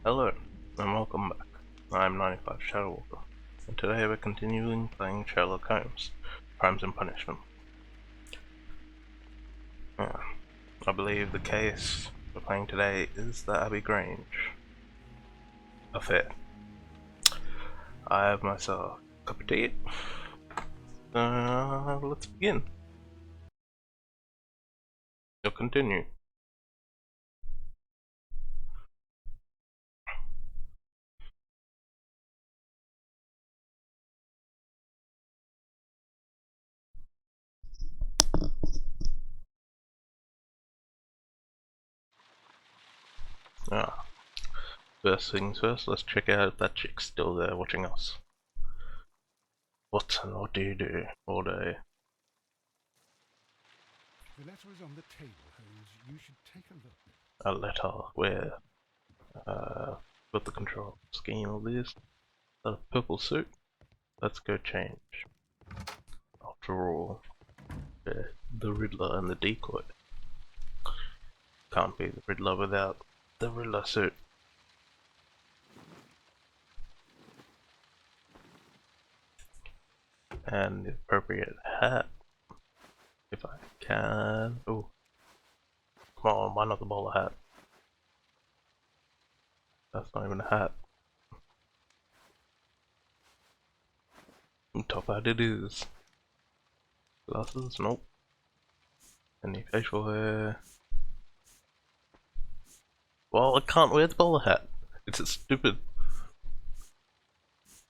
Hello, and welcome back. I'm 95 Shadow Walker, and today we're continuing playing Sherlock Holmes, Crimes and Punishment. I believe the case we're playing today is the Abbey Grange affair. I have myself a cup of tea. Let's begin. You'll continue. Ah, first things first, let's check out if that chick's still there watching us. Watson, what do you do all day? The letter is on the table, Holmes. You should take a look. A letter where? Got the control scheme of this. A purple suit? Let's go change. After all, the Riddler and the decoy. Can't be the Riddler without the Riddler suit. And the appropriate hat. If I can. Oh. Come on, why not the bowler hat? That's not even a hat. Top hat it is. Glasses? Nope. Any facial hair? Well, I can't wear the bowler hat. It's stupid.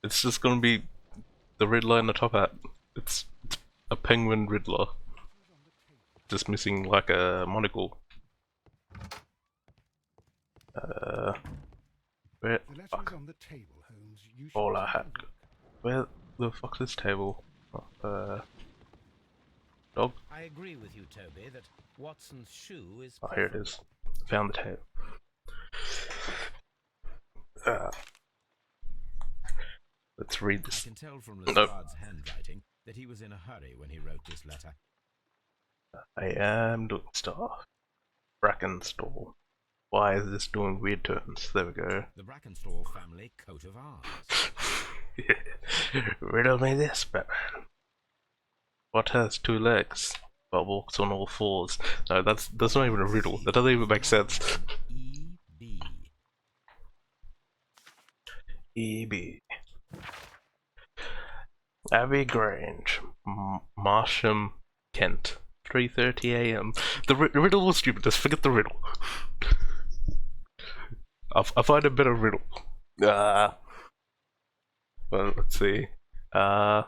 It's just gonna be the Riddler in the top hat. It's a penguin Riddler. Just missing like a monocle. Where The letter fuck? is on the table, Holmes. You should Bowler take hat. a look. Where the fuck's this table? Dog? I agree with you, Toby, that Watson's shoe is Oh, here it is. Found the table. Let's read I this. can tell from Lestrade's handwriting that he was in a hurry when he wrote this letter. I am doing stuff. Brackenstall. Why is this doing weird turns? There we go. The Brackenstall family coat of arms. Riddle me this, Batman. What has two legs but walks on all fours? No, that's not even a riddle. That doesn't even make sense. E.B. E.B. Abbey Grange, Marsham, Kent. 3:30 a.m. The riddle was stupid. Just forget the riddle. I find a better riddle. Well, let's see. No,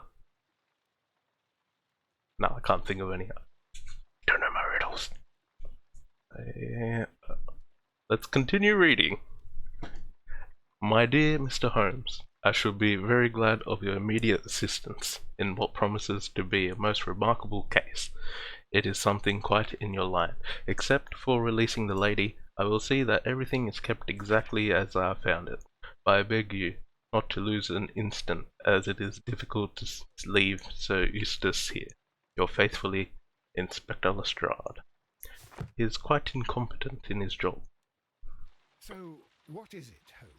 I can't think of any. Don't know my riddles. Let's continue reading. My dear Mr. Holmes, I should be very glad of your immediate assistance in what promises to be a most remarkable case. It is something quite in your line. Except for releasing the lady, I will see that everything is kept exactly as I found it. But I beg you not to lose an instant, as it is difficult to leave Sir Eustace here. Your faithfully, Inspector Lestrade. He is quite incompetent in his job. So, what is it, Holmes?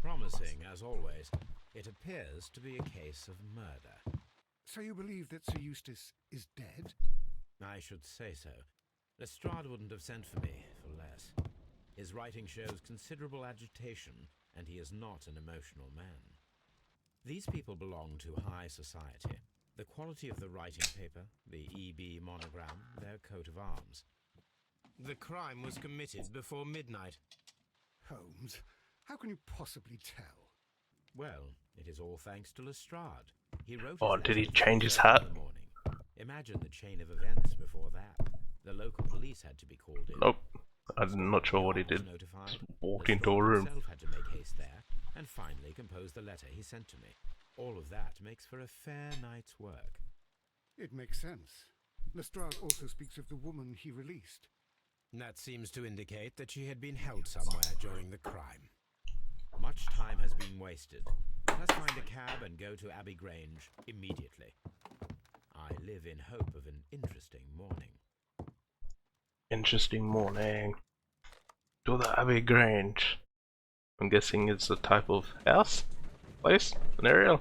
Promising, as always, it appears to be a case of murder. So you believe that Sir Eustace is dead? I should say so. Lestrade wouldn't have sent for me for less. His writing shows considerable agitation, and he is not an emotional man. These people belong to high society. The quality of the writing paper, the E.B. monogram, their coat of arms. The crime was committed before midnight. Holmes, how can you possibly tell? Well, it is all thanks to Lestrade. He wrote. Oh, did he change his hat? In the morning. Imagine the chain of events before that. The local police had to be called in. Nope. I'm not sure what he did. Just walked into a room. Himself had to make haste there, and finally composed the letter he sent to me. All of that makes for a fair night's work. It makes sense. Lestrade also speaks of the woman he released. That seems to indicate that she had been held somewhere during the crime. Much time has been wasted. Let's find a cab and go to Abbey Grange immediately. I live in hope of an interesting morning. Interesting morning. To the Abbey Grange. I'm guessing it's a type of house? Place? An area?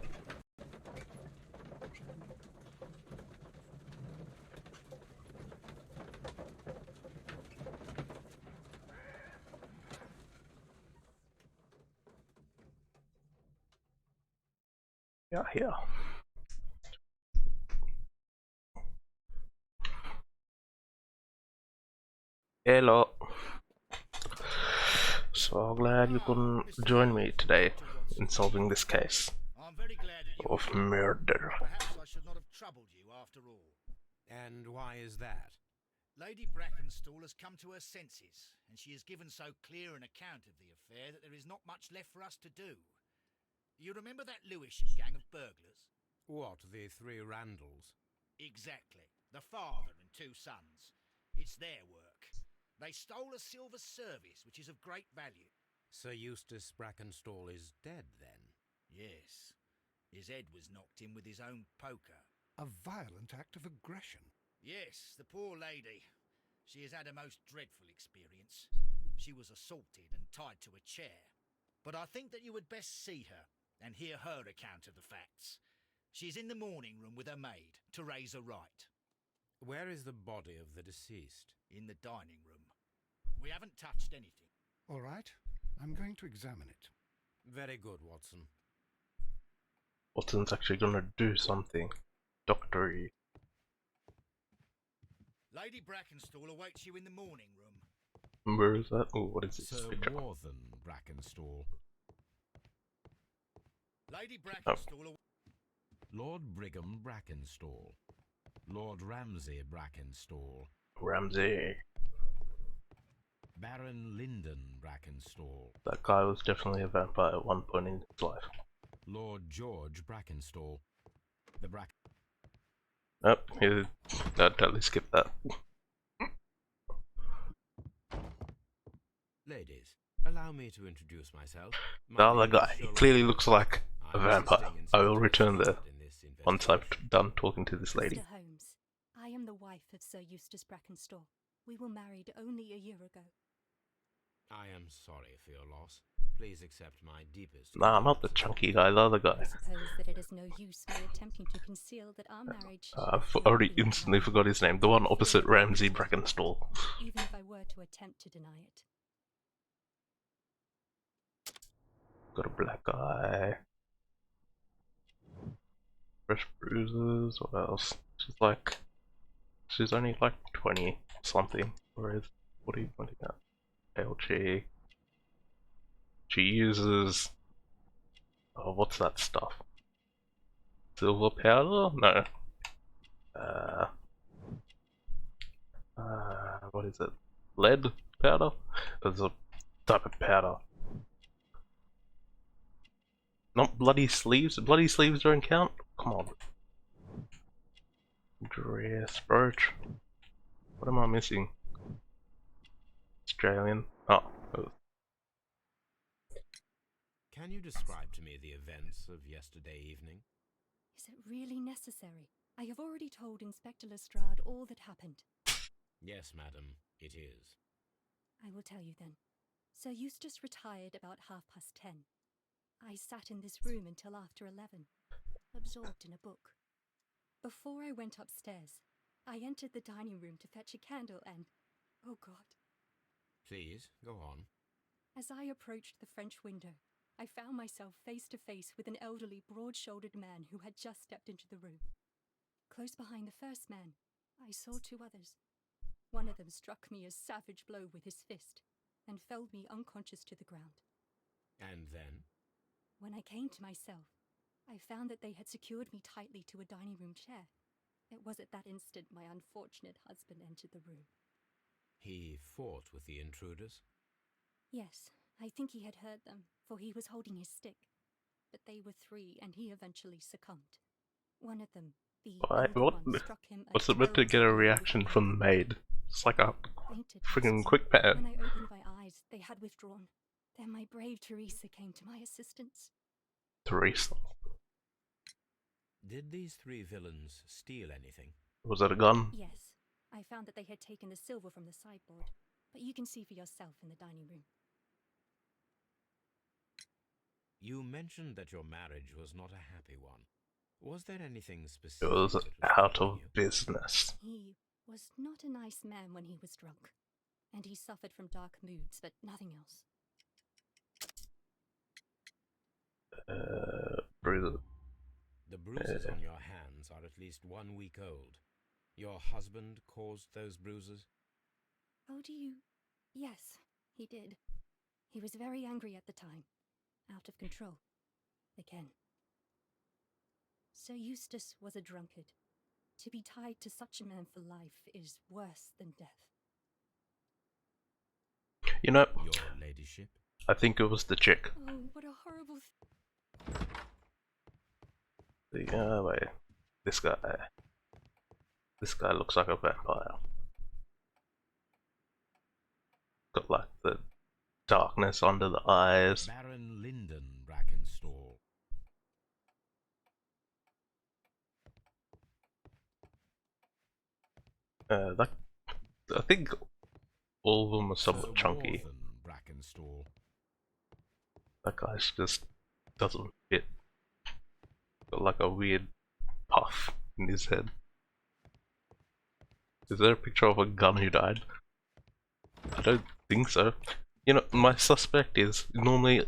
Yeah, here. Hello. So glad you couldn't join me today in solving this case I'm very glad that you of are here. murder. Perhaps I should not have troubled you after all. And why is that? Lady Brackenstall has come to her senses, and she has given so clear an account of the affair that there is not much left for us to do. You remember that Lewisham gang of burglars? What, the three Randalls? Exactly. The father and two sons. It's their work. They stole a silver service, which is of great value. Sir Eustace Brackenstall is dead, then? Yes. His head was knocked in with his own poker. A violent act of aggression. Yes, the poor lady. She has had a most dreadful experience. She was assaulted and tied to a chair. But I think that you would best see her and hear her account of the facts. She is in the morning room with her maid, Teresa Wright. Where is the body of the deceased? In the dining room. We haven't touched anything. All right, I'm going to examine it. Very good, Watson. Watson's actually gonna do something. Doctor-y. Lady Brackenstall awaits you in the morning room. Where is that? Oh, what is this Sir picture? Morthan Brackenstall. Lady Brackenstall Lord Brigham Brackenstall. Lord Ramsay Brackenstall. Ramsay. Baron Lyndon Brackenstall. That guy was definitely a vampire at one point in his life. Lord George Brackenstall. The Nope, he totally skipped that. Ladies, allow me to introduce myself. The other guy, he clearly looks like a vampire. I will return there once I've done talking to this lady. Mr. Holmes, I am the wife of Sir Eustace Brackenstall. We were married only a year ago. I am sorry for your loss. Please accept my deepest. Nah, not the chunky guy, the other guy. I suppose that it is no use me attempting to conceal that our marriage... I've already instantly forgot his name. The one opposite Ramsay Brackenstall. Even if I were to attempt to deny it. Got a black eye. Fresh bruises, what else? She's only like 20 something. Whereas, what are you pointing at? Pale cheek. She uses... Oh, what's that stuff? Silver powder? No. What is it? Lead powder? There's a type of powder. Not bloody sleeves? Bloody sleeves don't count? Come on. Dress brooch. What am I missing? Australian. Oh. Can you describe to me the events of yesterday evening? Is it really necessary? I have already told Inspector Lestrade all that happened. Yes, madam, it is. I will tell you then. Sir Eustace retired about 10:30. I sat in this room until after 11, absorbed in a book. Before I went upstairs, I entered the dining room to fetch a candle and... oh God. Please, go on. As I approached the French window, I found myself face to face with an elderly, broad-shouldered man who had just stepped into the room. Close behind the first man, I saw two others. One of them struck me a savage blow with his fist and felled me unconscious to the ground. And then? When I came to myself, I found that they had secured me tightly to a dining room chair. It was at that instant my unfortunate husband entered the room. He fought with the intruders? Yes, I think he had heard them, for he was holding his stick. But they were three, and he eventually succumbed. One of them, the older one, struck him What's it meant to get a reaction from the maid? It's like a friggin' quick pan. When I opened my eyes, they had withdrawn. Then my brave Teresa came to my assistance. Teresa. Did these three villains steal anything? Was that a gun? Yes. I found that they had taken the silver from the sideboard, but you can see for yourself in the dining room. You mentioned that your marriage was not a happy one. Was there anything It specific was that was out troubling of you? business. He was not a nice man when he was drunk, and he suffered from dark moods, but nothing else. Bruiser. The bruises on your hands are at least 1 week old. Your husband caused those bruises? Oh, do you? Yes, he did. He was very angry at the time, out of control. Again. Sir Eustace was a drunkard. To be tied to such a man for life is worse than death. You know, Your ladyship? I think it was the chick. Oh, what a horrible Wait. This guy. This guy looks like a vampire. Got like the darkness under the eyes. Baron Lyndon Brackenstall. That, I think all of them are somewhat Sir chunky. Warthen Brackenstall. That guy's just doesn't fit. Got like a weird puff in his head. Is there a picture of a gun who died? I don't think so. You know, my suspect is normally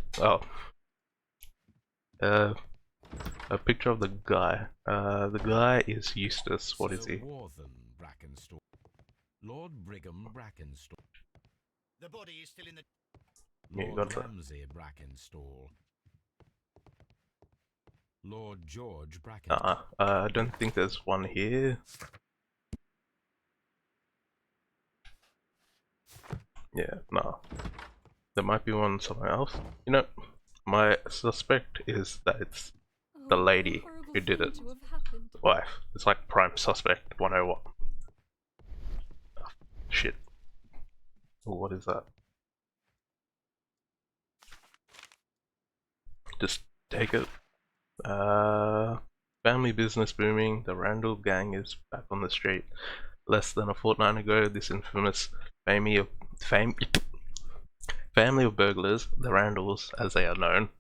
a picture of the guy. The guy is Eustace. What is Sir he? Warthen Brackenstall. Lord Brigham Brackenstall. The body is still in the... Yeah, you Lord got that. Ramsay Brackenstall. Lord George Brackenstall. I don't think there's one here. Yeah, no. There might be one somewhere else. You know, my suspect is that it's the lady who did it. To have happened. The wife. It's like prime suspect 101. Oh, shit. Oh, what is that? Just take it. Family business booming. The Randall gang is back on the street. Less than a fortnight ago, this infamous family of burglars, the Randalls as they are known,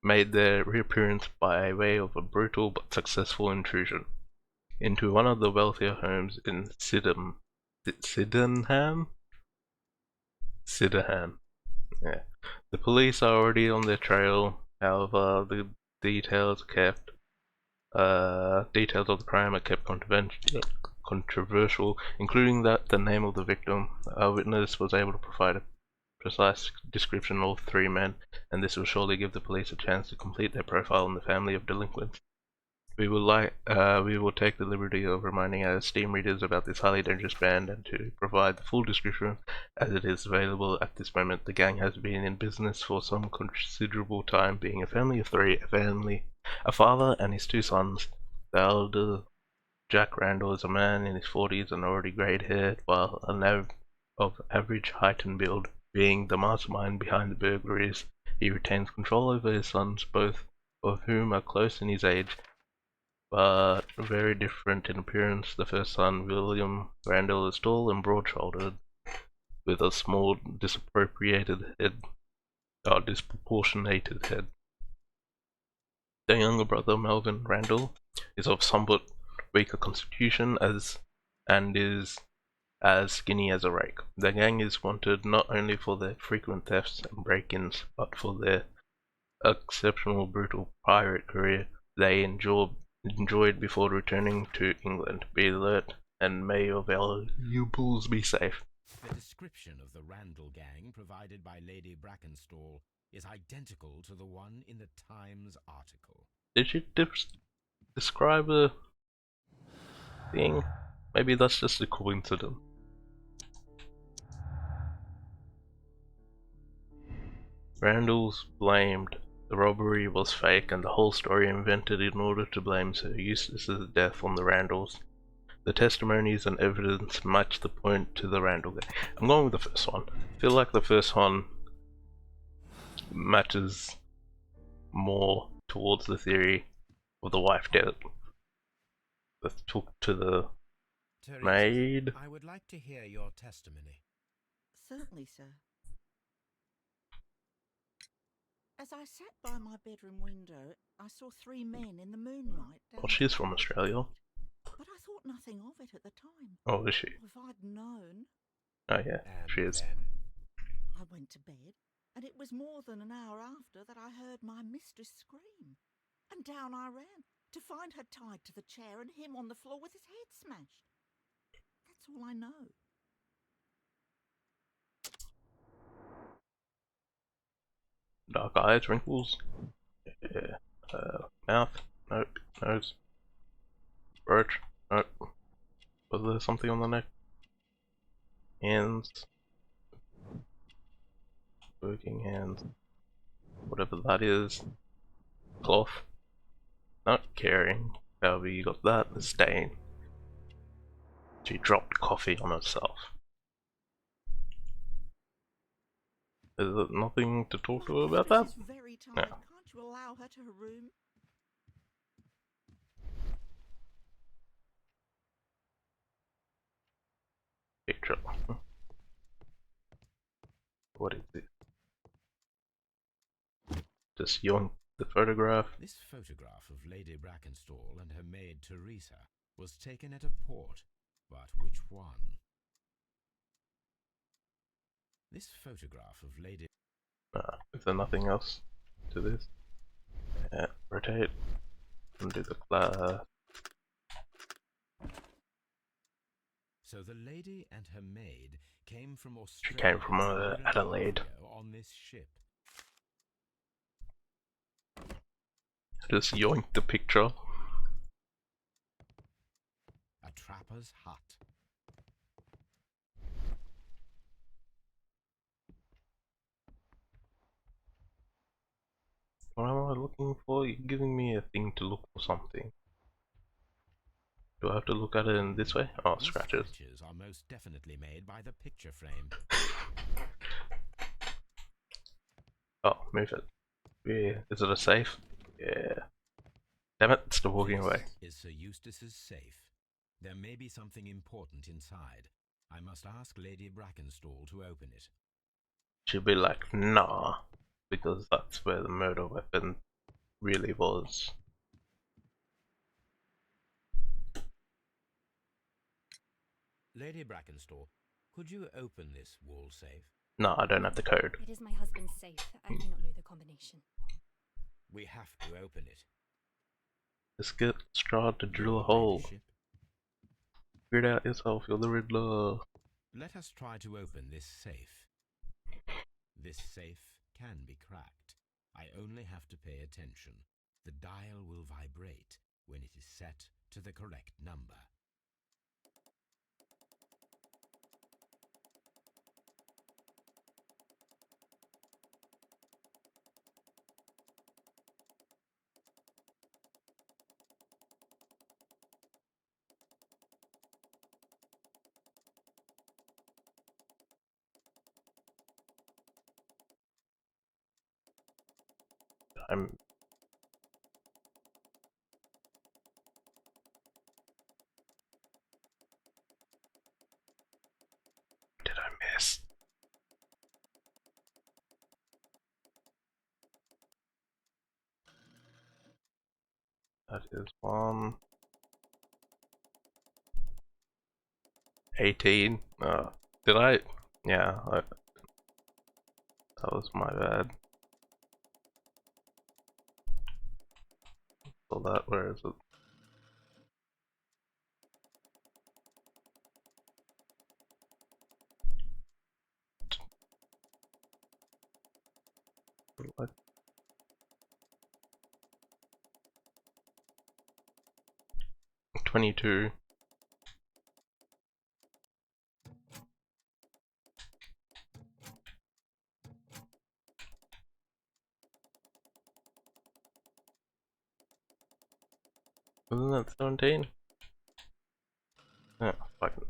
made their reappearance by way of a brutal but successful intrusion into one of the wealthier homes in Sydenham? Sydenham. Yeah. The police are already on their trail, however, the details of the crime are kept controversial, including that the name of the victim. A witness was able to provide a precise description of 3 men, and this will surely give the police a chance to complete their profile on the family of delinquents. We will take the liberty of reminding our esteemed readers about this highly dangerous band and to provide the full description as it is available at this moment. The gang has been in business for some considerable time, being a family of 3, a father and his 2 sons. The elder, Jack Randall, is a man in his 40s and already grey-haired, while of average height and build. Being the mastermind behind the burglaries, he retains control over his sons, both of whom are close in his age, but very different in appearance. The first son, William Randall, is tall and broad-shouldered, with a small disproportionated head. The younger brother, Melvin Randall, is of somewhat weaker constitution and is as skinny as a rake. The gang is wanted not only for their frequent thefts and break-ins, but for their exceptional brutal pirate career they enjoyed before returning to England. Be alert, and may your valuables be safe. The description of the Randall gang provided by Lady Brackenstall is identical to the one in the Times article. Did she describe the thing? Maybe that's just a coincidence. Randalls blamed the robbery was fake and the whole story invented in order to blame Sir Eustace's death on the Randalls. The testimonies and evidence match the point to the Randall gang. I'm going with the first one. I feel like the first one matches more towards the theory of the wife did it. Let's talk to the Teresa, maid. I would like to hear your testimony. Certainly, sir. As I sat by my bedroom window, I saw 3 men in the moonlight down Well, she's from Florida Australia. Street, but I thought nothing of it at the time. Oh, is she? If I'd known, Oh yeah, And she is. then, I went to bed, and it was more than an hour after that I heard my mistress scream. And down I ran, to find her tied to the chair and him on the floor with his head smashed. That's all I know. Dark eyes, wrinkles. Yeah. Mouth. Nope. Nose. Brooch. Nope. Was there something on the neck? Hands. Working hands. Whatever that is. Cloth. Not caring. However, you got that. The stain. She dropped coffee on herself. Is there nothing to talk to her My about that? mistress is very tired. No. Can't you allow her to her room? Picture. What is this? Just yoink the photograph. this photograph of Lady Brackenstall and her maid Teresa was taken at a port, but which one? This photograph of Lady... Is there nothing else to this? Yeah, rotate. Undo the glass. So the lady and her maid came from Australia. She came from a year and a half Adelaide. ago on this ship. Just yoink the picture. A trapper's hut. What am I looking for? You're giving me a thing to look for something. Do I have to look at it in this way? Oh, These scratches. scratches are most definitely made by the picture frame. Oh, move it. Yeah. Is it a safe? Yeah. Damn it, stop walking away. This is Sir Eustace's safe. There may be something important inside. I must ask Lady Brackenstall to open it. She'll be like, nah. Because that's where the murder weapon really was. Lady Brackenstall, could you open this wall safe? No, I don't have the code. It is my husband's safe. I do not know the combination. We have to open it. Just get Strahd to drill a hole. Ladyship, Figure it out yourself, you're the Riddler. let us try to open this safe. This safe can be cracked. I only have to pay attention. The dial will vibrate when it is set to the correct number. I'm... Did I miss? That is 118. Did I? Yeah, that was my bad. So that, where is it? What? $22. Wasn't that 17? Yeah, fucking.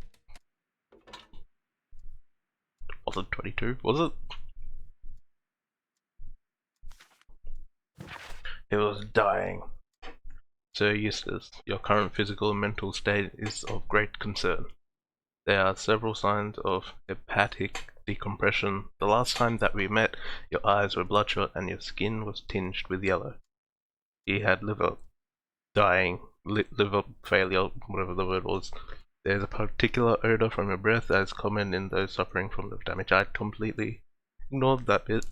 Was it 22? Was it? It was dying. Sir Eustace, your current physical and mental state is of great concern. There are several signs of hepatic decompression. The last time that we met, your eyes were bloodshot and your skin was tinged with yellow. You had liver failure, whatever the word was. There's a particular odor from your breath that is common in those suffering from liver damage. I completely ignored that bit.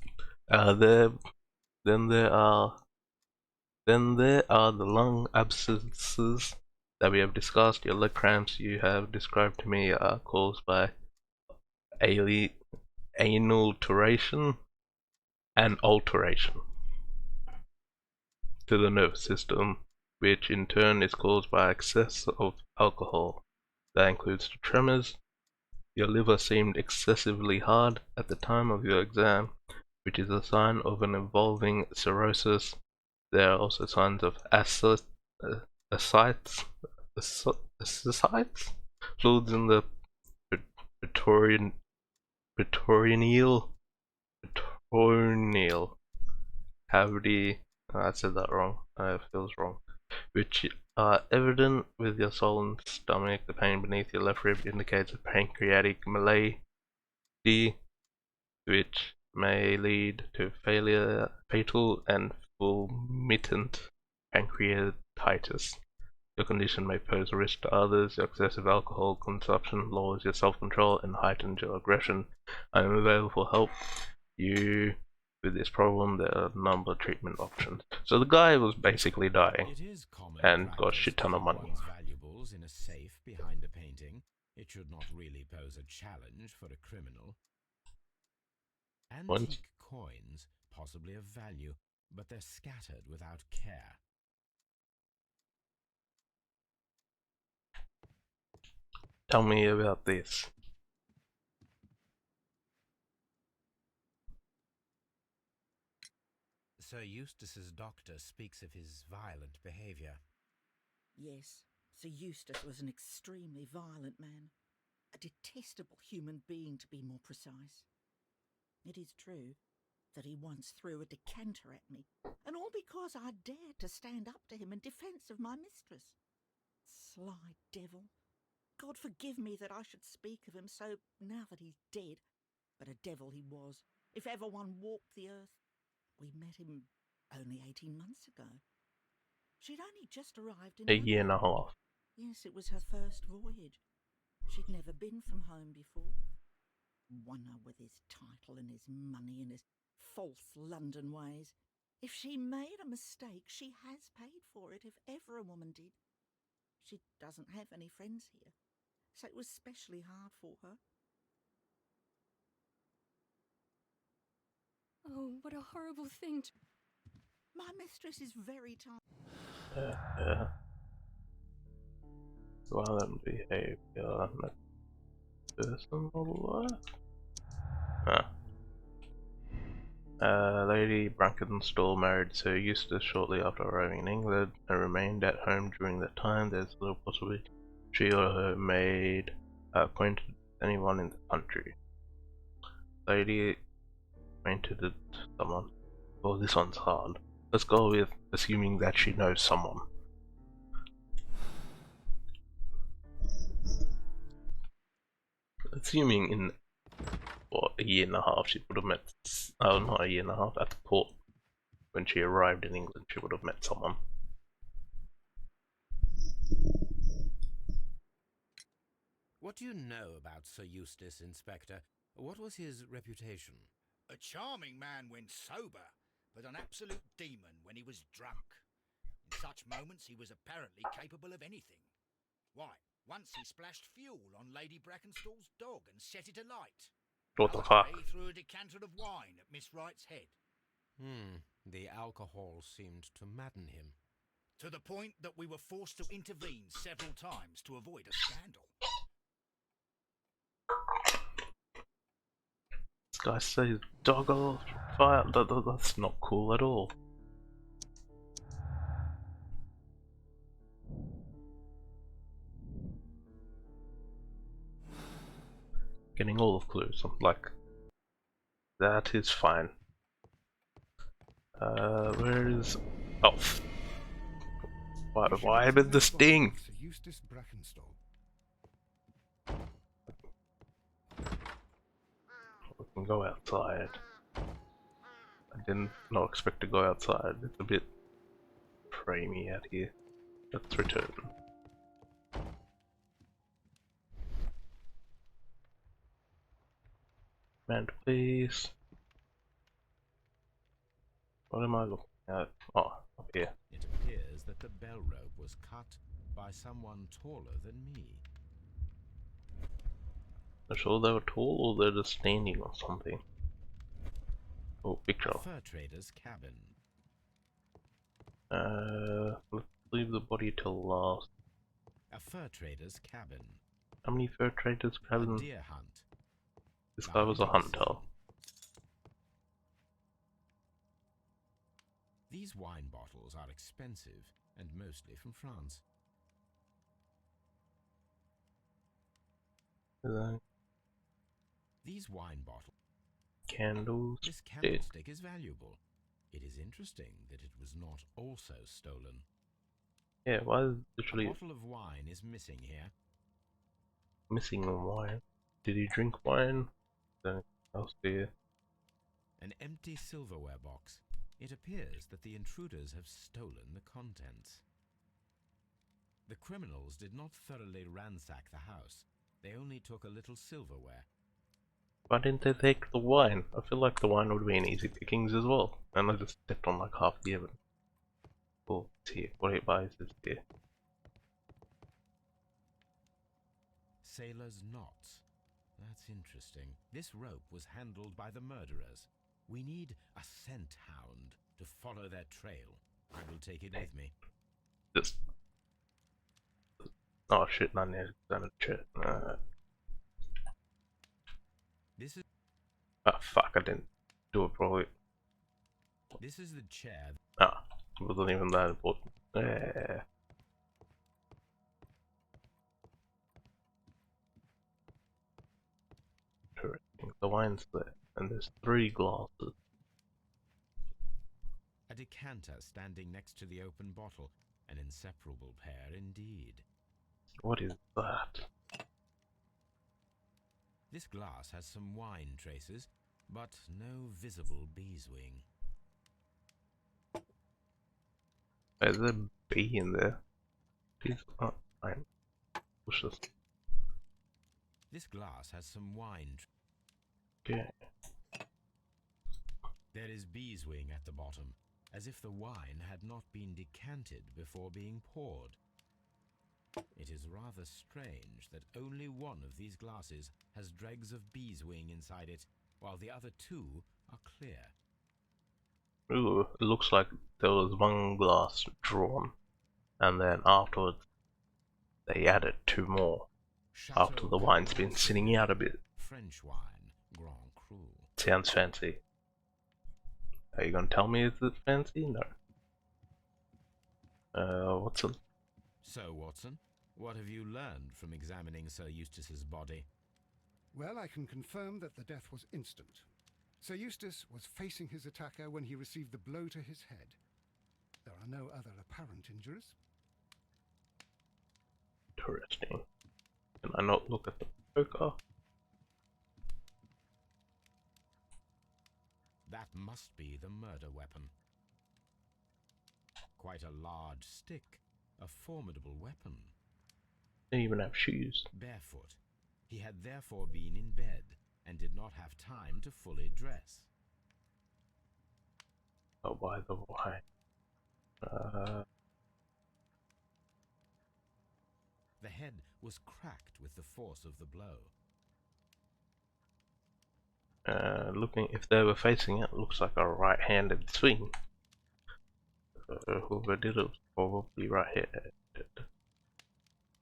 Then there are the lung abscesses that we have discussed. Your leg cramps you have described to me are caused by anulteration and alteration to the nervous system, which in turn is caused by excess of alcohol. That includes the tremors. Your liver seemed excessively hard at the time of your exam, which is a sign of an evolving cirrhosis. There are also signs of ascites, fluids in the peritoneal cavity. I said that wrong. It feels wrong. Which are evident with your swollen stomach. The pain beneath your left rib indicates a pancreatic malady, which may lead to fatal and fulminant pancreatitis. Your condition may pose a risk to others. Your excessive alcohol consumption lowers your self-control and heightens your aggression. I am available for help you with this problem. There are a number of treatment options. So the guy was basically dying and got a shit ton of money. Valuables in a safe behind a painting. It should not really pose a challenge for a criminal. Antique coins, possibly of value, but they're scattered without care. Tell me about this. Sir Eustace's doctor speaks of his violent behaviour. Yes, Sir Eustace was an extremely violent man. A detestable human being, to be more precise. It is true that he once threw a decanter at me, and all because I dared to stand up to him in defence of my mistress. Sly devil. God forgive me that I should speak of him so now that he's dead, but a devil he was, if ever one walked the earth. We met him only 18 months ago. She'd only just arrived in a year and a half. Yes, it was her first voyage. She'd never been from home before. Wonder with his title and his money and his false London ways. If she made a mistake, she has paid for it, if ever a woman did. She doesn't have any friends here, so it was specially hard for her. Oh, what a horrible thing to... My mistress is very tired. Violent behavior. Personal life? Lady Brackenstall married Sir Eustace shortly after arriving in England and remained at home during that time. There's little possibility she or her maid acquainted with anyone in the country. Lady acquainted with someone. Oh, this one's hard. Let's go with assuming that she knows someone. Assuming in what, a year and a half she would have met, not a year and a half, at the port when she arrived in England she would have met someone. What do you know about Sir Eustace, Inspector? What was his reputation? A charming man when sober, but an absolute demon when he was drunk. In such moments he was apparently capable of anything. Why, once he splashed fuel on Lady Brackenstall's dog and set it alight. What the fuck? He threw a decanter of wine at Miss Wright's head. The alcohol seemed to madden him. To the point that we were forced to intervene several times to avoid a scandal. This guy says dog on fire. That's not cool at all. Getting all of clues. I'm like, that is fine. Where is... Oh. Why with the sting? Sir Eustace Brackenstall. go outside. I didn't not expect to go outside. It's a bit framey out here. Let's return. And please. What am I looking at? Oh, up here. It appears that the bell rope was cut by someone taller than me. I'm sure they were tall or they're just standing or something. Oh, picture. A fur trader's cabin. Let's leave the body till last. A fur trader's cabin. How many fur traders A cabin? deer hunt. This guy was a hunter. These wine bottles are expensive and mostly from France. These wine bottles. Candles. This candlestick is valuable. It is interesting that it was not also stolen. Yeah, why is A literally bottle of wine is missing here. missing the wine? Did he drink wine? Is there anything else there? An empty silverware box. It appears that the intruders have stolen the contents. The criminals did not thoroughly ransack the house. They only took a little silverware. Why didn't they take the wine? I feel like the wine would be an easy pickings as well. And I just stepped on like half the evidence. Oh, it's here. What it buys is here. Sailor's knots. That's interesting. This rope was handled by the murderers. We need a scent hound to follow their trail. I will take it with me. Just. Oh shit, not near the chat. This is Ah, fuck, I didn't do it properly. the chair. Ah, it wasn't even that important. Yeah. Interesting. The wine's there, and there's 3 glasses. A decanter standing next to the open bottle. An inseparable pair indeed. What is that? This glass has some wine traces, but no visible beeswing. Is there a bee in there? Please, oh, fine. Push this. This glass has some wine. Okay. There is beeswing at the bottom, as if the wine had not been decanted before being poured. It is rather strange that only one of these glasses has dregs of beeswing inside it, while the other 2 are clear. Ooh, it looks like there was 1 glass drawn, and then afterwards they added 2 more. After Chateau the wine's been Grand sitting out a bit. French wine, Grand Cru. Sounds fancy. Are you gonna tell me is it fancy? No. What's it? So, Watson, what have you learned from examining Sir Eustace's body? Well, I can confirm that the death was instant. Sir Eustace was facing his attacker when he received the blow to his head. There are no other apparent injuries. Interesting. Can I not look at the poker? That must be the murder weapon. Quite a large stick, a formidable weapon. They even have shoes. Barefoot, he had therefore been in bed and did not have time to fully dress. Oh, by the way. The head was cracked with the force of the blow. Looking, if they were facing it, looks like a right-handed swing. Whoever did it was probably right-handed.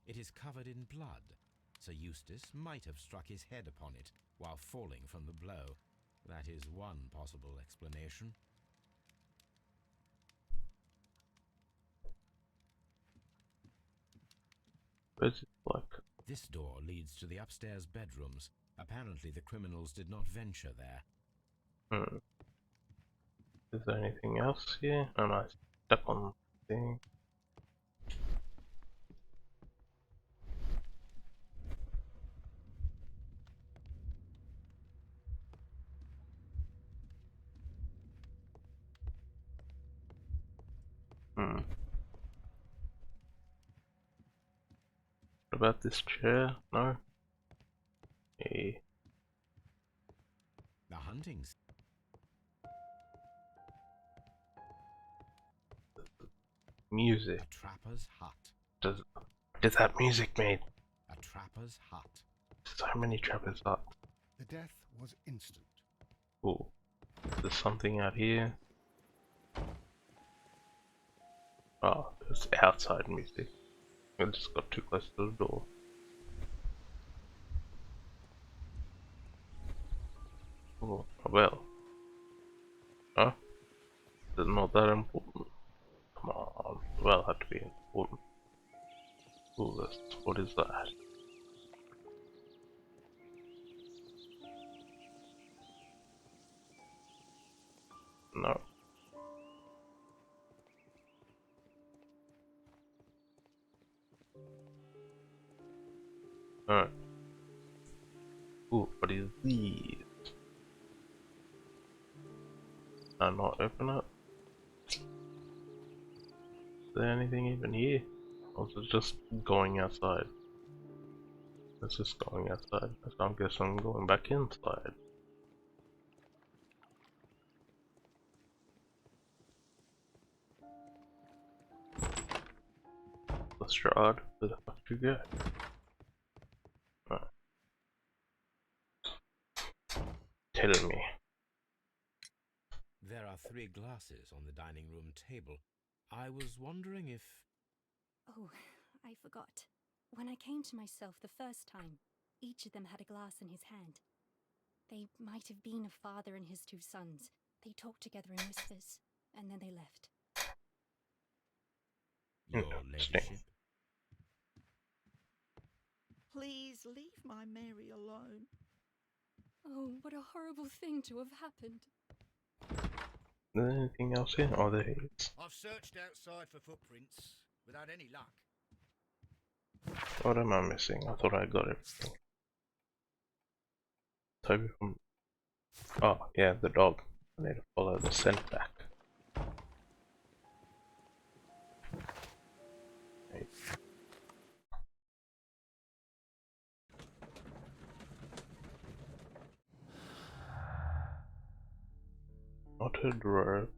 It is covered in blood. Sir Eustace might have struck his head upon it while falling from the blow. That is one possible explanation. Where's it like? This door leads to the upstairs bedrooms. Apparently the criminals did not venture there. Is there anything else here? Oh no, I step on the thing. Hmm. What about this chair? No? Hey. The hunting's Music. a trapper's hut. Does what is that music made? A trapper's hut. So many trappers up. The death was instant. Ooh. There's something out here. Oh, there's outside music. I just got too close to the door. Oh, well. Huh? Is it not that important? Come on. Well, had to be important. Ooh, this. What is that? No. No. Ooh, what is these? Can I not open it? Is there anything even here? Or is it just going outside? It's just going outside. So I guess I'm going back inside. Lestrade, where the fuck did you go? Right. Tell me. There are 3 glasses on the dining room table. I was wondering if... Oh, I forgot. When I came to myself the first time, each of them had a glass in his hand. They might have been a father and his 2 sons. They talked together in whispers, and then they left. Your Interesting. ladyship? Please leave my Mary alone. Oh, what a horrible thing to have happened. Is there anything else here? Oh, there is. I've searched outside for footprints without any luck. What am I missing? I thought I got everything. Toby from... Oh, yeah, the dog. I need to follow the scent back. Hey. Knotted rope.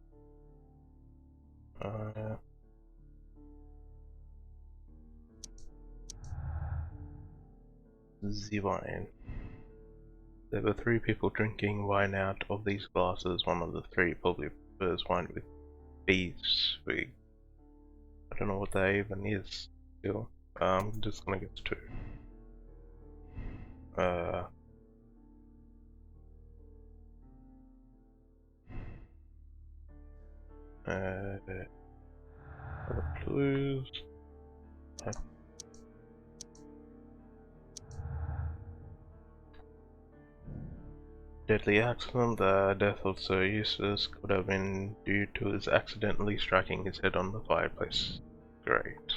The wine. There were 3 people drinking wine out of these glasses. One of the 3 probably prefers wine with beef's wig. I don't know what that even is still. I'm just gonna get 2. Other clues. Deadly accident. The death of Sir Eustace could have been due to his accidentally striking his head on the fireplace. Great.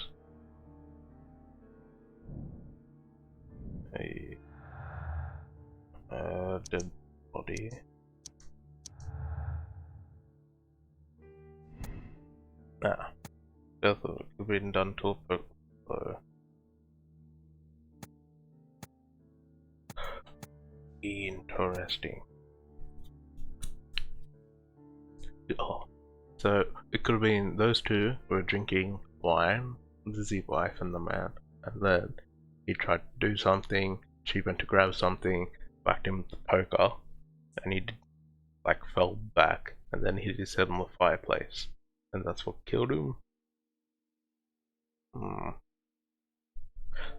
A dead body. Nah. Death could have been done to a poke blow. Interesting. Oh, so it could have been those 2 were drinking wine, the wife and the man, and then he tried to do something, she went to grab something, whacked him with the poker, and he like fell back, and then hit his head on the fireplace, and that's what killed him.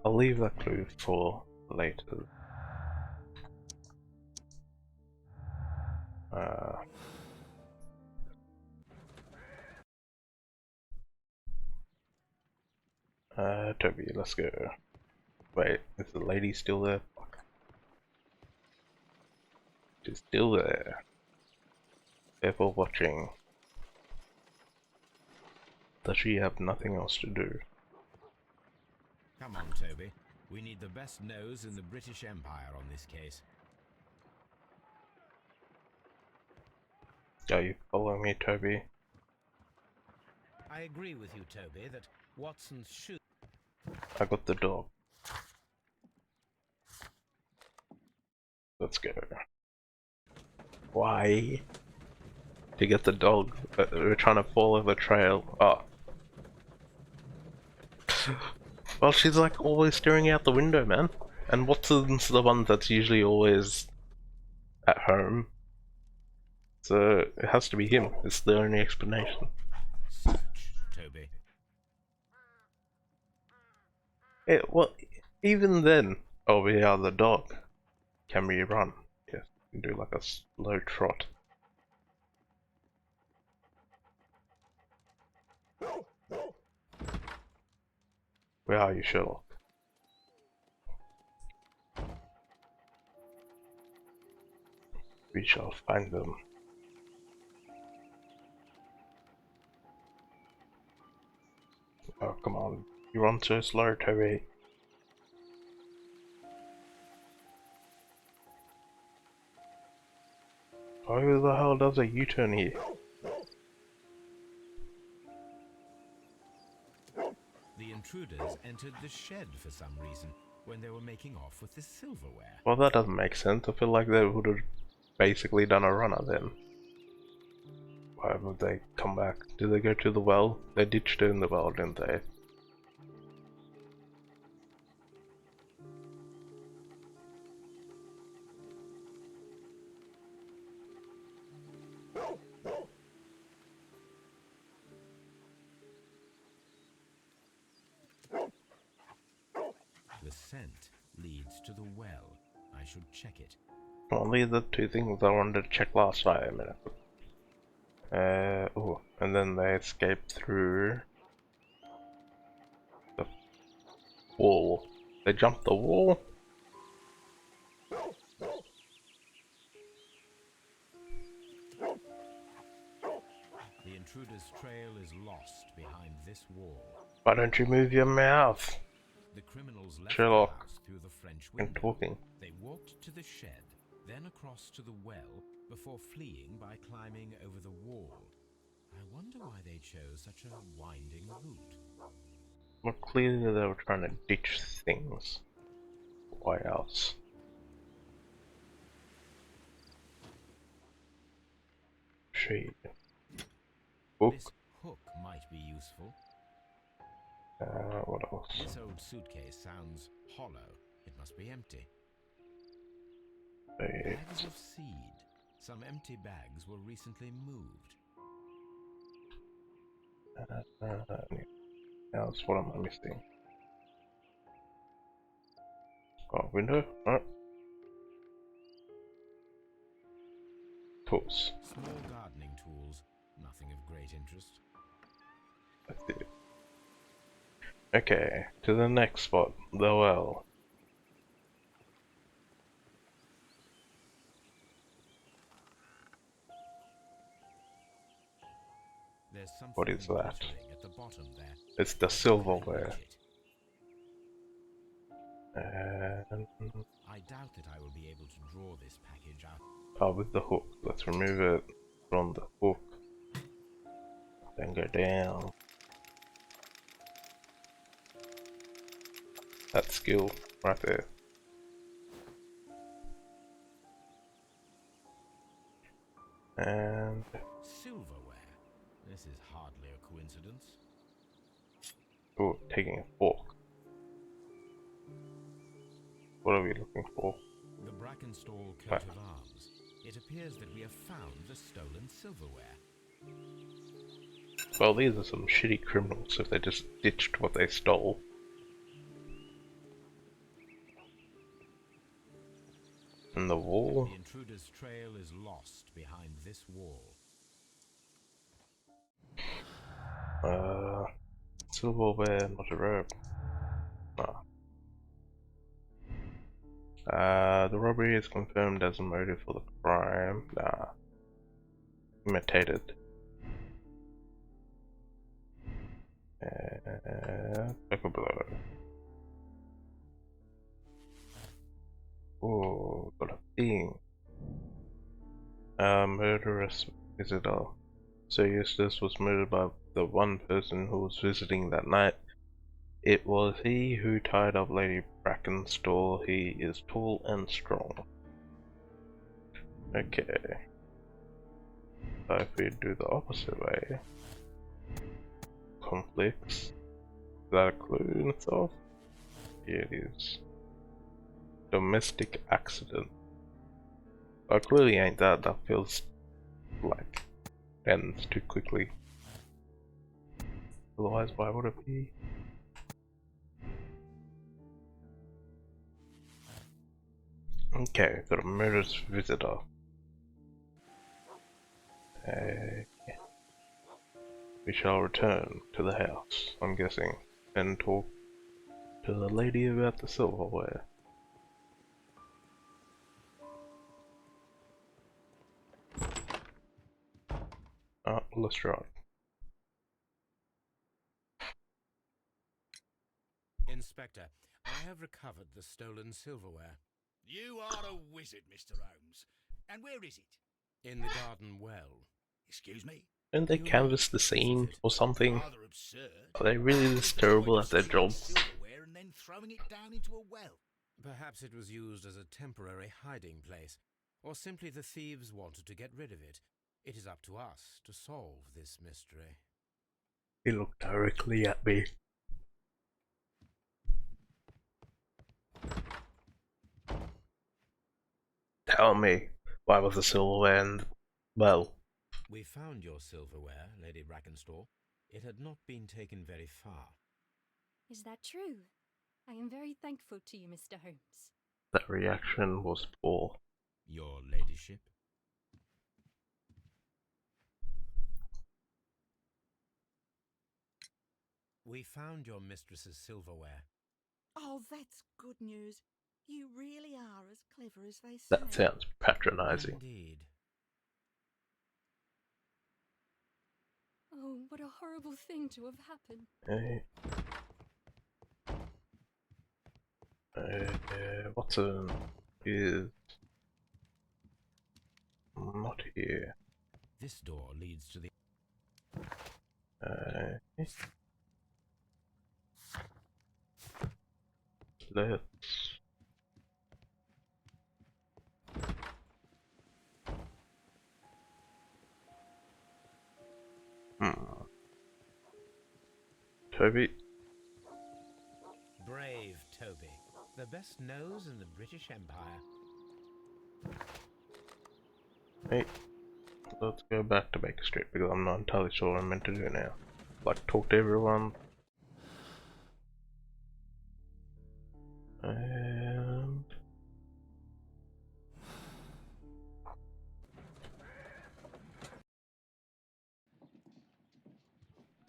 I'll leave that clue for later. Toby, let's go. Wait, is the lady still there? Fuck. She's still there. Careful watching. Does she have nothing else to do? Come on, Toby. We need the best nose in the British Empire on this case. Are you following me, Toby? I agree with you, Toby, that Watson's shoe. I got the dog. Let's go. Why? To get the dog. We're trying to follow the trail. Oh. Well, she's like always staring out the window, man. And Watson's the one that's usually always at home. So it has to be him. It's the only explanation. Search, Toby. Well, even then, oh yeah, the dog. Can we run? Yes, we can do like a slow trot. Where are you, Sherlock? We shall find them. Oh, come on. You run so slow, Toby. Oh, who the hell does a U-turn here? The intruders entered the shed for some reason when they were making off with the silverware. Well, that doesn't make sense. I feel like they would have basically done a runner then. Why would they come back? Did they go to the well? They ditched it in the well, didn't they? The scent leads to the well. I should check it. Only the two things I wanted to check last time. Oh, and then they escaped through the wall. They jumped the wall? The intruder's trail is lost behind this wall. Why don't you move your mouth? The criminals left Sherlock, the house through the French and window. talking. They walked to the shed, then across to the well, before fleeing by climbing over the wall. I wonder why they chose such a winding route. Well, clearly they were trying to ditch things. Why else? Shade. Book. This hook might be useful. What else? This old suitcase sounds hollow. It must be empty. Bags of seed. Some empty bags were recently moved. Else, what am I missing? Oh, window? Oh. Tools. Small gardening tools. Nothing of great interest. That's it. Okay, to the next spot, the well. There's something What is that? glittering at the bottom there. It's the silverware. And I doubt that I will be able to draw this package out. oh, with the hook. Let's remove it from the hook. Then go down. That skill right there. And Silverware. This is hardly a coincidence. oh, taking a fork. What are we looking for? The Brackenstall coat of arms. It appears that we have found the stolen silverware. Well, these are some shitty criminals if they just ditched what they stole. And the wall? The intruder's trail is lost behind this wall. Silverware, not a rope. The robbery is confirmed as a motive for the crime. Imitated. Back below. Oh, got a thing. Murderous visitor. Sir Eustace was murdered by the one person who was visiting that night. It was he who tied up Lady Brackenstall. He is tall and strong. Okay. So if we do the opposite way, conflicts. Is that a clue in itself? Yeah, it is. Domestic accident. But clearly ain't that. That feels like ends too quickly. Otherwise, why would it be? Okay, got a murderous visitor. We shall return to the house, I'm guessing, and talk to the lady about the silverware. Lestrade. Inspector, I have recovered the stolen silverware. You are a wizard, Mr. Holmes. And where is it? In the garden well. Excuse me? Didn't they You canvass the might scene visit it. or something? Rather absurd. Are they really this terrible at their jobs? Silverware and then throwing it down into a well. Perhaps it was used as a temporary hiding place, or simply the thieves wanted to get rid of it. It is up to us to solve this mystery. He looked directly at me. Tell me, why was the silverware and well? We found your silverware, Lady Brackenstall. It had not been taken very far. Is that true? I am very thankful to you, Mr. Holmes. That reaction was poor. Your ladyship? We found your mistress's silverware. Oh, that's good news. You really are as clever as they say. That sounds patronizing. Indeed. Oh, what a horrible thing to have happened. Watson is not here. This door leads to the... Let's... Toby? Brave Toby, the best nose in the British Empire. Hey, let's go back to Baker Street because I'm not entirely sure what I'm meant to do now. Like, talk to everyone. And...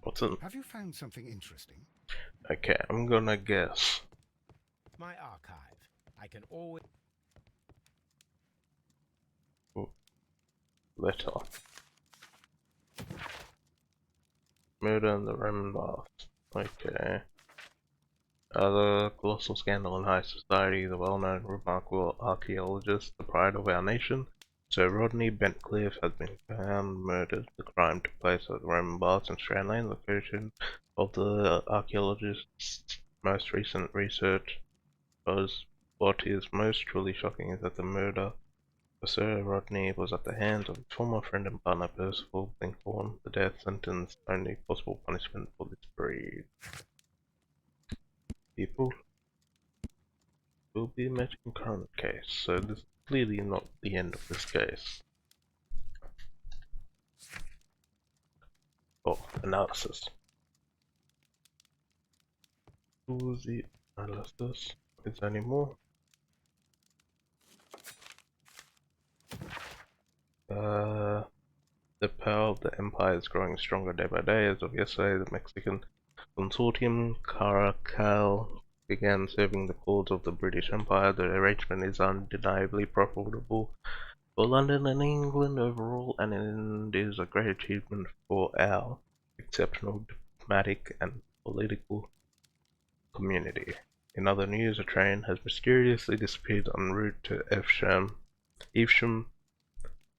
Watson. Have you found something interesting? Okay, I'm gonna guess. My archive. I can always... Letter. Murder in the Roman baths. Okay. The colossal scandal in high society, the well-known, remarkable archaeologist, the pride of our nation, Sir Rodney Bentcliffe has been found murdered. The crime took place at the Roman baths in Strand Lane, location of the archaeologist's most recent research. What is most truly shocking is that the murder of Sir Rodney was at the hands of his former friend and partner Percival Blinkhorn, the death sentence only possible punishment for this breed. People will be matching current case, so this is clearly not the end of this case. Oh, analysis. Do the analysis. Is there any more? The power of the empire is growing stronger day by day. As of yesterday, the Mexican consortium Caracal began serving the cause of the British Empire. The arrangement is undeniably profitable for London and England overall, and it is a great achievement for our exceptional diplomatic and political community. In other news, a train has mysteriously disappeared en route to Evesham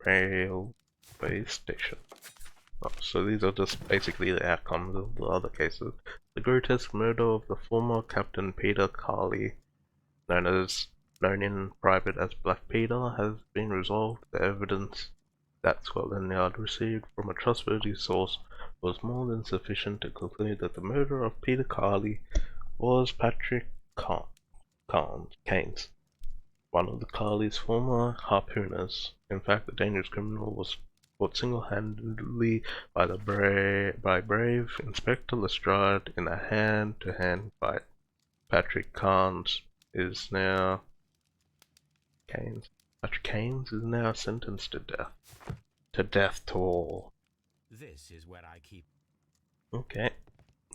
Railway Station. So these are just basically the outcomes of the other cases. The grotesque murder of the former Captain Peter Carley, known in private as Black Peter, has been resolved. The evidence that Scotland Yard received from a trustworthy source was more than sufficient to conclude that the murderer of Peter Carley was Patrick Keynes, one of the Carley's former harpooners. In fact, the dangerous criminal was caught single-handedly by brave Inspector Lestrade in a hand-to-hand fight. Patrick Keynes is now sentenced to death. To death toll. This is where I keep... Okay,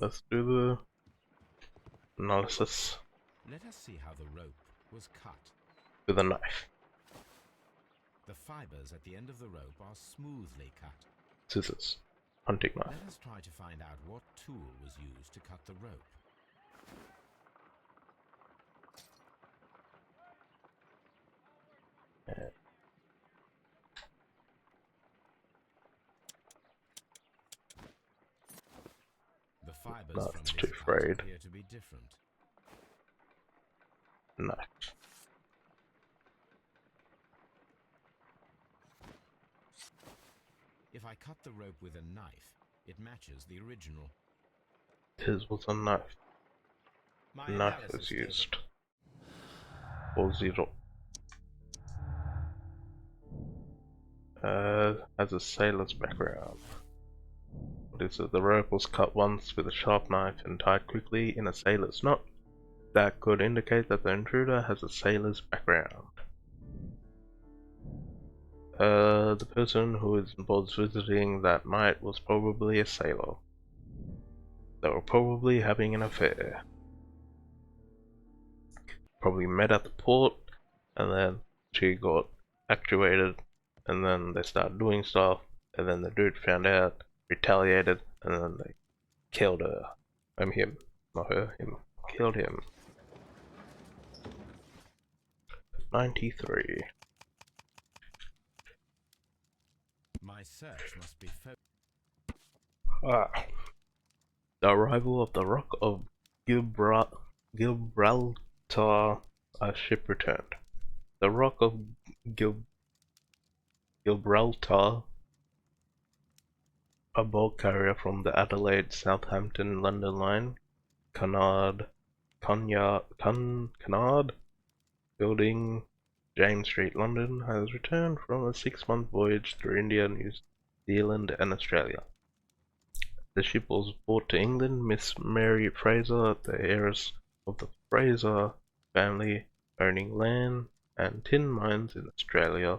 let's do the analysis Let us see how the rope was cut. with a knife. The fibers at the end of the rope are smoothly cut. Scissors. Hunting knife. Let us try to find out what tool was used to cut the rope. The fibers No, from it's this too cut frayed. appear to be different. Knife. If I cut the rope with a knife, it matches the original. His was a knife. My Knife analysis was gave it. used. 40. Has a sailor's background. What is it? The rope was cut once with a sharp knife and tied quickly in a sailor's knot. That could indicate that the intruder has a sailor's background. The person who was visiting that night was probably a sailor. They were probably having an affair. Probably met at the port, and then she got actuated, and then they started doing stuff, and then the dude found out, retaliated, and then they killed her. Him. Not her, him. Killed him. 93. My search must be focused. The arrival of the Rock of Gibraltar, a ship returned. The Rock of Gibraltar, a bulk carrier from the Adelaide, Southampton, London line, Cunard, Building, James Street, London, has returned from a 6-month voyage through India, New Zealand, and Australia. The ship was brought to England. Miss Mary Fraser, the heiress of the Fraser family, owning land and tin mines in Australia.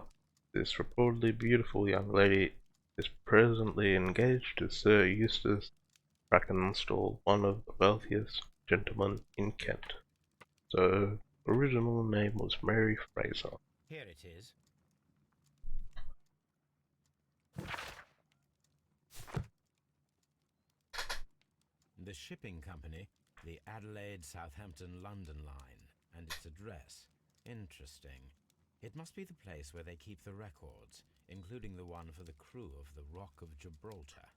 This reportedly beautiful young lady is presently engaged to Sir Eustace Brackenstall, one of the wealthiest gentlemen in Kent. So, original name was Mary Fraser. Here it is. The shipping company, the Adelaide, Southampton, London line, and its address. Interesting. It must be the place where they keep the records, including the one for the crew of the Rock of Gibraltar.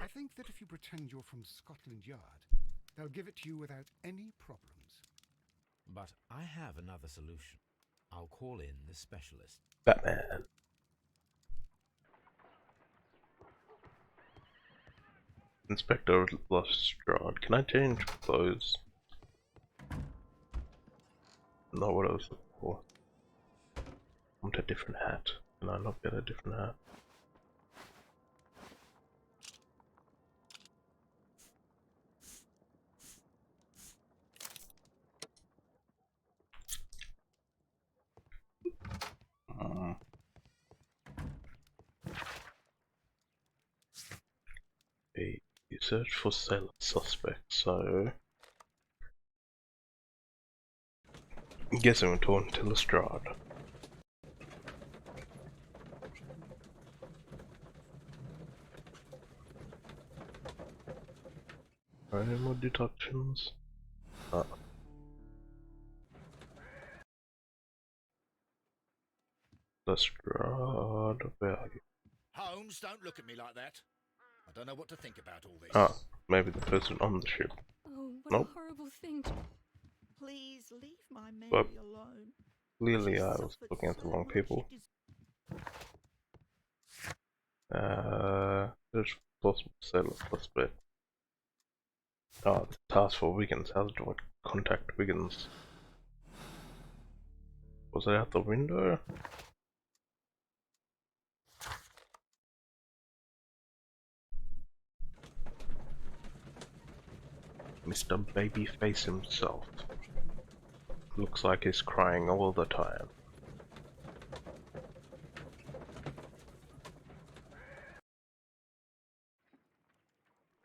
I think that if you pretend you're from Scotland Yard, they'll give it to you without any problems. But I have another solution. I'll call in the specialist. Batman. Inspector Lestrade. Can I change clothes? Not what I was looking for. I want a different hat. Can I not get a different hat? You search for sailor suspects, so I'm guessing we're talking to Lestrade. Any more deductions? Lestrade value. Holmes, don't look at me like that. I don't know what to think about all this. Ah, maybe the person on the ship. Oh, what Nope. a horrible thing to... Please leave my But Mary alone. clearly She's I was suffered looking at the so wrong much, people. it is- There's possible sale of suspect. Ah, the task for Wiggins. How do I contact Wiggins? Was it out the window? Mr. Babyface himself. Looks like he's crying all the time.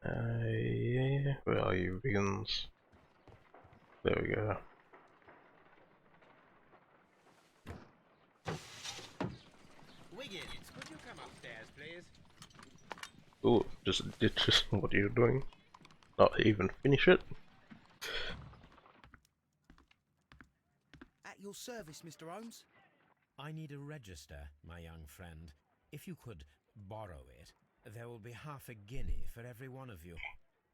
Yeah, where are you, Wiggins? There we go. Wiggins, could you come upstairs, please? Ooh, just ditches. What are you doing? Not even finish it? At your service, Mr. Holmes. I need a register, my young friend. If you could borrow it, there will be half a guinea for every one of you.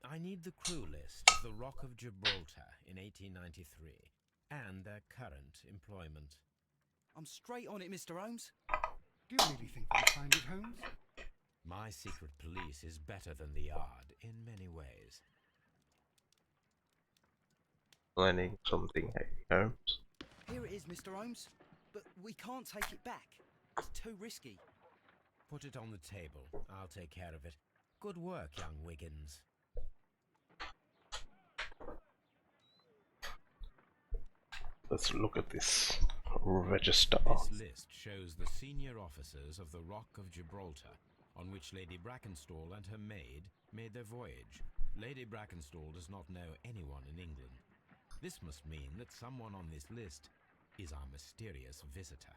I need the crew list of the Rock of Gibraltar in 1893 and their current employment. I'm straight on it, Mr. Holmes. Do you really think we'll find it, Holmes? My secret police is better than the Yard in many ways. Planning something, hey, Holmes? Here it is, Mr. Holmes. But we can't take it back. It's too risky. Put it on the table. I'll take care of it. Good work, young Wiggins. Let's look at this register. This list shows the senior officers of the Rock of Gibraltar, on which Lady Brackenstall and her maid made their voyage. Lady Brackenstall does not know anyone in England. This must mean that someone on this list is our mysterious visitor.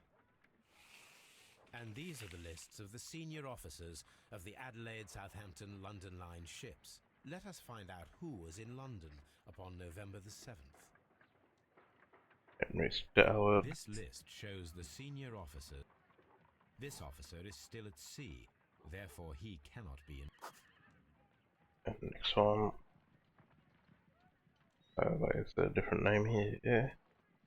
And these are the lists of the senior officers of the Adelaide, Southampton, London Line ships. Let us find out who was in London upon November the 7th. Henry Stoward. This list shows the senior officer. This officer is still at sea, therefore he cannot be in. And next one. Is there a different name here? Yeah.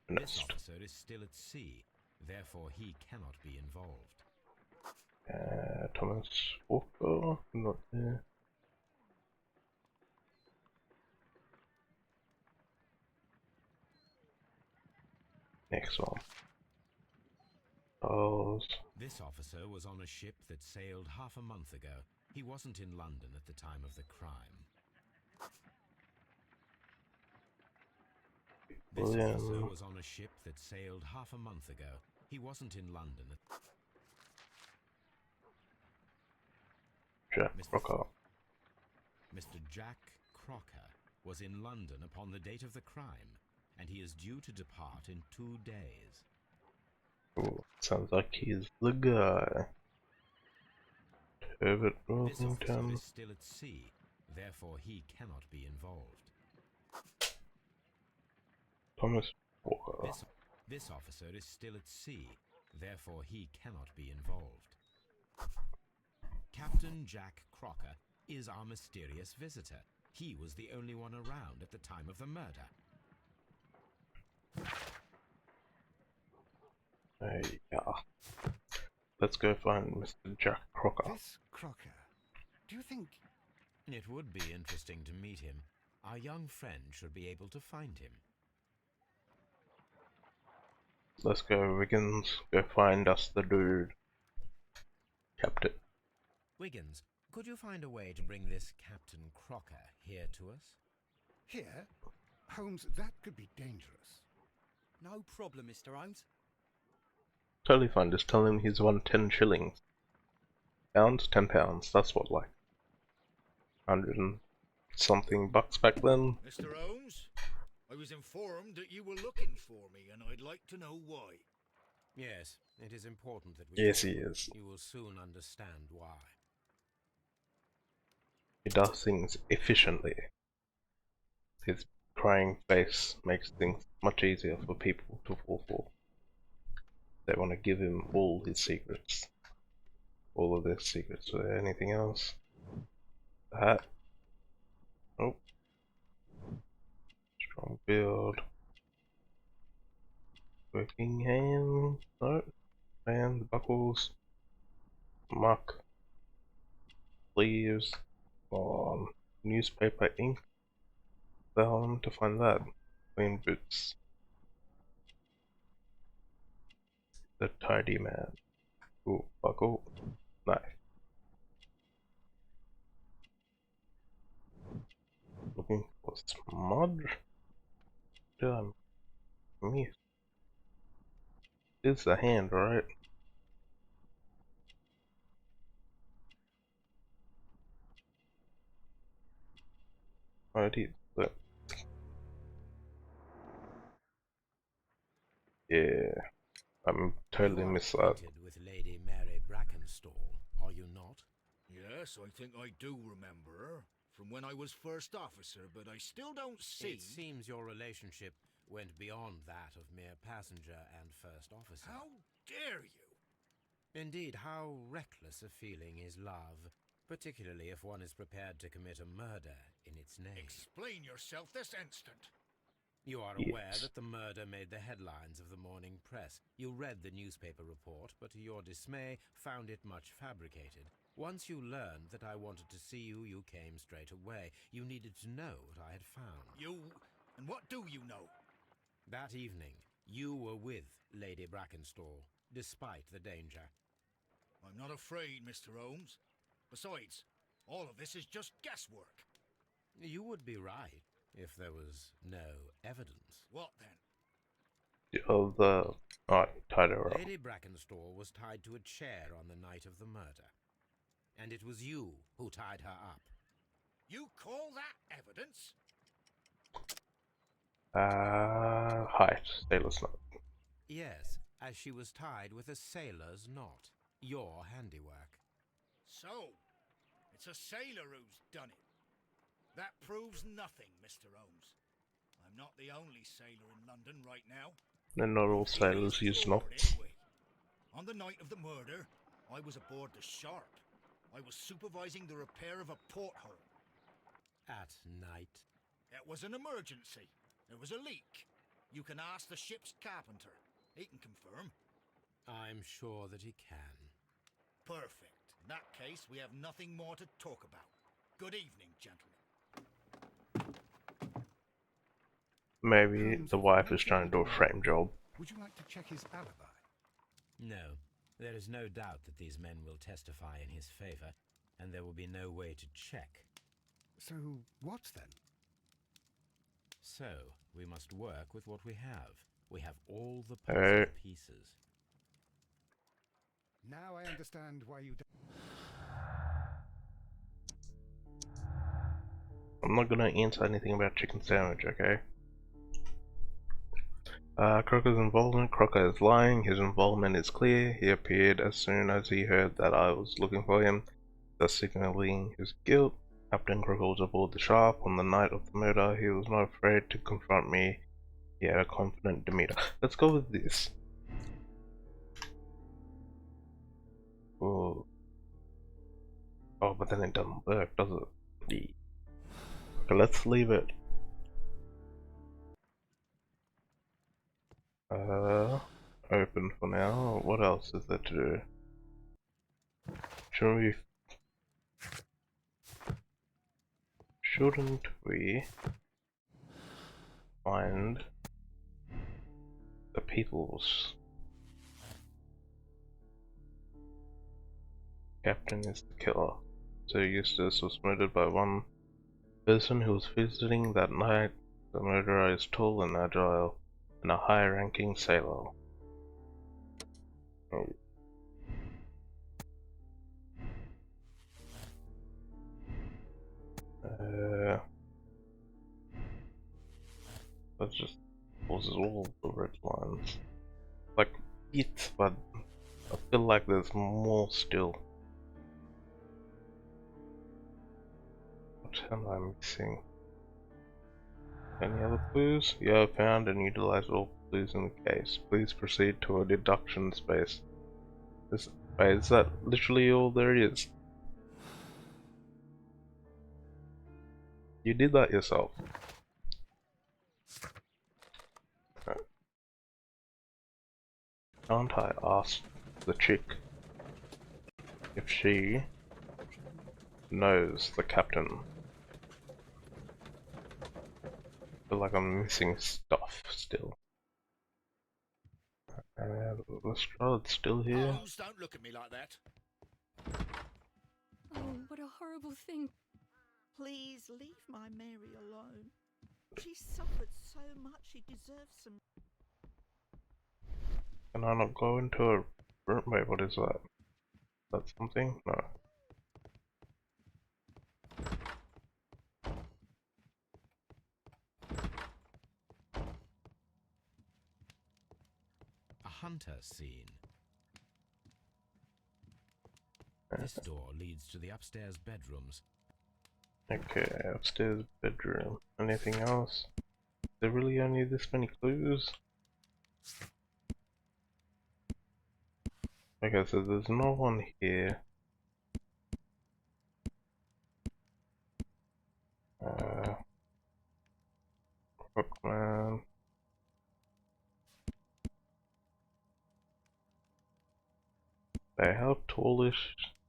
This Next. officer is still at sea, therefore he cannot be involved. Thomas Walker, not there. Next one. Charles. This officer was on a ship that sailed half a month ago. He wasn't in London at the time of the crime. This officer William. was on a ship that sailed half a month ago. He wasn't in London at... Jack Mr. Crocker. Mr. Jack Crocker was in London upon the date of the crime, and he is due to depart in 2 days. Ooh, sounds like he's the guy. Herbert This officer Worthington. is still at sea, therefore he cannot be involved. Thomas Walker. This officer is still at sea, therefore he cannot be involved. Captain Jack Crocker is our mysterious visitor. He was the only one around at the time of the murder. Yeah. Let's go find Mr. Jack Crocker. This Crocker. Do you think... It would be interesting to meet him. Our young friend should be able to find him. Let's go, Wiggins. Go find us the dude. Captain. Wiggins, could you find a way to bring this Captain Crocker here to us? Here? Holmes, that could be dangerous. No problem, Mr. Holmes. Totally fine, just tell him he's won 10 shillings. Pounds? 10 pounds. That's what, like 100 and something bucks back then? Mr. Holmes, I was informed that you were looking for me, and I'd like to know why. Yes, it is important that we Yes, talk. he is. You will soon understand why. He does things efficiently. His crying face makes things much easier for people to fall for. They want to give him all his secrets. All of their secrets. Or anything else? that. Oh. Strong build. Working hands. No. Bands, buckles. Muck. Sleeves. On. Newspaper ink. Down to find that. Clean boots. The tidy man. Ooh, buckle. Nice. Looking for smudge. Done. Me. It's a hand, right? Oh, it is. But yeah, I'm totally You are missed that. acquainted with Lady Mary Brackenstall, are you not? Yes, I think I do remember her from when I was first officer, but I still don't see. It seems your relationship went beyond that of mere passenger and first officer. How dare you? Indeed, how reckless a feeling is love, particularly if one is prepared to commit a murder in its name. Explain yourself this instant. You are aware Yes. that the murder made the headlines of the morning press. You read the newspaper report, but to your dismay, found it much fabricated. Once you learned that I wanted to see you, you came straight away. You needed to know what I had found. And what do you know? That evening, you were with Lady Brackenstall, despite the danger. I'm not afraid, Mr. Holmes. Besides, all of this is just guesswork. You would be right if there was no evidence. What then? Alright, tied her up. Lady Brackenstall was tied to a chair on the night of the murder. And it was you who tied her up. You call that evidence? Height, sailor's knot. Yes, as she was tied with a sailor's knot. Your handiwork. So, it's a sailor who's done it. That proves nothing, Mr. Holmes. I'm not the only sailor in London right now. And not all sailors Here's use forward, knots. anyway. On the night of the murder, I was aboard the Sharp. I was supervising the repair of a porthole. At night. It was an emergency. There was a leak. You can ask the ship's carpenter. He can confirm. I'm sure that he can. Perfect. In that case, we have nothing more to talk about. Good evening, gentlemen. Maybe Holmes, the wife once is you're trying to do a out on frame board, job. Would you like to check his alibi? No, there is no doubt that these men will testify in his favor, and there will be no way to check. So, what then? So, we must work with what we have. We have all the Hey. puzzle pieces. Now I understand why you I'm not gonna answer anything about chicken sandwich, okay? Crocker's involvement. Crocker is lying. His involvement is clear. He appeared as soon as he heard that I was looking for him, thus signaling his guilt. Captain Crocker was aboard the Sharp on the night of the murder. He was not afraid to confront me. He had a confident demeanor. Let's go with this. Ooh. Oh, but then it doesn't work, does it? Yeah. Okay, let's leave it. Open for now. What else is there to do? Shouldn't we find the peoples? Captain is the killer. Sir Eustace was murdered by one person who was visiting that night. The murderer is tall and agile, and a high-ranking sailor. Oh. That just closes all the red lines. Like it, but I feel like there's more still. What am I missing? Any other clues? You have found and utilized all clues in the case. Please proceed to a deduction space. Is that literally all there is? You did that yourself. Can't I ask the chick if she knows the captain? I feel like I'm missing stuff still. Lestrad's still here. Holmes, don't look at me like that. Oh, what a horrible thing. Please leave my Mary alone. She suffered so much, she deserves some. Can I not go into a room? Wait, what is that? Is that something? No. A hunter scene. This door leads to the upstairs bedrooms. Okay, upstairs bedroom. Anything else? Is there really only this many clues? Okay, so there's no one here. Crookman. Hey, how tall is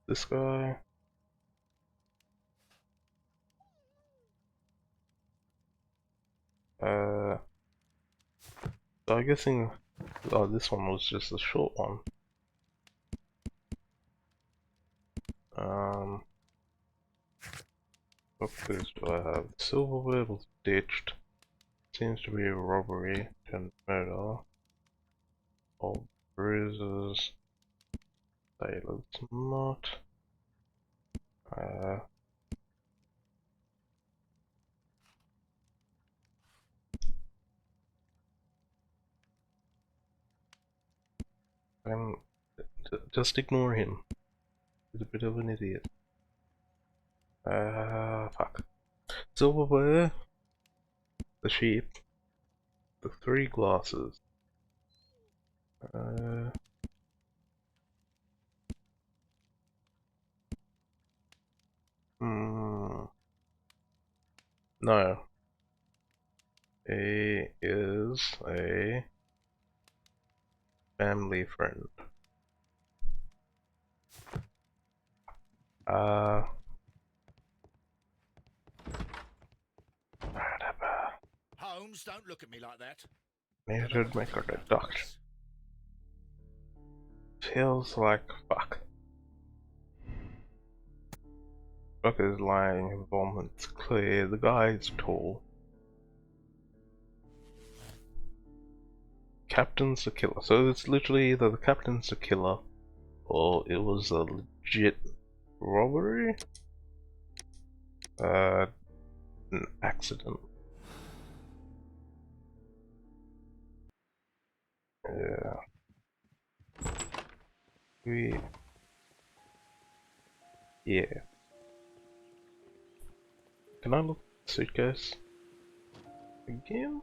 this guy? So I'm guessing, oh, this one was just a short one. What clues do I have? Silverware was ditched. Seems to be a robbery and murder. Old bruises. Sailor's not. I'm just ignore him. He's a bit of an idiot. Fuck. Silverware, the sheep, the 3 glasses. No. He is a family friend. Holmes, don't look at me like that. Maybe I Don't know should what make to a think about deduction. this. Feels like fuck. Fuck is lying, involvement's clear, the guy is tall. Captain's the killer. So it's literally either the captain's the killer or it was a legit robbery? An accident. Yeah. Yeah. Can I look at the suitcase? Again?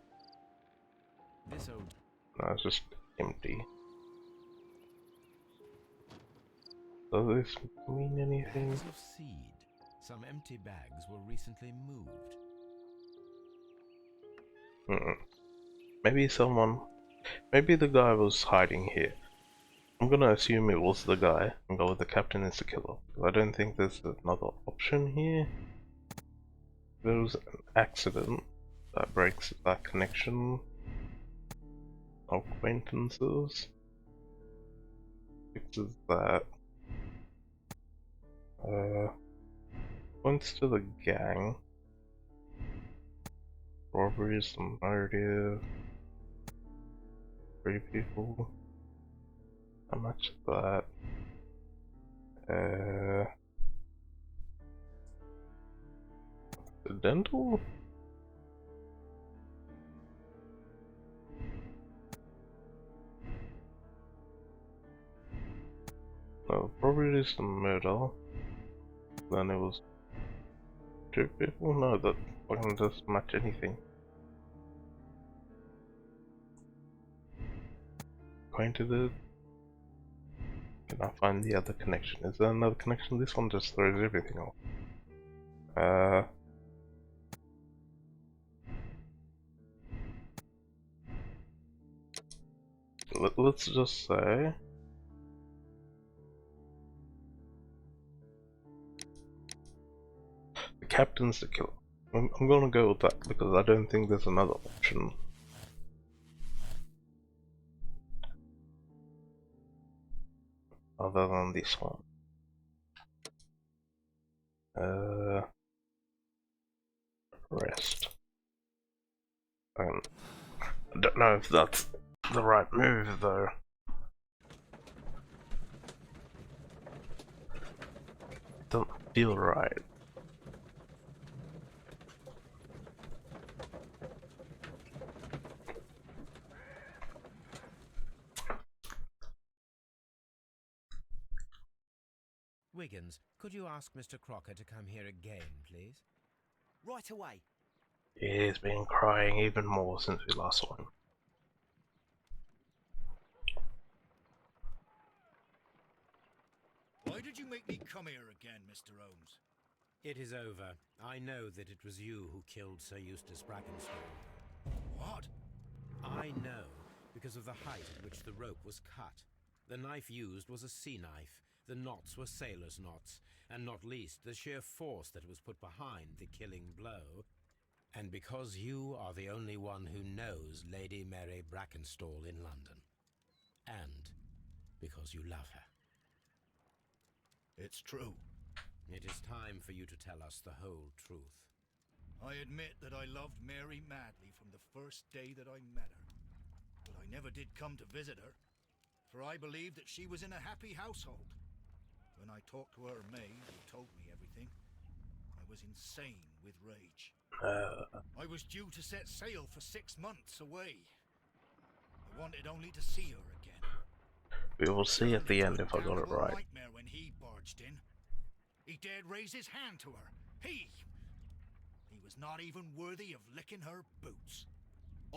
This old No, it's just empty. Does this mean anything? bags of seed. Some empty bags were recently moved. Maybe the guy was hiding here. I'm gonna assume it was the guy and go with the captain is the killer. I don't think there's another option here. There was an accident that breaks that connection. Acquaintances. Fixes that. Points to the gang. Robberies, the motive. 3 people. How much is that? Accidental? No, probably just a murder. Then it was 2 people? No, that fucking doesn't match anything. Acquainted it? Can I find the other connection? Is there another connection? This one just throws everything off. let's just say the captain's the killer. I'm gonna go with that because I don't think there's another option. Other than this one. Rest. I don't know if that's the right move though. Don't feel right. Wiggins, could you ask Mr. Crocker to come here again, please? Right away. He's been crying even more since we last saw him. Why did you make me come here again, Mr. Holmes? It is over. I know that it was you who killed Sir Eustace Brackenstall. What? I know, because of the height at which the rope was cut. The knife used was a sea knife, the knots were sailor's knots, and not least the sheer force that was put behind the killing blow. And because you are the only one who knows Lady Mary Brackenstall in London. And because you love her. It's true. It is time for you to tell us the whole truth. I admit that I loved Mary madly from the first day that I met her. But I never did come to visit her, for I believed that she was in a happy household. When I talked to her maid, who told me everything, I was insane with rage. I was due to set sail for 6 months away. I wanted only to see her again. We will see at the end if I got it right. Nightmare when he barged in. He dared raise his hand to her. He was not even worthy of licking her boots.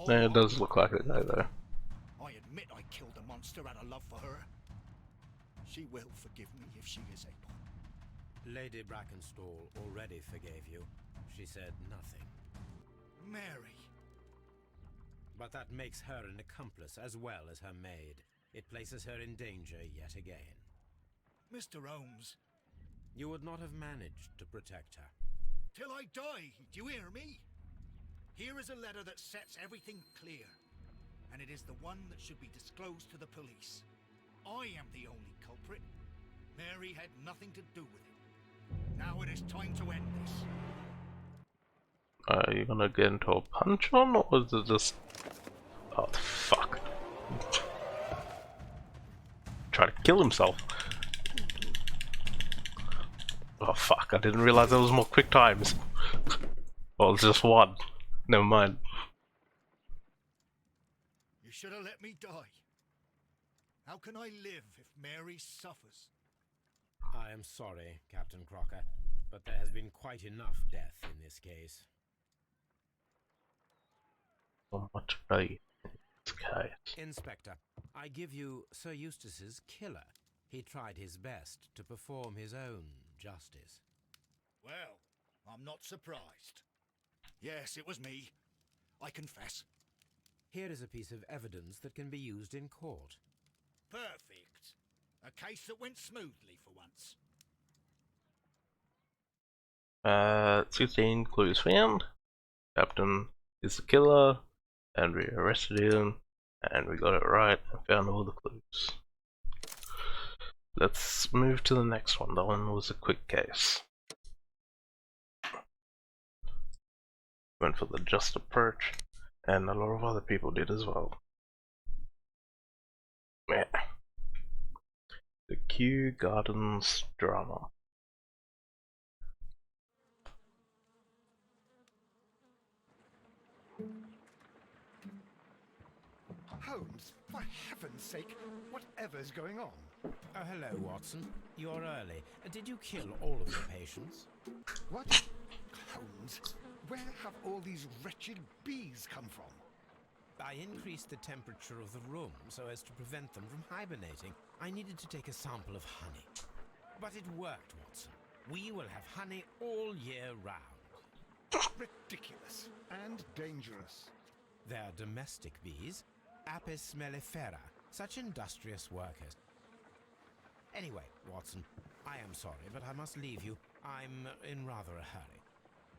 No, it does look like it though. I admit I killed a monster out of love for her. She will forgive me if she is able. Lady Brackenstall already forgave you. She said nothing. Mary. But that makes her an accomplice as well as her maid. It places her in danger yet again. Mr. Holmes. You would not have managed to protect her. Till I die, do you hear me? Here is a letter that sets everything clear. And it is the one that should be disclosed to the police. I am the only culprit. Mary had nothing to do with it. Now it is time to end this. Are you gonna get into a punch on, or is it just... Oh, fuck. Try to kill himself. Oh, fuck, I didn't realize there was more quick times. Well, it's just one. Never mind. You should have let me die. How can I live if Mary suffers? I am sorry, Captain Crocker, but there has been quite enough death in this case. So much faith in this case. Inspector, I give you Sir Eustace's killer. He tried his best to perform his own justice. Well, I'm not surprised. Yes, it was me. I confess. Here is a piece of evidence that can be used in court. Perfect. A case that went smoothly for once. 16 clues found. Captain is the killer, and we arrested him, and we got it right and found all the clues. Let's move to the next one. That one was a quick case. Went for the just approach, and a lot of other people did as well. Yeah. The Kew Gardens drama. Holmes, for heaven's sake, whatever's going on? Oh, hello, Watson. You're early. Did you kill all of your patients? What? Holmes, where have all these wretched bees come from? I increased the temperature of the room so as to prevent them from hibernating. I needed to take a sample of honey. But it worked, Watson. We will have honey all year round. Ridiculous and dangerous. They're domestic bees, Apis mellifera, Such industrious workers. Anyway, Watson, I am sorry, but I must leave you. I'm in rather a hurry.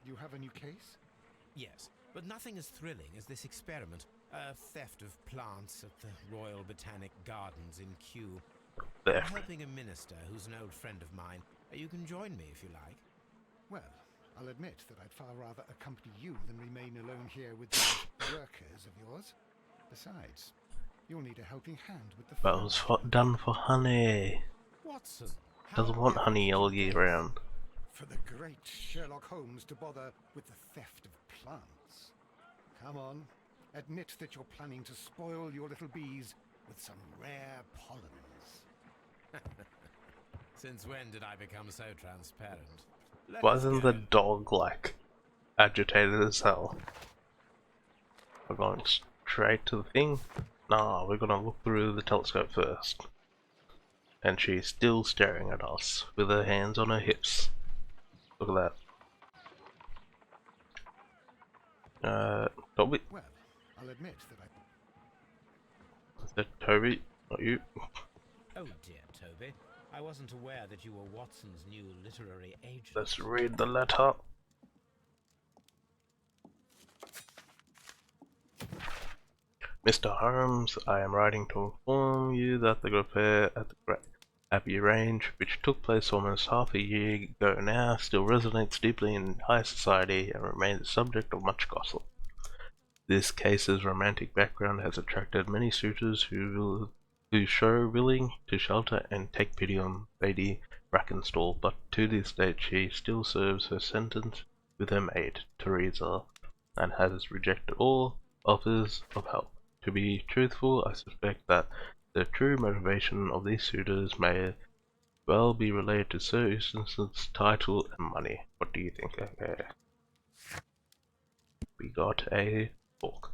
You have a new case? Yes, but nothing as thrilling as this experiment. A theft of plants at the Royal Botanic Gardens in Kew. I'm Theft. helping a minister who's an old friend of mine. You can join me if you like. Well, I'll admit that I'd far rather accompany you than remain alone here with these workers of yours. Besides, you'll need a helping hand with the That farm. was done for honey. Watson, Doesn't want how honey did all you year guess? round. For the great Sherlock Holmes to bother with the theft of plants. Come on, admit that you're planning to spoil your little bees with some rare pollens. Since when did I become so transparent? Let Why us isn't go. the dog like agitated as hell? We're going straight to the thing? Nah, we're gonna look through the telescope first. And she's still staring at us with her hands on her hips. Look at that. Toby? Well, I'll admit that I... Is that Toby? Not you? Oh dear, Toby. I wasn't aware that you were Watson's new literary agent. Let's read the letter. Mr. Holmes, I am writing to inform you that the affair at the Great Abbey Range, which took place almost half a year ago now, still resonates deeply in high society and remains the subject of much gossip. This case's romantic background has attracted many suitors who show willing to shelter and take pity on Lady Brackenstall, but to this date she still serves her sentence with her maid, Teresa, and has rejected all offers of help. To be truthful, I suspect that the true motivation of these suitors may well be related to Sir Eustace's title and money. What do you think? Okay. We got a book.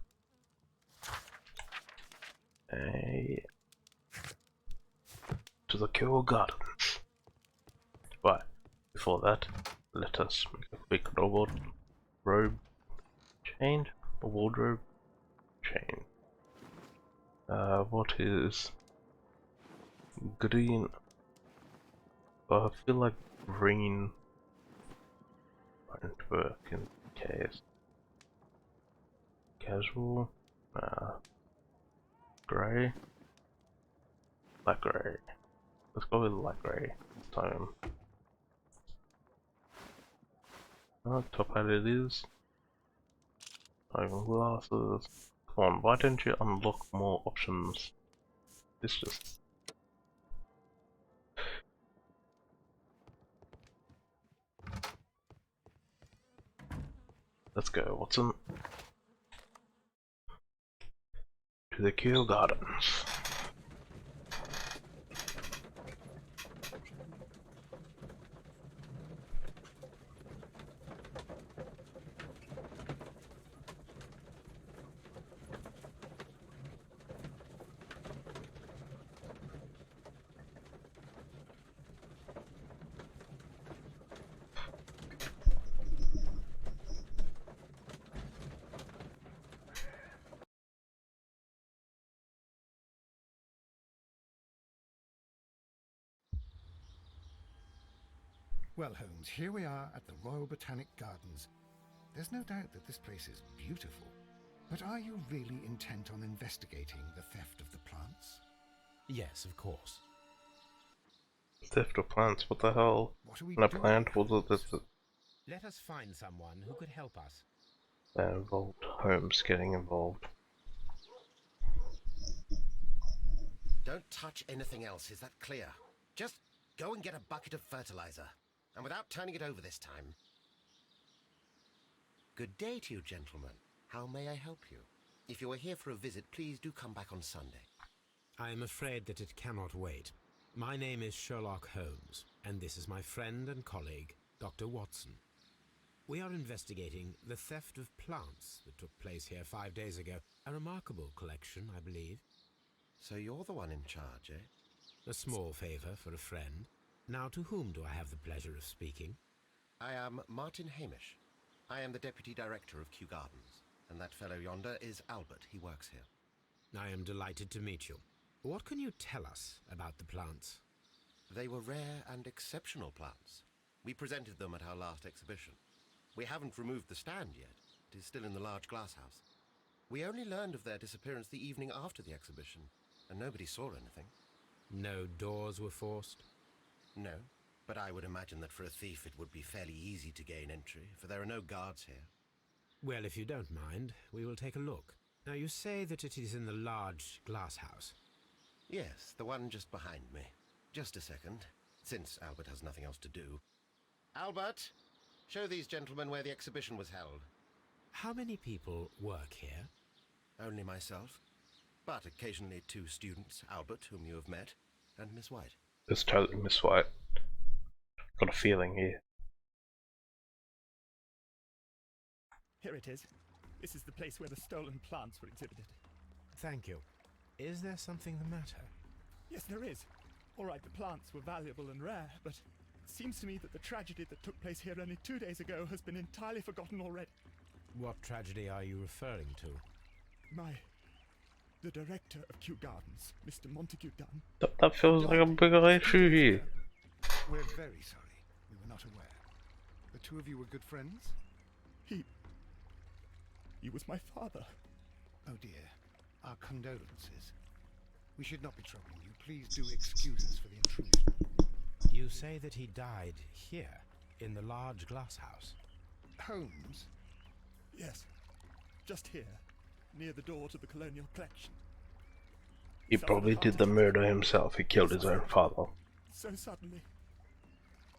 To the Kew Gardens. But before that, let us make a quick wardrobe change. A wardrobe change. What is green? I feel like green won't work in case. Casual. Grey. Light grey. Let's go with light grey this time. Top hat it is. Not even glasses. Come on, why don't you unlock more options? This just... Let's go, Watson. To the Kew Gardens. Well, Holmes, here we are at the Royal Botanic Gardens. There's no doubt that this place is beautiful. But are you really intent on investigating the theft of the plants? Yes, of course. Theft of plants, what the hell? What are we And a doing, plant was Holmes? it Let us find someone who could help us. that involved Holmes getting involved? Don't touch anything else, is that clear? Just go and get a bucket of fertilizer. And without turning it over this time. Good day to you, gentlemen. How may I help you? If you are here for a visit, please do come back on Sunday. I am afraid that it cannot wait. My name is Sherlock Holmes, and this is my friend and colleague, Dr. Watson. We are investigating the theft of plants that took place here 5 days ago. A remarkable collection, I believe. So you're the one in charge, eh? A small favor for a friend. Now, to whom do I have the pleasure of speaking? I am Martin Hamish. I am the Deputy Director of Kew Gardens. And that fellow yonder is Albert. He works here. I am delighted to meet you. What can you tell us about the plants? They were rare and exceptional plants. We presented them at our last exhibition. We haven't removed the stand yet. It is still in the large glass house. We only learned of their disappearance the evening after the exhibition, and nobody saw anything. No doors were forced? No, but I would imagine that for a thief it would be fairly easy to gain entry, for there are no guards here. Well, if you don't mind, we will take a look. Now, you say that it is in the large glass house. Yes, the one just behind me. Just a second, since Albert has nothing else to do. Albert, show these gentlemen where the exhibition was held. How many people work here? Only myself, but occasionally 2 students, Albert, whom you have met, and Miss White. It's totally Miss White. Got a feeling here. Here it is. This is the place where the stolen plants were exhibited. Thank you. Is there something the matter? Yes, there is. All right, the plants were valuable and rare, but it seems to me that the tragedy that took place here only 2 days ago has been entirely forgotten already. What tragedy are you referring to? The director of Kew Gardens, Mr. Montague Dunn. That feels like a bigger issue here. We're very sorry. We were not aware. The 2 of you were good friends? He was my father. Oh dear. Our condolences. We should not be troubling you. Please do excuse us for the intrusion. You say that he died here, in the large glass house? Holmes? Yes, just here, near the door to the colonial collection. He probably did the murder himself. He killed his own father. So suddenly.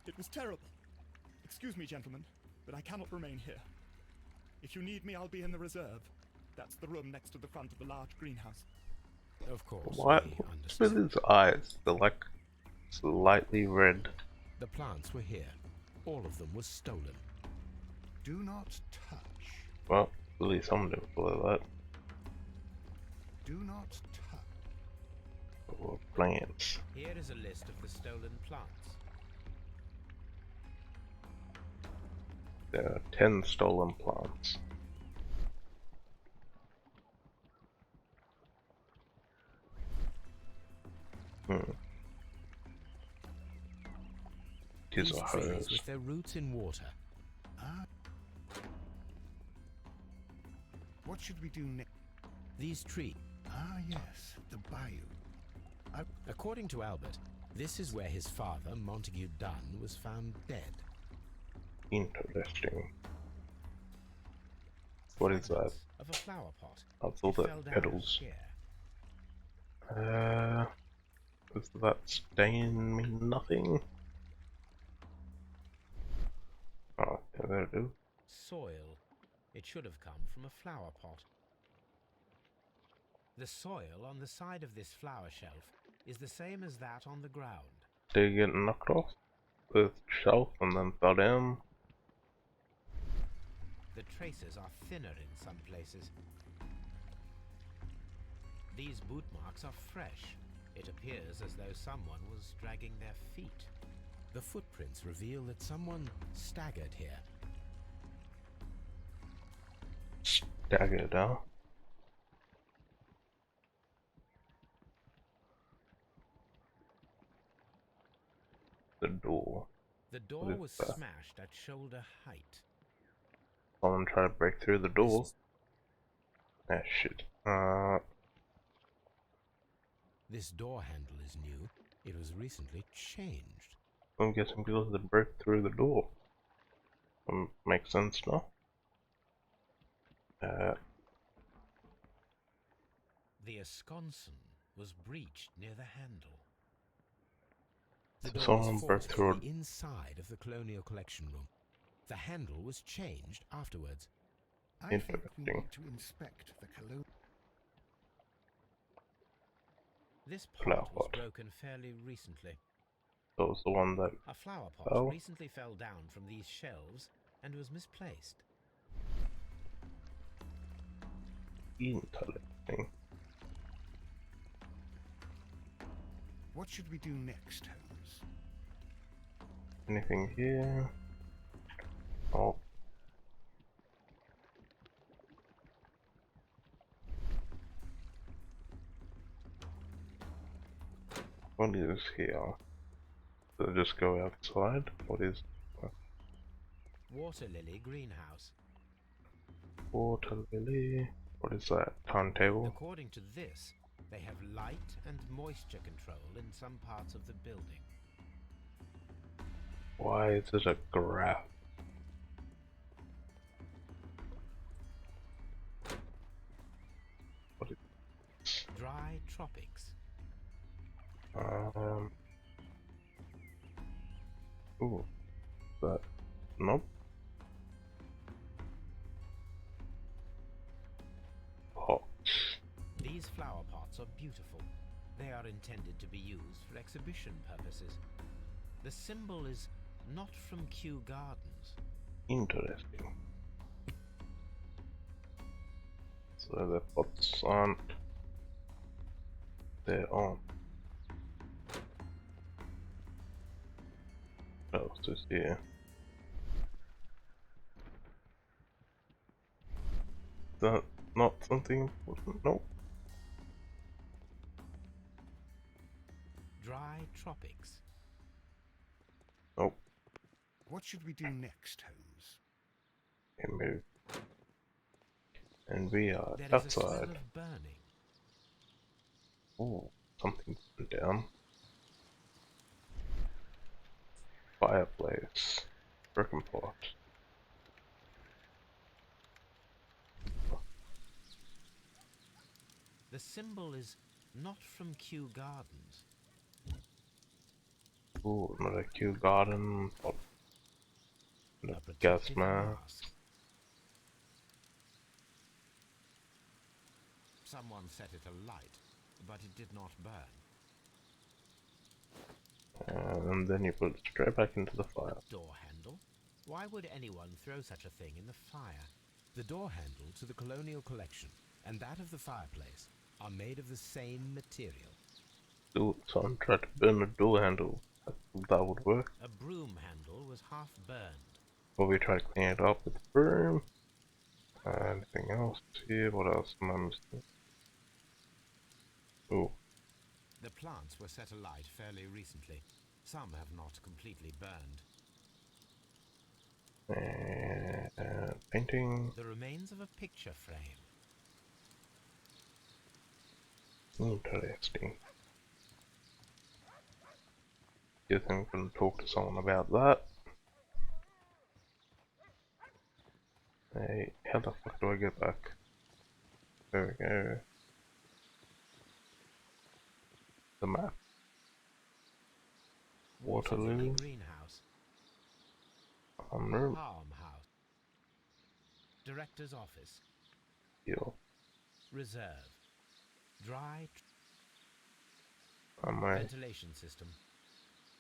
It was terrible. Excuse me, gentlemen, but I cannot remain here. If you need me, I'll be in the reserve. That's the room next to the front of the large greenhouse. Of course. What? we What's with understand. his eyes? They're like slightly red. The plants were here. All of them were stolen. Do not touch. Well, at least some didn't follow that. Do not touch. Or plants. Here is a list of the stolen plants. There are 10 stolen plants. Tis These a trees hose. with their roots in water. What should we do next? These trees. Ah, yes, the bayou. According to Albert, this is where his father, Montague Dunn, was found dead. Interesting. What is that? Fragments of a flower pot. That's all It the fell down petals. here. Does that stain mean nothing? Oh, yeah, that'll do. Soil. It should have come from a flower pot. The soil on the side of this flower shelf is the same as that on the ground. Did it get knocked off the shelf and then fell down? The traces are thinner in some places. These boot marks are fresh. It appears as though someone was dragging their feet. The footprints reveal that someone staggered here. Staggered, huh? The door. The door What is was that? smashed at shoulder height. Someone tried to break through the door. Ah, shit. This door handle is new. It was recently changed. I'm guessing because they broke through the door. Makes sense now. The esconson was breached near the handle. The So door someone was broke forced through from the inside of the colonial collection room. The handle was changed afterwards. I think we Interesting. need to inspect the colonial. This Flower pot was pot. broken fairly recently. That was the one that. A flower pot Oh. recently fell down from these shelves and was misplaced. Interesting. What should we do next, Holmes? Anything here? Oh. What is here? So just go outside? What is Water lily greenhouse. water lily? What is that? Turntable? According to this, they have light and moisture control in some parts of the building. Why is it a graph? What is Dry tropics. Ooh. That nope. Pots. These flower pots are beautiful. They are intended to be used for exhibition purposes. The symbol is not from Kew Gardens. Interesting. So the pots aren't. They're on. What else is here? That not something important? Nope. Dry tropics. Nope. What should we do next, Holmes? Okay, move. And we are There is a smell outside. of burning. Ooh, something went down. Fireplace. Broken pot. The symbol is not from Kew Gardens. Ooh, another Kew garden pot. And A a gas protective mask. mask. Someone set it alight, but it did not burn. And then you put it straight back into the fire. Door handle? Why would anyone throw such a thing in the fire? The door handle to the Colonial Collection and that of the fireplace are made of the same material. Do someone tried to burn the door handle. That would work. A broom handle was half burned. Or we try to clean it up with the broom. Anything else here? What else am I missing? Ooh. The plants were set alight fairly recently. Some have not completely burned. And painting. The remains of a picture frame. Interesting. Guess I'm gonna talk to someone about that. Hey, how the fuck do I get back? There we go. The map. Waterloo. Greenhouse. Room. Farmhouse. Director's office. Here. Reserve. Dry My ventilation system.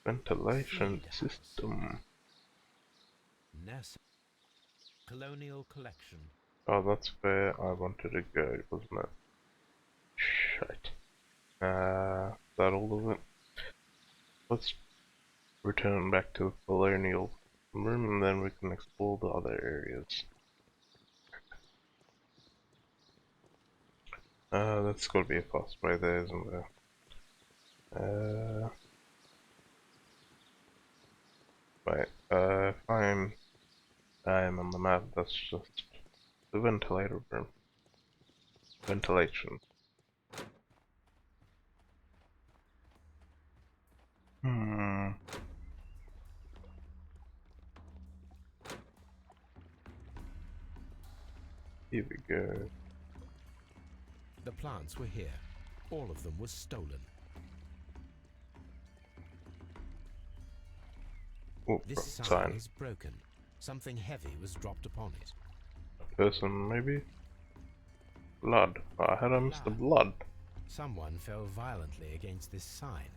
ventilation Feed house. system. Nurse. Colonial Collection. Oh, that's where I wanted to go, wasn't it? Shit. That all of it? Let's return back to the colonial room and then we can explore the other areas. That's gotta be a fast way there, isn't there? Right, if I'm on the map, that's just the ventilator room. Ventilation. Here we go. The plants were here. All of them were stolen. Oh, This sign sign. is broken. Something heavy was dropped upon it. A person, maybe? Blood. I had the blood. Someone fell violently against this sign,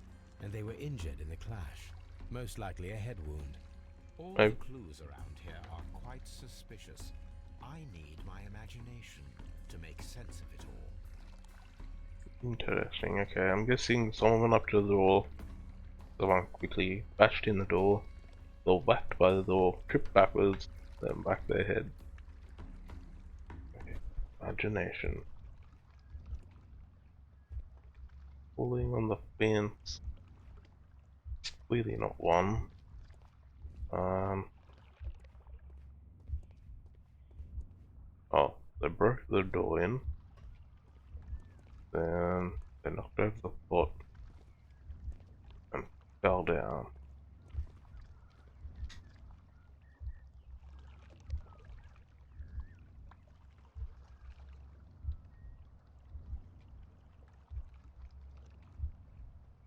and they were injured in the clash. Most likely a head wound. All the clues around here are quite suspicious. I need my imagination to make sense of it all. Interesting, okay, I'm guessing someone went up to the door. Someone quickly bashed in the door. They were whacked by the door, tripped backwards, then back their head. Okay. Imagination. Pulling on the fence. clearly not one. Oh, they broke the door in. Then they knocked over the pot and fell down.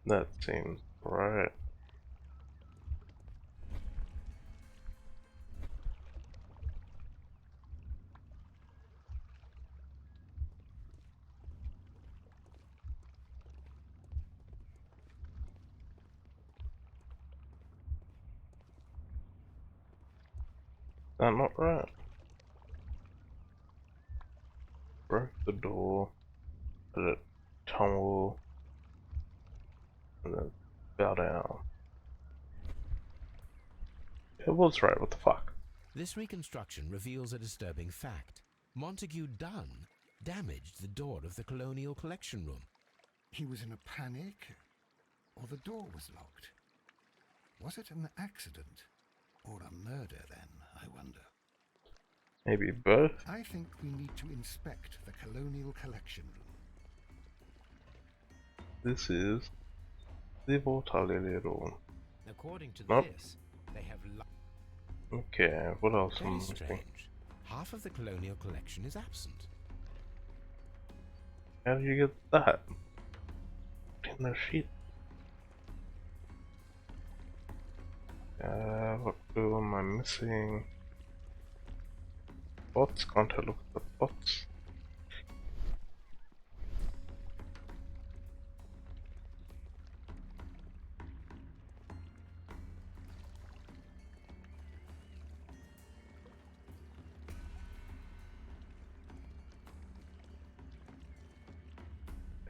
That seems right. That not right. Broke the door, let it tumble, and then fell down. It was right, what the fuck? This reconstruction reveals a disturbing fact. Montague Dunn damaged the door of the Colonial Collection Room. He was in a panic, or the door was locked. Was it an accident, or a murder then, I wonder? Maybe both? I think we need to inspect the Colonial Collection Room. This is the Vortalia room. According to Nope. this, they have Okay, what else am I very missing? strange. Half of the Colonial Collection is absent. How did you get that? In the shit. What clue am I missing? Bots? Can't I look at the bots?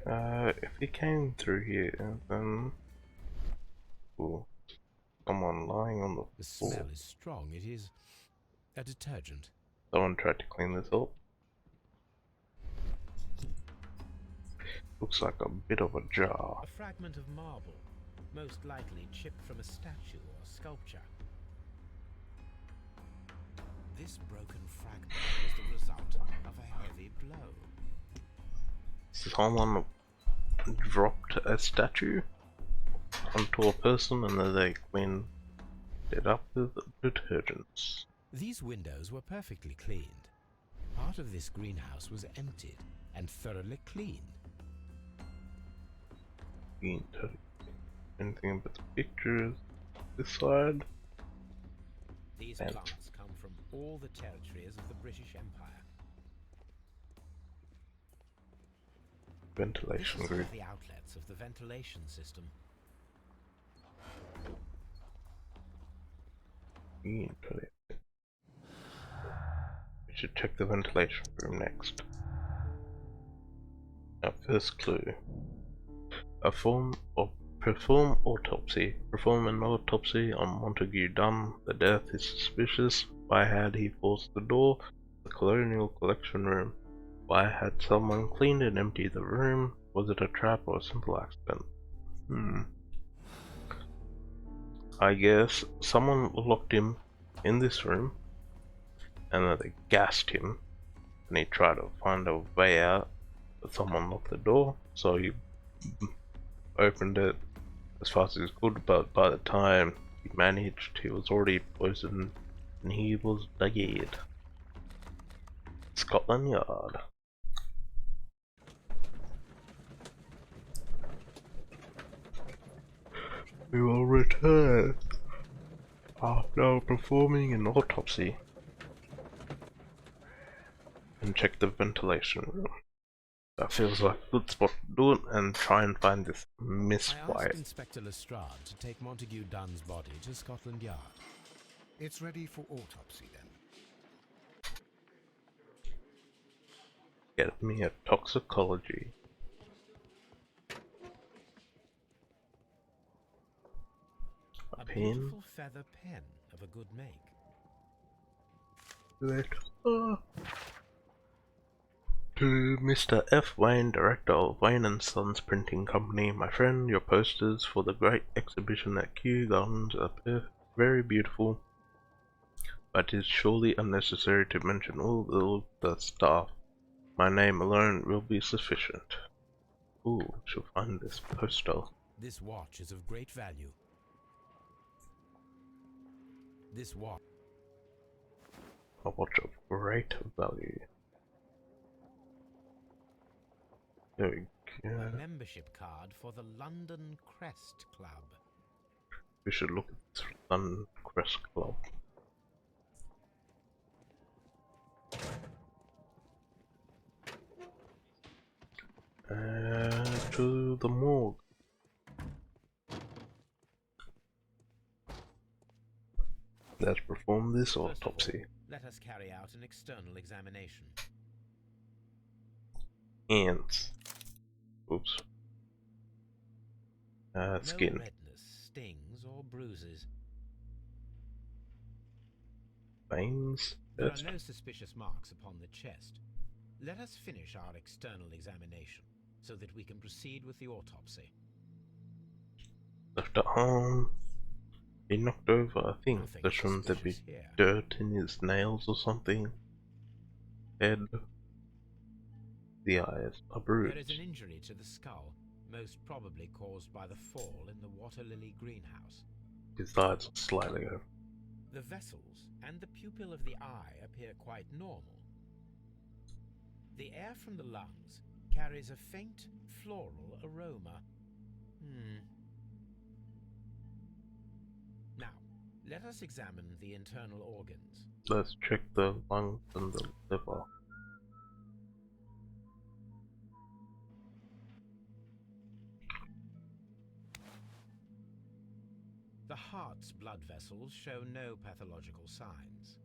If he came through here, then... Ooh, someone lying on the The floor. smell is strong. It is a detergent. Someone tried to clean this up. Looks like a bit of a jar. A fragment of marble, most likely chipped from a statue or sculpture. This broken fragment was the result of a heavy blow. Someone dropped a statue onto a person and then they cleaned it up with detergents. These windows were perfectly cleaned. Part of this greenhouse was emptied and thoroughly cleaned. Anything but the pictures this side. These And plants come from all the territories of the British Empire. This ventilation is one group. of the outlets of the ventilation system. Interesting. We should check the ventilation room next. Our first clue. Perform autopsy. Perform an autopsy on Montague Dunn. The death is suspicious. Why had he forced the door? The Colonial Collection Room. Why had someone cleaned and emptied the room? Was it a trap or a simple accident? I guess someone locked him in this room and then they gassed him and he tried to find a way out, but someone locked the door, so he opened it as fast as he could, but by the time he managed, he was already poisoned and he was dead. Scotland Yard. We will return after performing an autopsy and check the ventilation room. That feels like a good spot to do it and try and find this I miswife. asked Inspector Lestrade to take Montague Dunn's body to Scotland Yard. It's ready for autopsy then. Get me a toxicology. A Pen. beautiful feather pen of a good make. To To Mr. F. Wayne, Director of Wayne and Sons Printing Company, my friend, your posters for the great exhibition at Kew Gardens are very beautiful, but it is surely unnecessary to mention all the staff. My name alone will be sufficient. Ooh, she'll find this poster. This watch is of great value. This watch. A watch of great value. There we go. A membership card for the London Crest Club. We should look at this London Crest Club. To the morgue. Let's perform this autopsy. Let us carry out an external examination. Ants. Oops. Skin. No redness, stings, or bruises. Veins. There are no suspicious marks upon the chest. Let us finish our external examination, so that we can proceed with the autopsy. Left arm. He knocked over, I think. Nothing There's from there be suspicious here. dirt in his nails or something. Head. The eyes are bruised. There is an injury to the skull, most probably caused by the fall in the water lily greenhouse. His eyes are slightly over. The vessels and the pupil of the eye appear quite normal. The air from the lungs carries a faint floral aroma. Now, let us examine the internal organs. Let's check the lungs and the liver. The heart's blood vessels show no pathological signs.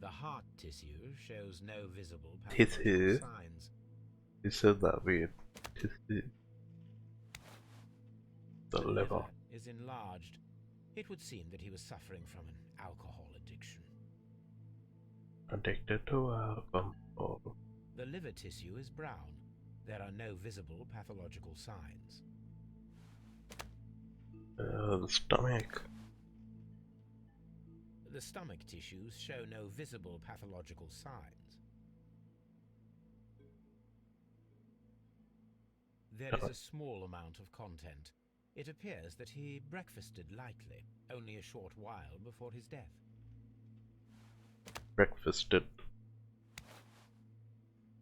The heart tissue shows no visible pathological signs. He said that weird. Tissue. The liver is enlarged. It would seem that he was suffering from an alcohol addiction. addicted to alcohol. The liver tissue is brown. There are no visible pathological signs. The stomach. The stomach tissues show no visible pathological signs. There is a small amount of content. It appears that he breakfasted lightly, only a short while before his death. Breakfasted.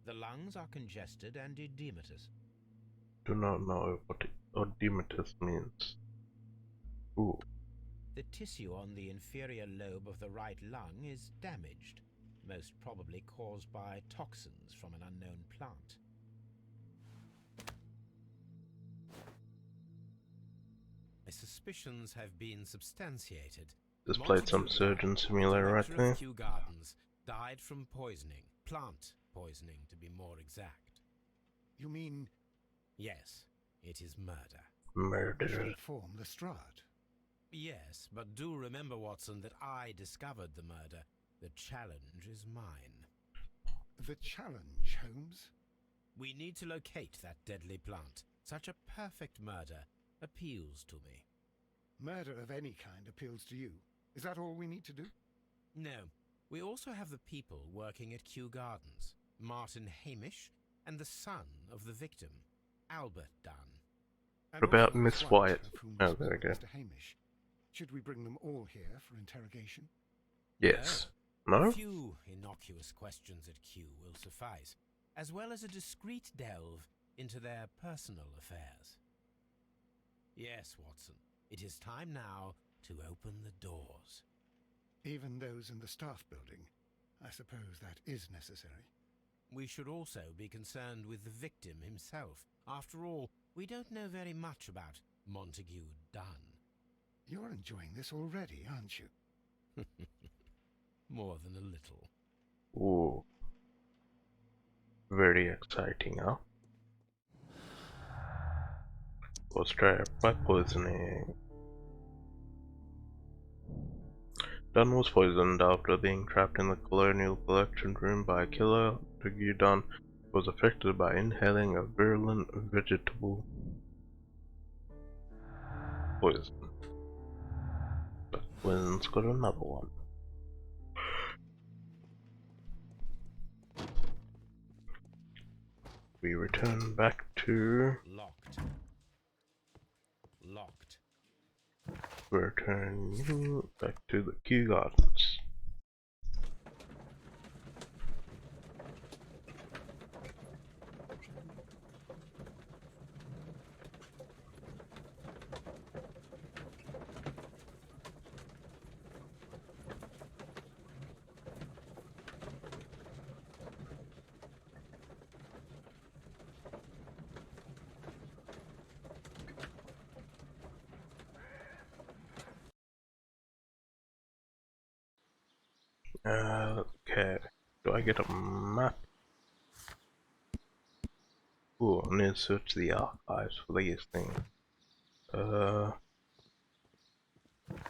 The lungs are congested and edematous. Do not know what edematous means. Ooh. The tissue on the inferior lobe of the right lung is damaged, most probably caused by toxins from an unknown plant. My suspicions have been substantiated. Displayed some surgeon simulator right there. Kew Gardens died from poisoning, plant poisoning to be more exact. You mean? Yes, it is murder. Murder. Form Lestrade. Yes, but do remember, Watson, that I discovered the murder. The challenge is mine. The challenge, Holmes? We need to locate that deadly plant. Such a perfect murder appeals to me. Murder of any kind appeals to you. Is that all we need to do? No. We also have the people working at Kew Gardens. Martin Hamish and the son of the victim, Albert Dunn. And What about also Miss his Wyatt? wife, of whom Oh, we there we spoke, go. Mr. Hamish. Should we bring them all here for interrogation? Yes. A No? few innocuous questions at Kew will suffice, as well as a discreet delve into their personal affairs. Yes, Watson, it is time now to open the doors. Even those in the staff building. I suppose that is necessary. We should also be concerned with the victim himself. After all, we don't know very much about Montague Dunn. You're enjoying this already, aren't you? More than a little. Ooh. Very exciting, huh? Was trapped by poisoning. Dunn was poisoned after being trapped in the colonial collection room by a killer. Dr. Dunn was affected by inhaling a virulent vegetable poison. But Wynn's got another one. We return back to... Locked. Locked. We return back to the Kew Gardens. Okay, do I get a map? Ooh, I need to search the archives for these things.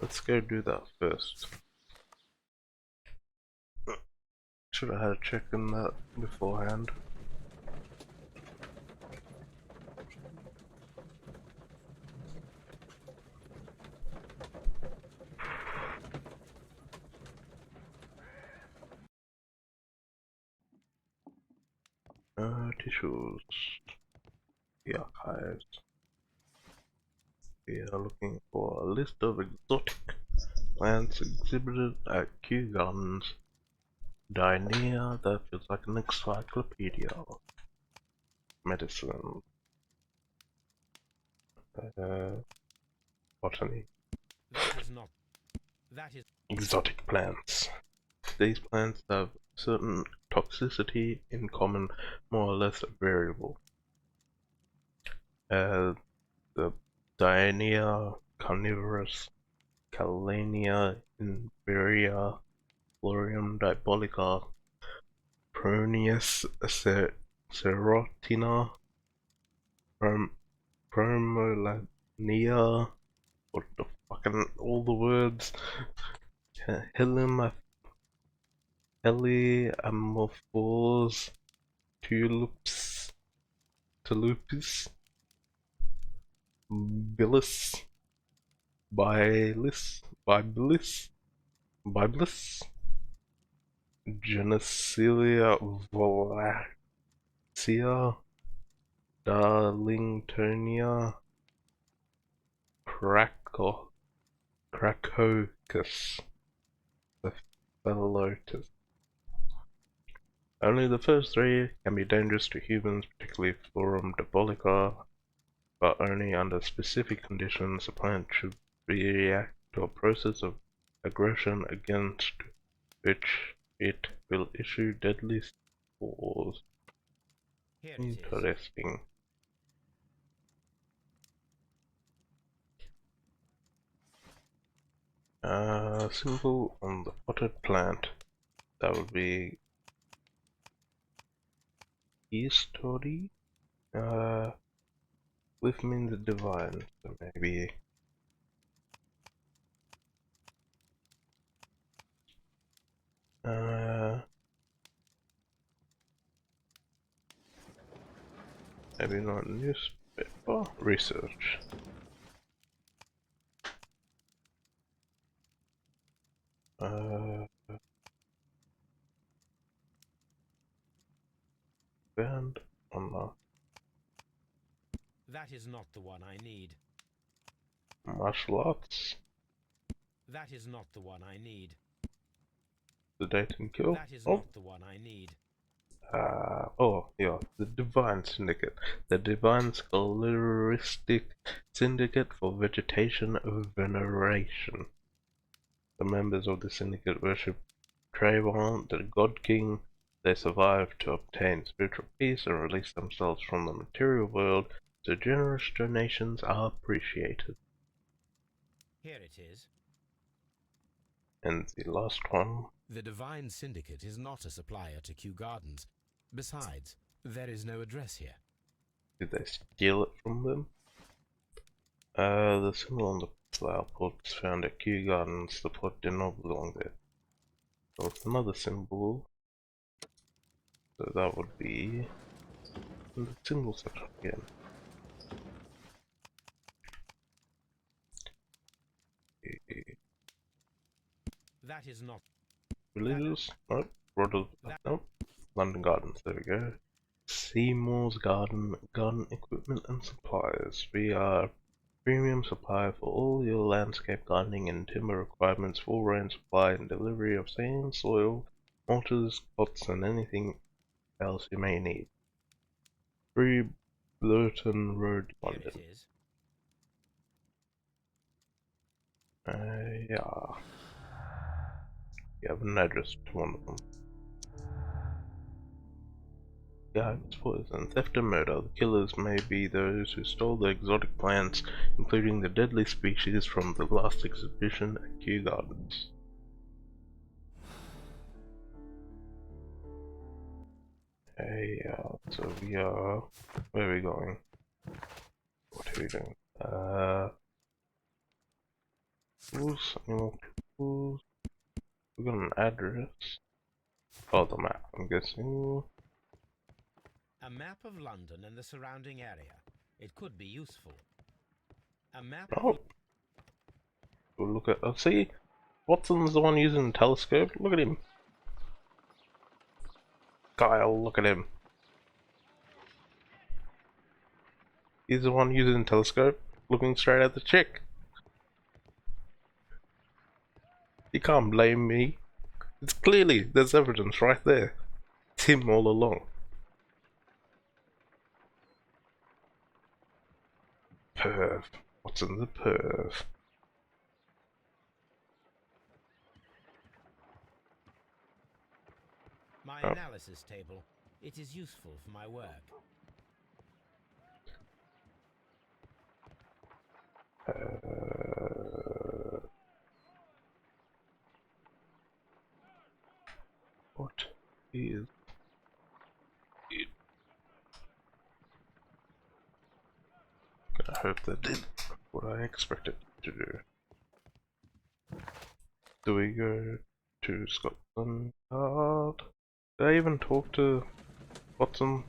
Let's go do that first. Should have had a check on that beforehand. Tissues. The archives. We are looking for a list of exotic plants exhibited at Kew Gardens. Dynea, that feels like an encyclopedia. Medicine. Botany. That is not. That is. Exotic plants. These plants have certain toxicity in common, more or less variable. The Dionea carnivorous, Calania invaria, Florium diabolica, Pronius serotina, Promolania, what the fucking, all the words, Heliamorphores, tulipis, Bilis, Biblis, Genicilia Volacea, Darlingtonia, Cracocus, Cephalotus. Only the first three can be dangerous to humans, particularly Florum diabolica, but only under specific conditions. The plant should react to a process of aggression against which it will issue deadly spores. Here it is. Interesting. Symbol on the potted plant. That would be history. With means divine, so maybe maybe not newspaper research. Band on the That is not the one I need. martial arts. That is not the one I need. Sedate and kill. That is Oh. not the one I need. Oh, yeah, the Divine Syndicate. The Divine Scholaristic Syndicate for Vegetation of Veneration. The members of the syndicate worship Trayvon, the God King. They survive to obtain spiritual peace and release themselves from the material world, so generous donations are appreciated. Here it is. And the last one. The Divine Syndicate is not a supplier to Kew Gardens. Besides, there is no address here. Did they steal it from them? The symbol on the Flower pots found at Kew Gardens. The pot did not belong there. So it's another symbol. So that would be in the symbol section again. That is not. Religious? Nope. Nope. London Gardens, there we go. Seymour's Garden equipment and supplies. We are premium supplier for all your landscape gardening and timber requirements, full range supply and delivery of sand, soil, mortars, pots and anything else you may need. 3 Blurton Road, Here London. it is. Yeah. You have an address to one of them. Yeah, it's poison, theft and murder. The killers may be those who stole the exotic plants, including the deadly species from the last exhibition at Kew Gardens. Okay, so we are... Where are we going? What are we doing? Clues, any more clues? We got an address. Oh, the map, I'm guessing. A map of London and the surrounding area. It could be useful. A map Oh. of... We'll look at... Oh, see? Watson's the one using the telescope. Look at him. Kyle, look at him. He's the one using the telescope, looking straight at the chick. You can't blame me. It's clearly, there's evidence right there. It's him all along. Perv. Watson the perv. My Oh. analysis table. It is useful for my work. What is it? I hope that did what I expected to do. Do we go to Scotland Yard? Did I even talk to Watson?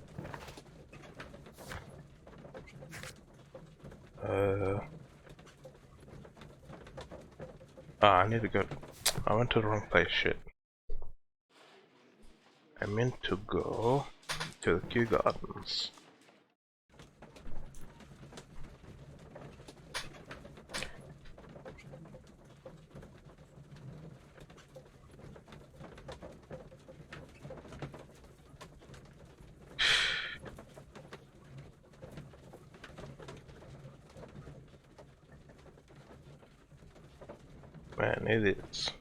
I need to go. I went to the wrong place, shit. I meant to go to the Kew Gardens. Man, it is.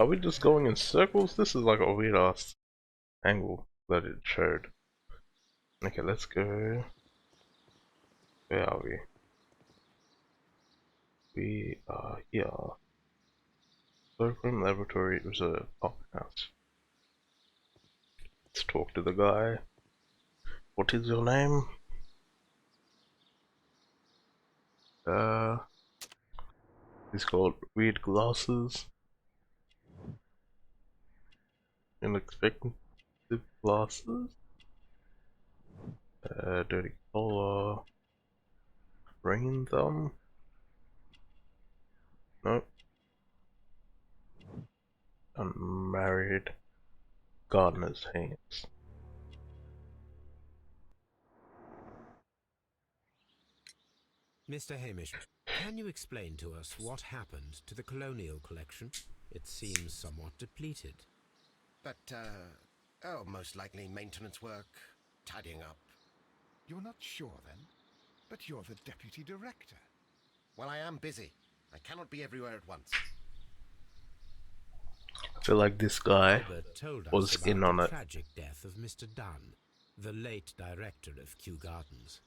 Are we just going in circles? This is like a weird ass angle that it showed. Okay, let's go. Where are we? We are here. Cloakroom Laboratory Reserve House. Let's talk to the guy. What is your name? He's called Weird Glasses. Unexpected glasses. Dirty collar. Green thumb. Nope. Unmarried. Gardener's hands. Mr. Hamish, can you explain to us what happened to the colonial collection? It seems somewhat depleted. But, oh, most likely maintenance work, tidying up. You're not sure then? But you're the deputy director. Well, I am busy. I cannot be everywhere at once. I feel like this guy Albert told us was about in on the it. tragic death of Mr. Dunn, the late director of Kew Gardens.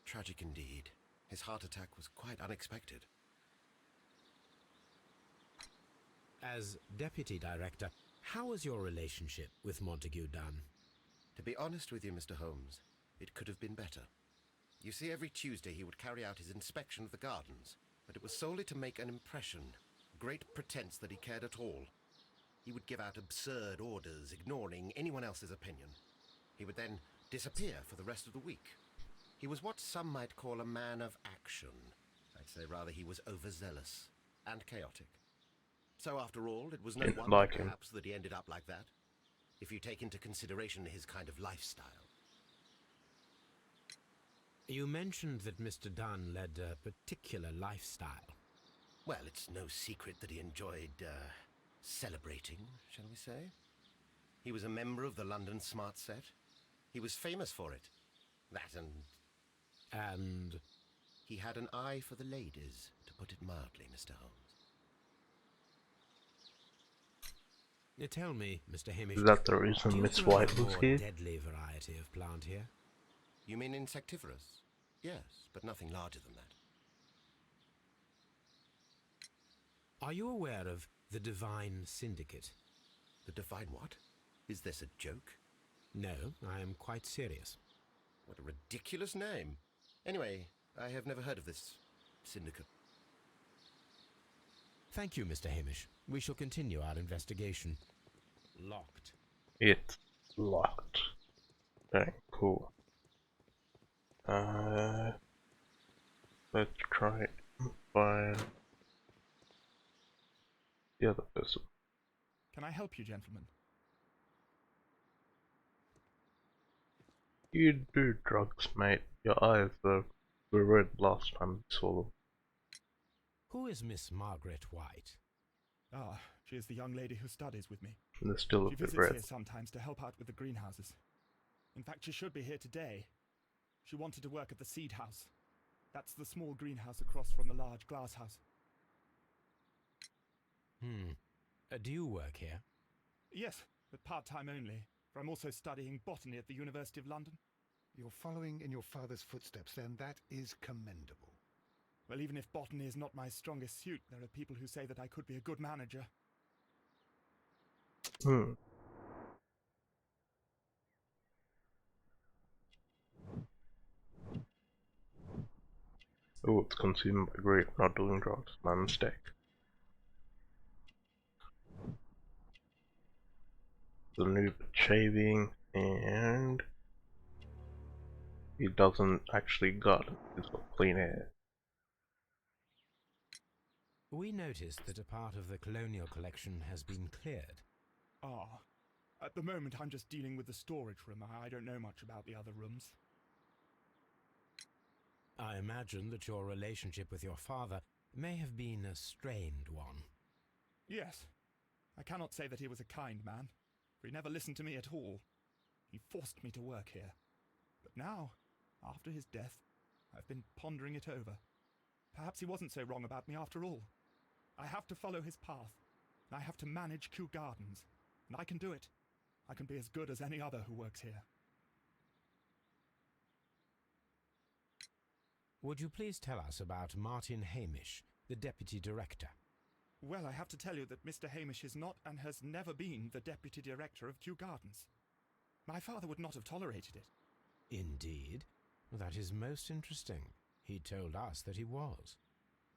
Tragic indeed. His heart attack was quite unexpected. As deputy director, how was your relationship with Montague Dunn? To be honest with you, Mr. Holmes, it could have been better. You see, every Tuesday he would carry out his inspection of the gardens, but it was solely to make an impression, great pretense that he cared at all. He would give out absurd orders, ignoring anyone else's opinion. He would then disappear for the rest of the week. He was what some might call a man of action. I'd say rather he was overzealous and chaotic. So after all, it was no Didn't wonder like him. perhaps that he ended up like that, if you take into consideration his kind of lifestyle. You mentioned that Mr. Dunn led a particular lifestyle. Well, it's no secret that he enjoyed, celebrating, shall we say? He was a member of the London Smart Set. He was famous for it. That And he had an eye for the ladies, to put it mildly, Mr. Holmes. tell me, Mr. Hamish, Is that the do reason you Miss grow White a was more here? deadly variety of plant here? You mean insectivorous? Yes, but nothing larger than that. Are you aware of the Divine Syndicate? The Divine what? Is this a joke? No, I am quite serious. What a ridiculous name. Anyway, I have never heard of this syndicate. Thank you, Mr. Hamish. We shall continue our investigation. Locked. It's locked. Okay, cool. Let's try and find the other person. Can I help you, gentlemen? You do drugs, mate. Your eyes were red last time you saw them. Who is Miss Margaret White? Ah, she is the young lady who studies with me. And they're still a She bit visits red. here sometimes to help out with the greenhouses. In fact, she should be here today. She wanted to work at the seed house. That's the small greenhouse across from the large glass house. Do you work here? Yes, but part-time only, for I'm also studying botany at the University of London. You're following in your father's footsteps, then. That is commendable. Well, even if botany is not my strongest suit, there are people who say that I could be a good manager. Oh, it's consumed by grief, not doing drugs. My mistake. The new shaving, and he doesn't actually garden. He's got clean air. We noticed that a part of the colonial collection has been cleared. Ah, at the moment I'm just dealing with the storage room. I don't know much about the other rooms. I imagine that your relationship with your father may have been a strained one. Yes, I cannot say that he was a kind man, for he never listened to me at all. He forced me to work here. But now, after his death, I've been pondering it over. Perhaps he wasn't so wrong about me after all. I have to follow his path, and I have to manage Kew Gardens, and I can do it. I can be as good as any other who works here. Would you please tell us about Martin Hamish, the Deputy Director? Well, I have to tell you that Mr. Hamish is not and has never been the Deputy Director of Kew Gardens. My father would not have tolerated it. Indeed? That is most interesting. He told us that he was.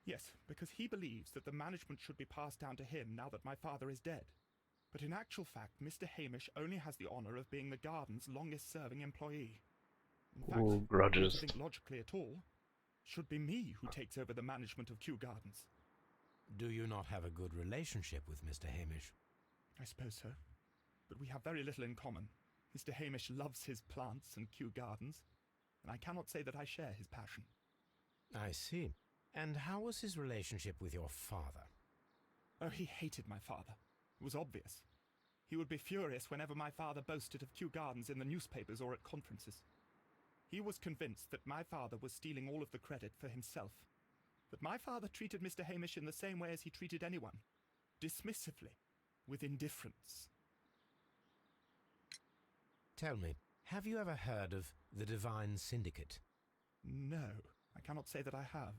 Yes, because he believes that the management should be passed down to him now that my father is dead. But in actual fact, Mr. Hamish only has the honour of being the garden's longest-serving employee. In fact, Ooh, grudges. if you think logically at all, should be me who takes over the management of Kew Gardens. Do you not have a good relationship with Mr. Hamish? I suppose so. But we have very little in common. Mr. Hamish loves his plants and Kew Gardens, and I cannot say that I share his passion. I see. And how was his relationship with your father? Oh, he hated my father. It was obvious. He would be furious whenever my father boasted of Kew Gardens in the newspapers or at conferences. He was convinced that my father was stealing all of the credit for himself. That my father treated Mr. Hamish in the same way as he treated anyone. Dismissively. With indifference. Tell me, have you ever heard of the Divine Syndicate? No, I cannot say that I have.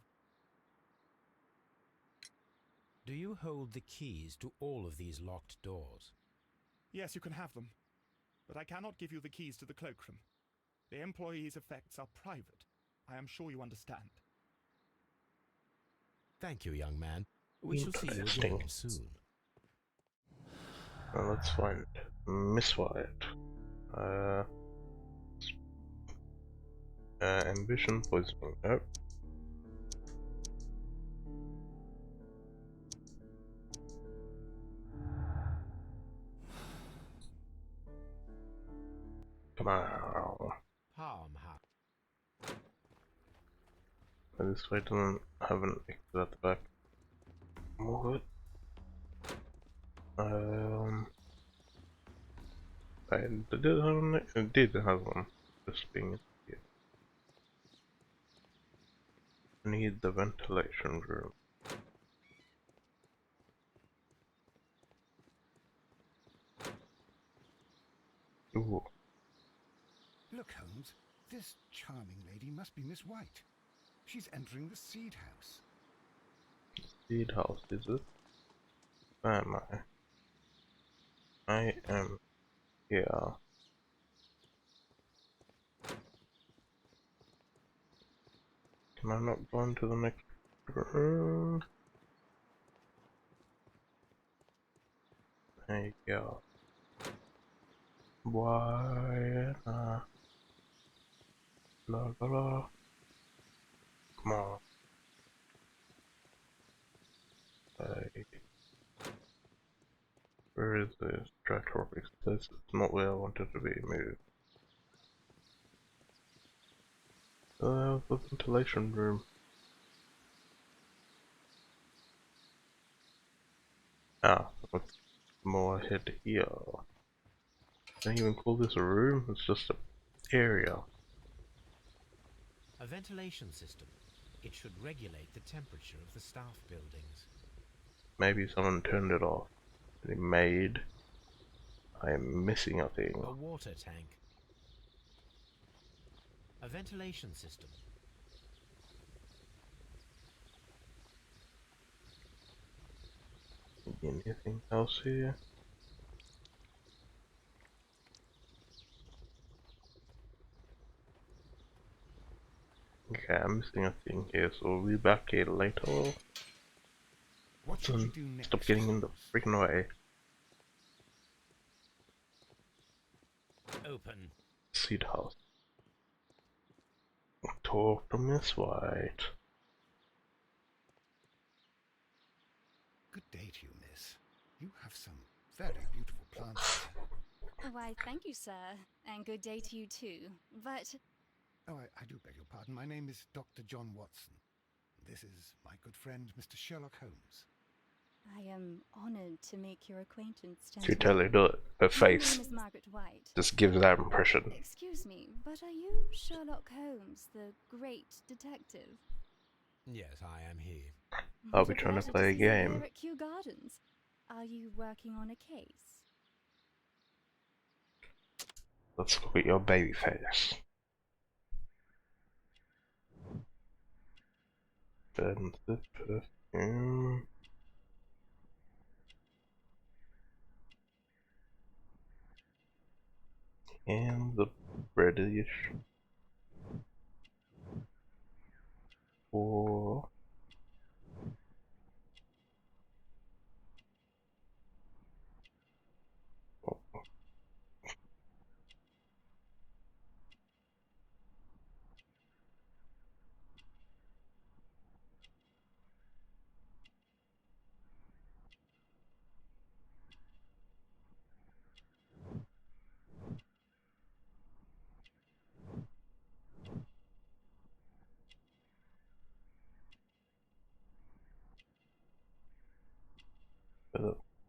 Do you hold the keys to all of these locked doors? Yes, you can have them. But I cannot give you the keys to the cloakroom. The employees' effects are private. I am sure you understand. Thank you, young man. We shall see you Interesting. again soon. Now let's find Miss Wyatt. Ambition poisoning. Nope. Come on. Palm hat. This way doesn't have an exit at the back. Move it. It did have one. Just being here. I need the ventilation room. Ooh. Look, Holmes, this charming lady must be Miss White. She's entering the seed house. Seed house, is it? Where am I? I am here. Can I not go into the next room? There you go. Why? La la la. Come on. Hey. Where is this? Tractor? This is not where I wanted to be moved. The ventilation room. Ah, what's more ahead here? Can I even call this a room? It's just an area. A ventilation system. It should regulate the temperature of the staff buildings. Maybe someone turned it off. They made. I am missing a thing. A water tank. A ventilation system. Anything else here? Okay, I'm missing a thing here, so we'll be back here later. What should you do next? Stop getting in the freaking way. Open. Seed house. Talk to Miss White. Good day to you, miss. You have some very beautiful plants here. Why, thank you, sir, and good day to you too. But Oh, I do beg your pardon. My name is Dr. John Watson. This is my good friend, Mr. Sherlock Holmes. I am honored to make your acquaintance, If you gentlemen. tell her do it, her My face name is Margaret White. just gives that impression. Excuse me, but are you Sherlock Holmes, the great detective? Yes, I am he. I'll What be trying to pleasure play a see you game. here at Kew Gardens. Are you working on a case? Let's look at your baby face. Then the perfume. And the British. Or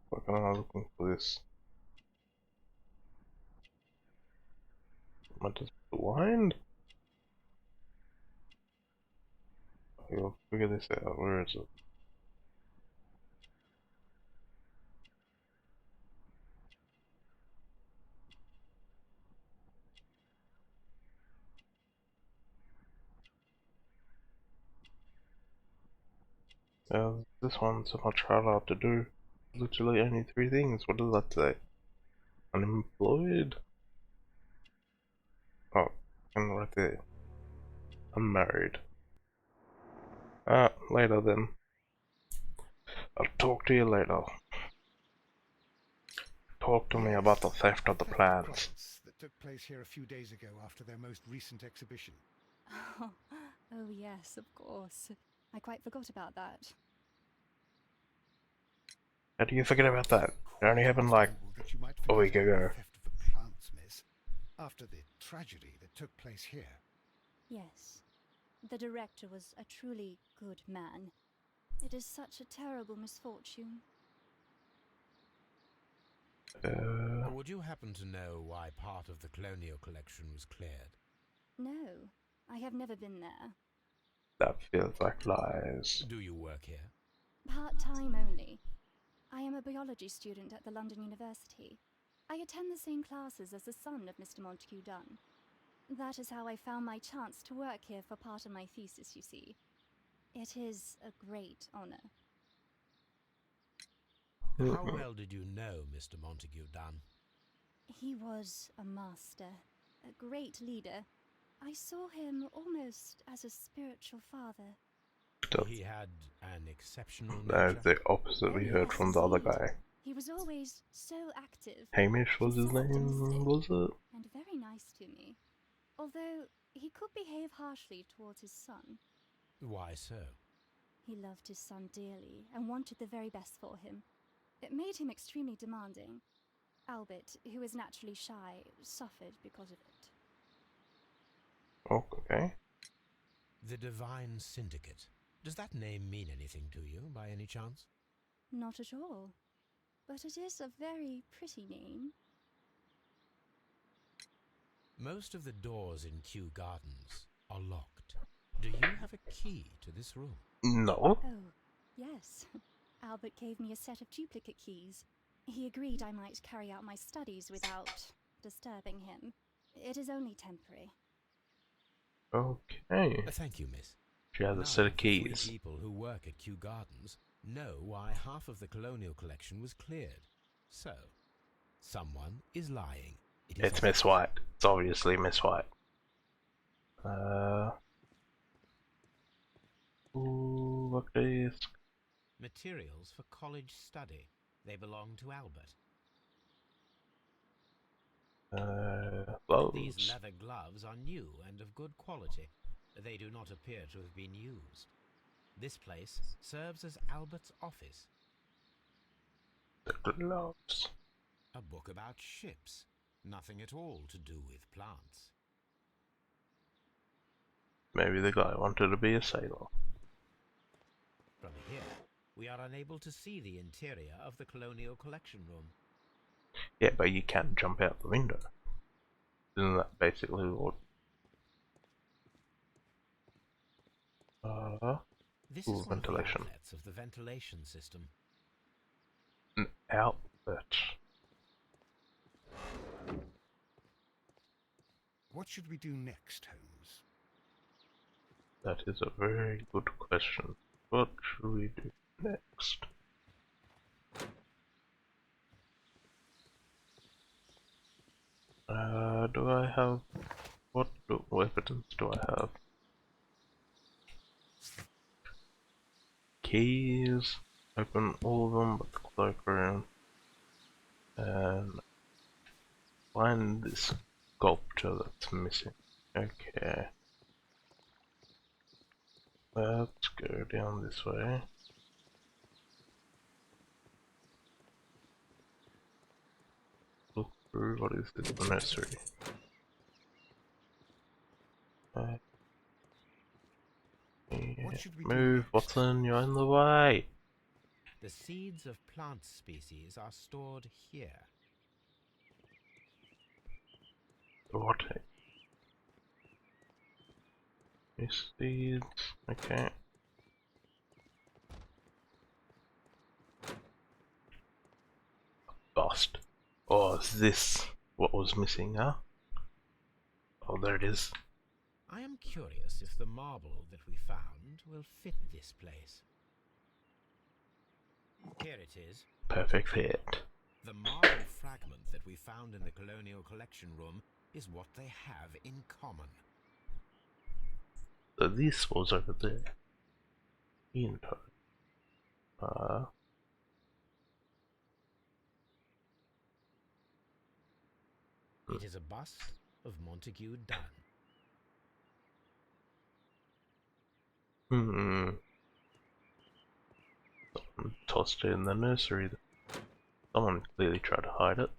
what am I looking for this? Am I just blind? We'll figure this out. Where is it? This one's so much harder to do. Literally only 3 things. What does that say? Unemployed? Oh, and right there. I'm married. Later then. I'll talk to you later. Talk to me about the theft of the plans. That took place here a few days ago after their most recent exhibition. Oh, yes, of course. I quite forgot about that. How do you forget about that? It only happened like That you might a week forget about ago. the theft of the plants, miss. After the tragedy that took place here. Yes. The director was a truly good man. It is such a terrible misfortune. Would you happen to know why part of the colonial collection was cleared? No, I have never been there. That feels like lies. Do you work here? Part-time only. I am a biology student at the London University. I attend the same classes as the son of Mr. Montague Dunn. That is how I found my chance to work here for part of my thesis, you see. It is a great honor. How well did you know Mr. Montague Dunn? He was a master, a great leader. I saw him almost as a spiritual father. He had an exceptional That's nature. the opposite we heard from the other guy. He was always so active. Hamish was his so name, optimistic, was it? and very nice to me. Although he could behave harshly towards his son. Why so? He loved his son dearly and wanted the very best for him. It made him extremely demanding. Albert, who is naturally shy, suffered because of it. Okay. The Divine Syndicate. Does that name mean anything to you, by any chance? Not at all. But it is a very pretty name. Most of the doors in Kew Gardens are locked. Do you have a key to this room? No. Oh, yes. Albert gave me a set of duplicate keys. He agreed I might carry out my studies without disturbing him. It is only temporary. Okay. Thank you, miss. She has None a set of the three keys. people who work at Kew Gardens know why half of the colonial collection was cleared. So, someone is lying. It's Miss White. It's obviously Miss White. Ooh, look at this. Materials for college study. They belong to Albert. These Gloves. leather gloves are new and of good quality. They do not appear to have been used. This place serves as Albert's office. The gloves. A book about ships. Nothing at all to do with plants. Maybe the guy wanted to be a sailor. From here, we are unable to see the interior of the colonial collection room. Yeah, but you can't jump out the window. Isn't that basically what... This is one ventilation. of the outlets of the ventilation system. An outlet. What should we do next, Holmes? That is a very good question. What should we do next? Do I have... What weapons do I have? Keys. Open all of them but the cloakroom. And find this sculpture that's missing. Okay. Let's go down this way. Look through, what is this? The nursery. What should we do Move, next? Watson, you're in the way! The seeds of plant species are stored here. What? These seeds, okay. Bust. Oh, is this what was missing, huh? Oh, there it is. I am curious if the marble that we found will fit this place. Here it is. Perfect fit. The marble fragment that we found in the colonial collection room is what they have in common. So this was over there. Into. It is a bust of Montague Dunn. Someone tossed it in the nursery. Someone clearly tried to hide it.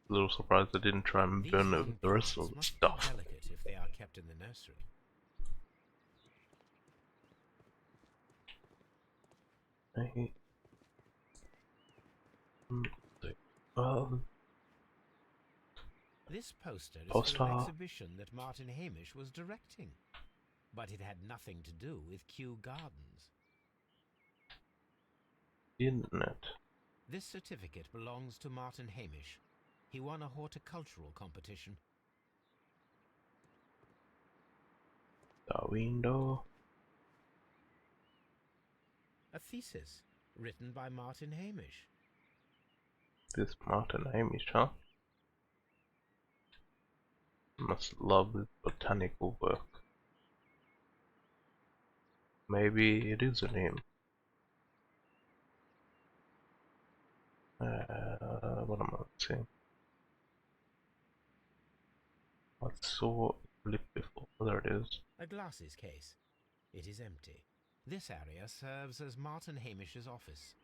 A little surprised they didn't try and These burn young the rest plants of the must stuff. be delicate if they are kept in the nursery. Hey. Well, This poster is poster. for an exhibition that Martin Hamish was directing, but it had nothing to do with Kew Gardens. Internet. This certificate belongs to Martin Hamish. He won a horticultural competition. The window. A thesis written by Martin Hamish. This Martin Hamish, huh? Must love his botanical work. Maybe it isn't him. What am I saying? I saw a blip before. There it is. A glasses case. It is empty. This area serves as Martin Hamish's office.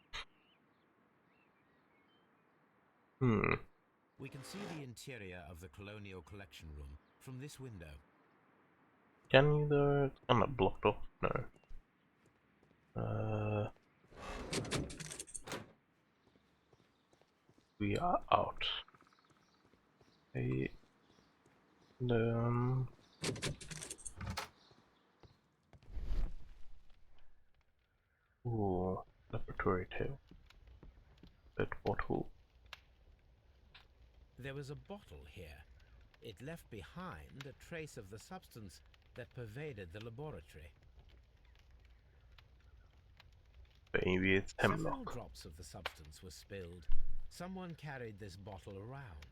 We can see the interior of the Colonial Collection Room from this window. Can you though? It's kinda blocked off. No. We are out. Hey. Ooh, laboratory tail. That bottle. There was a bottle here. It left behind a trace of the substance that pervaded the laboratory. Maybe it's Several hemlock. drops of the substance were spilled. Someone carried this bottle around.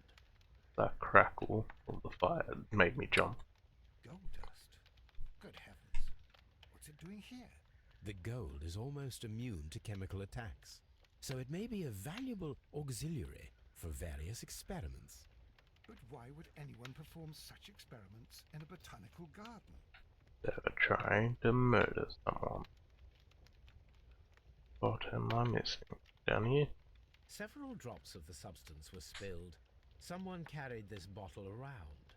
That crackle of the fire made me jump. Gold dust. Good heavens. What's it doing here? The gold is almost immune to chemical attacks, so it may be a valuable auxiliary for various experiments. But why would anyone perform such experiments in a botanical garden? They were trying to murder someone. What am I missing? Down here? Several drops of the substance were spilled. Someone carried this bottle around.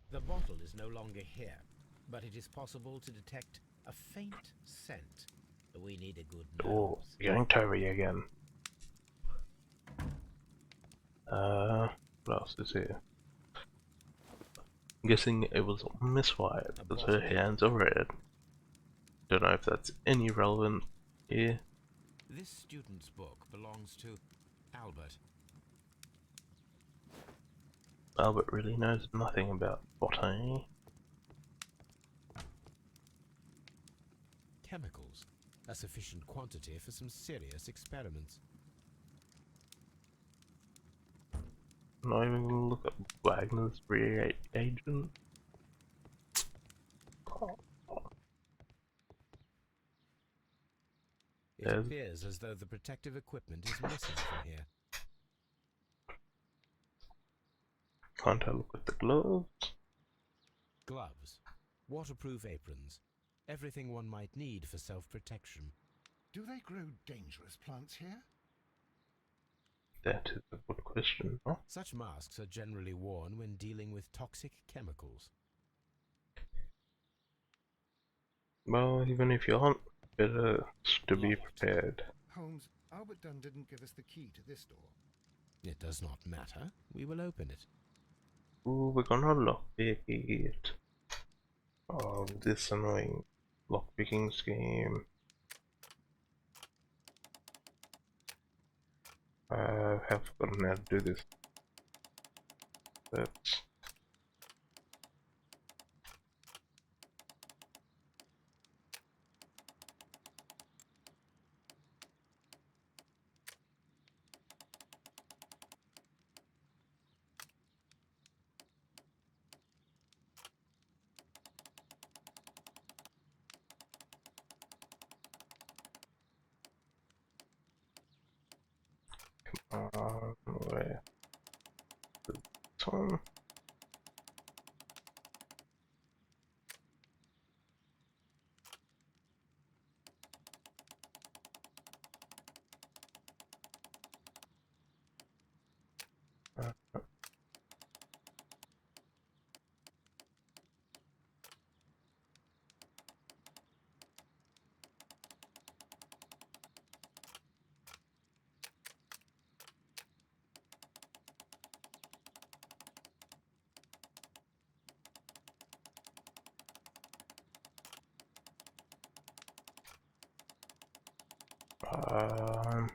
The bottle is no longer here, but it is possible to detect a faint scent. We need a good Oh, nose. getting Toby again. What else is here? I'm guessing it was misfired because her hands are red. Don't know if that's any relevant here. This student's book belongs to Albert. Albert really knows nothing about botany. Chemicals. A sufficient quantity for some serious experiments. Not even gonna look at Wagner's reagent. It appears as though the protective equipment is missing from here. Can't I look at the gloves? Gloves, waterproof aprons, everything one might need for self-protection. Do they grow dangerous plants here? That is a good question, huh? Such masks are generally worn when dealing with toxic chemicals. Well, even if you aren't, better to be Locked. prepared. Holmes, Albert Dunn didn't give us the key to this door. It does not matter. We will open it. Ooh, we're gonna lockpick it. Oh, this annoying lockpicking scheme. I have forgotten how to do this. That's Where? This one. Um,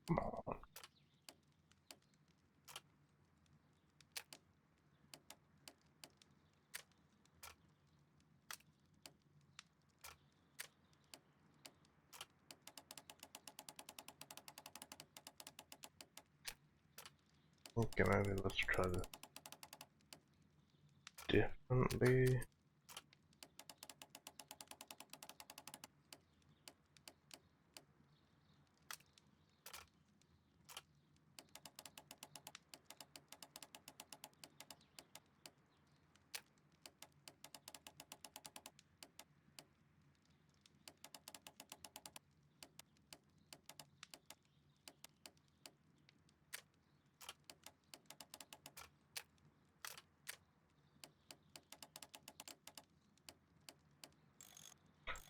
come on. Okay, maybe let's try this differently.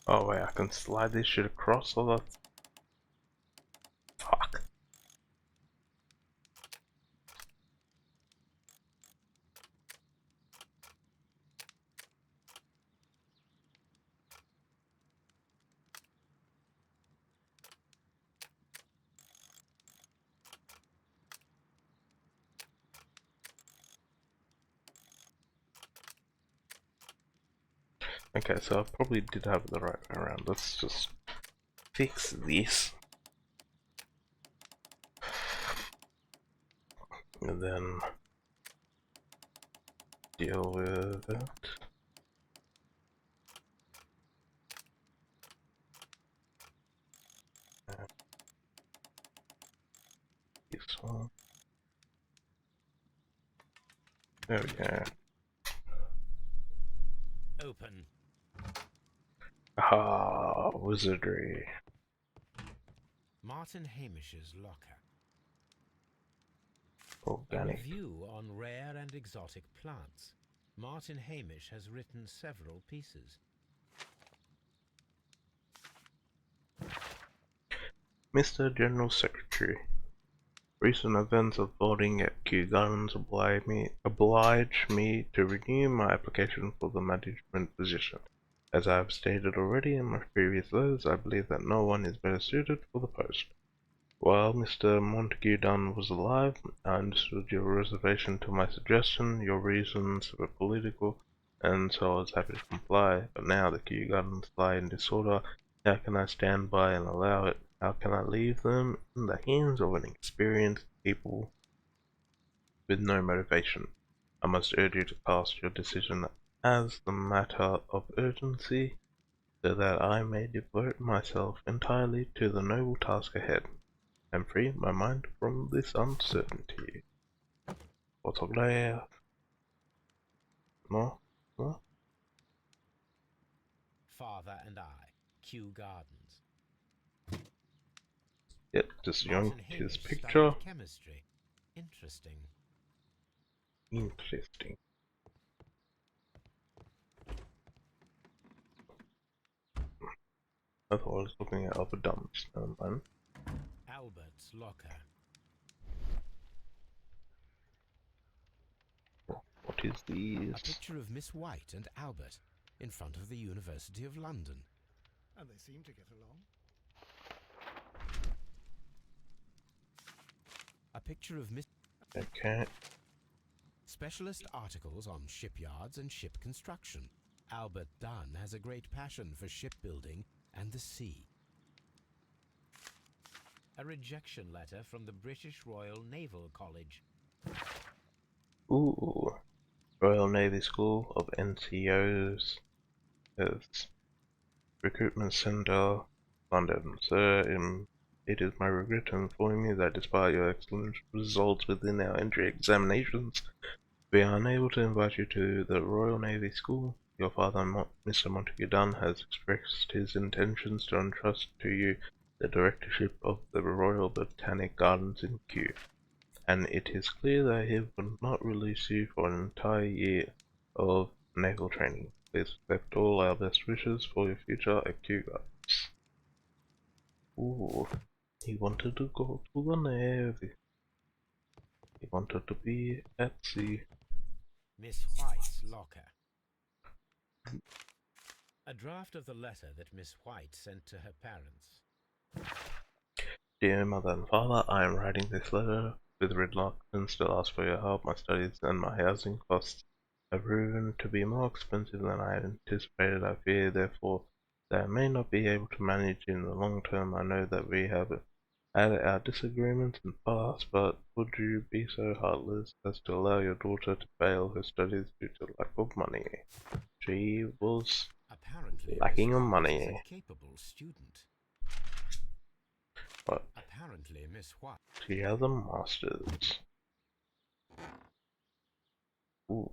Oh wait, I can slide this shit across, so that's... Fuck. Okay, so I probably did have it the right way around. Let's just fix this. And then deal with it. This one. There we go. Open. Ah, wizardry. Martin Hamish's locker. A Organic. review on rare and exotic plants. Martin Hamish has written several pieces. Mr. General Secretary, recent events of voting at Kew Gardens oblige me to renew my application for the management position. As I have stated already in my previous letters, I believe that no one is better suited for the post. While Mr. Montague Dunn was alive, I understood your reservation to my suggestion. Your reasons were political, and so I was happy to comply. But now the Kew Gardens lie in disorder. How can I stand by and allow it? How can I leave them in the hands of inexperienced people with no motivation? I must urge you to pass your decision as the matter of urgency, so that I may devote myself entirely to the noble task ahead, and free my mind from this uncertainty. Photograph. No? No? Father and I. Kew Gardens. Yep, just young Martin his Hamish picture. studied chemistry. Interesting. Interesting. I thought I was looking at other dumps. Never mind. Albert's locker. What is these? A picture of Miss White and Albert in front of the University of London. And they seem to get along. A picture of Miss... Okay. Specialist articles on shipyards and ship construction. Albert Dunn has a great passion for shipbuilding and the sea. A rejection letter from the British Royal Naval College. Ooh. Royal Navy School of NCOs. Recruitment Centre, London. Sir, it is my regret to inform you that despite your excellent results within our entry examinations, we are unable to invite you to the Royal Navy School. Your father, Mr. Montague Dunn, has expressed his intentions to entrust to you the directorship of the Royal Botanic Gardens in Kew, and it is clear that he will not release you for an entire year of naval training. Please accept all our best wishes for your future at Kew Gardens. Ooh, he wanted to go to the Navy. He wanted to be at sea. Miss White's locker. A draft of the letter that Miss White sent to her parents. Dear Mother and Father, I am writing this letter with reluctance to ask for your help. My studies and my housing costs have proven to be more expensive than I had anticipated. I fear, therefore, that I may not be able to manage in the long term. I know that we have had our disagreements in the past, but would you be so heartless as to allow your daughter to fail her studies due to lack of money? She was Apparently, lacking Miss on White money. is a capable student. But Apparently, Miss White. she has a master's. Ooh.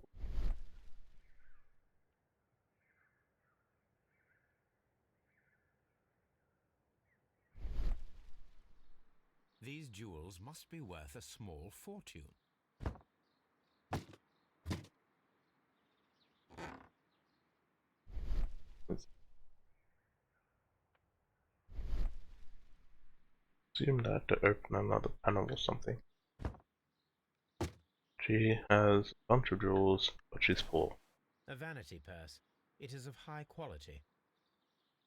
These jewels must be worth a small fortune. Assumed I had to open another panel or something. She has a bunch of jewels, but she's poor. A vanity purse. It is of high quality.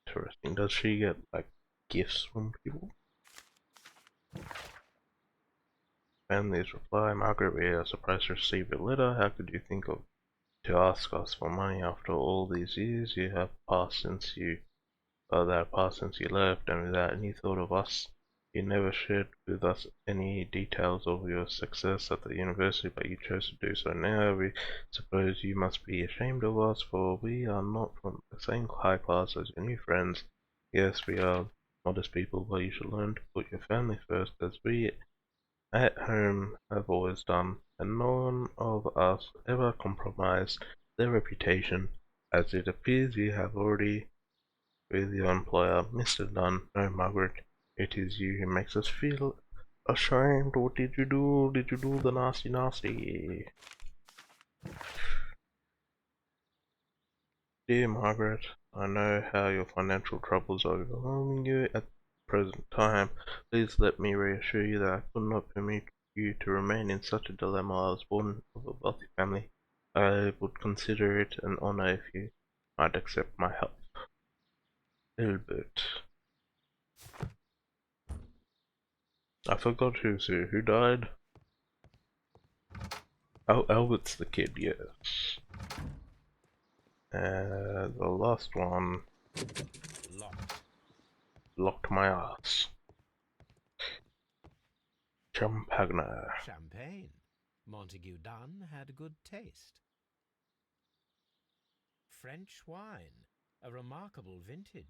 Interesting. Does she get, like, gifts from people? Family's reply, Margaret, we are surprised to receive your letter. How could you think of to ask us for money after all these years that have passed since you left, and without any thought of us? You never shared with us any details of your success at the university, but you chose to do so now. We suppose you must be ashamed of us, for we are not from the same high class as your new friends. Yes, we are modest people, but you should learn to put your family first, as we at home have always done, and none of us ever compromised their reputation, as it appears you have already with your employer, Mr. Dunn. No, Margaret, it is you who makes us feel ashamed. What did you do? Did you do the nasty nasty? Dear Margaret, I know how your financial troubles are overwhelming you at the present time. Please let me reassure you that I could not permit you to remain in such a dilemma. I was born of a wealthy family. I would consider it an honor if you might accept my help. Albert. I forgot who's who. Who died? Oh, Albert's the kid, yes. The last one locked my ass. Champagne. Champagne. Montague Dunn had good taste. French wine. A remarkable vintage.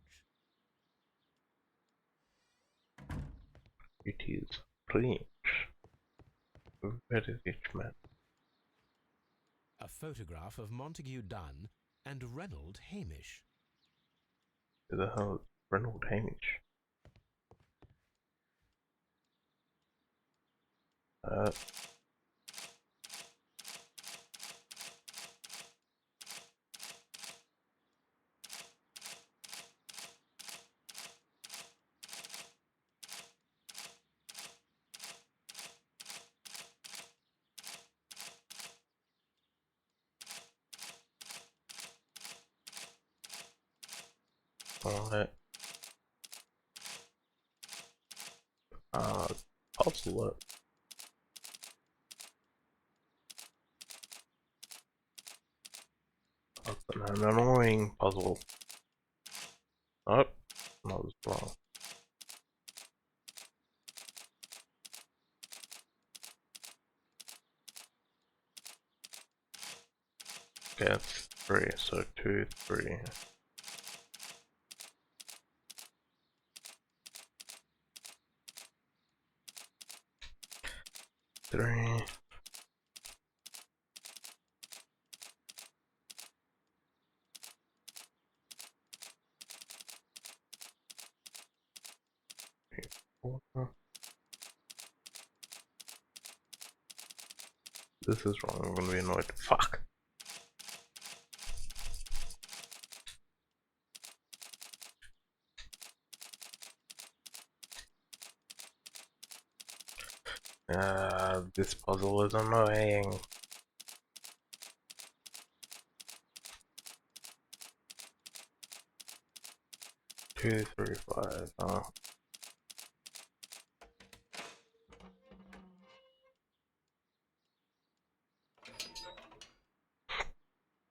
It is French. Very rich man. A photograph of Montague Dunn and Reynold Hamish. Who the hell is Reynold Hamish? Alright. Puzzle it. That's an annoying puzzle. Oh, that was wrong. Okay, that's 3, so 2, 3. 3. 4. This is wrong, I'm gonna be annoyed. Fuck! This puzzle is annoying. 2, 3, 5. Oh.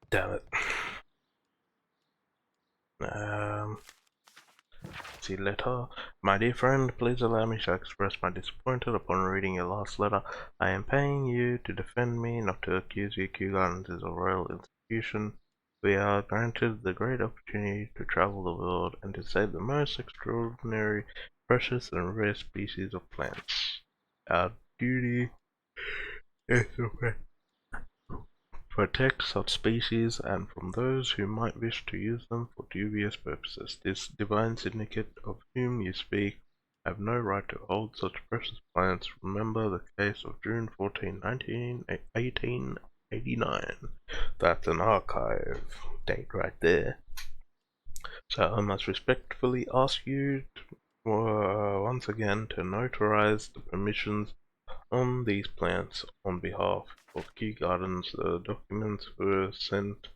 Damn it. See letter. My dear friend, please allow me to express my disappointment upon reading your last letter. I am paying you to defend me, not to accuse you. Kew Gardens is a royal institution. We are granted the great opportunity to travel the world and to save the most extraordinary, precious and rare species of plants. Our duty is to protect such species and from those who might wish to use them for dubious purposes. This divine syndicate of whom you speak have no right to hold such precious plants. Remember the case of June 14, 1889. That's an archive date right there. So I must respectfully ask you once again to notarize the permissions on these plants on behalf of Kew Gardens. The documents were sent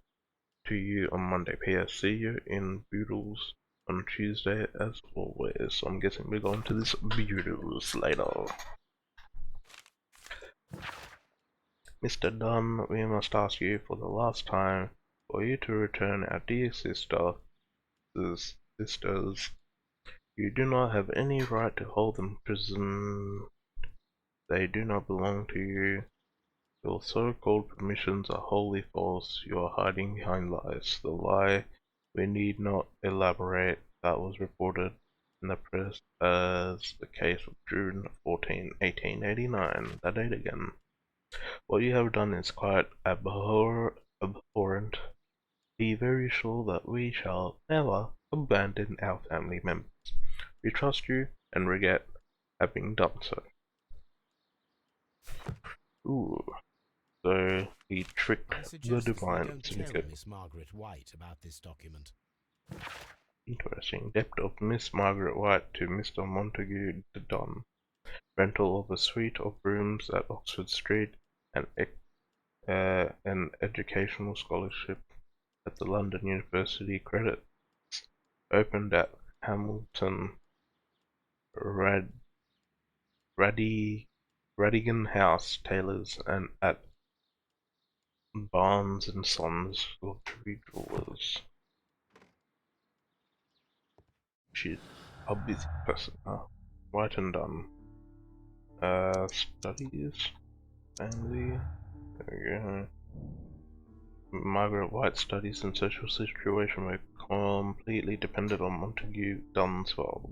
to you on Monday. P.S. See you in Boodles on Tuesday as always. So I'm guessing we're going to this Boodles later. Mr. Dunn, we must ask you for the last time for you to return our dear sisters. You do not have any right to hold them prison. They do not belong to you. Your so-called permissions are wholly false. You are hiding behind lies. The lie, we need not elaborate, that was reported in the press as the case of June 14, 1889. That date again. What you have done is quite abhorrent. Be very sure that we shall never abandon our family members. We trust you and regret having done so. Ooh. So he tricked I the suggest that you divine don't tell syndicate. Miss Margaret White about this document. Interesting. Debt of Miss Margaret White to Mr. Montague de Don. Rental of a suite of rooms at Oxford Street and an educational scholarship at the London University. Credits opened at Hamilton Radigan House Taylors and at Barnes and Sons Luxury Jewelers. She's a busy person, huh? White and Dunn. Studies, family. There we go. Margaret White's studies and social situation were completely dependent on Montague Dunn's father.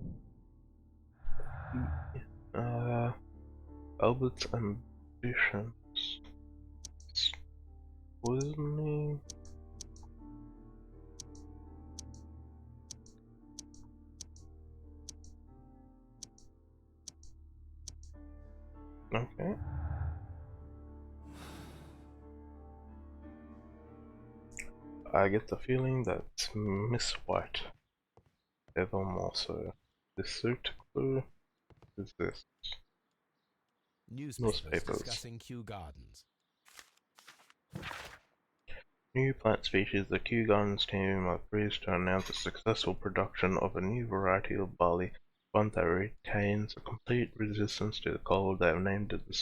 Albert's ambitions. Poisoning. Okay. I get the feeling that Miss White, ever more so. This suit clue is this. Newspapers Newspapers. discussing Kew Gardens. New plant species. The Kew Gardens team are pleased to announce the successful production of a new variety of barley, one that retains a complete resistance to the cold. They have named it the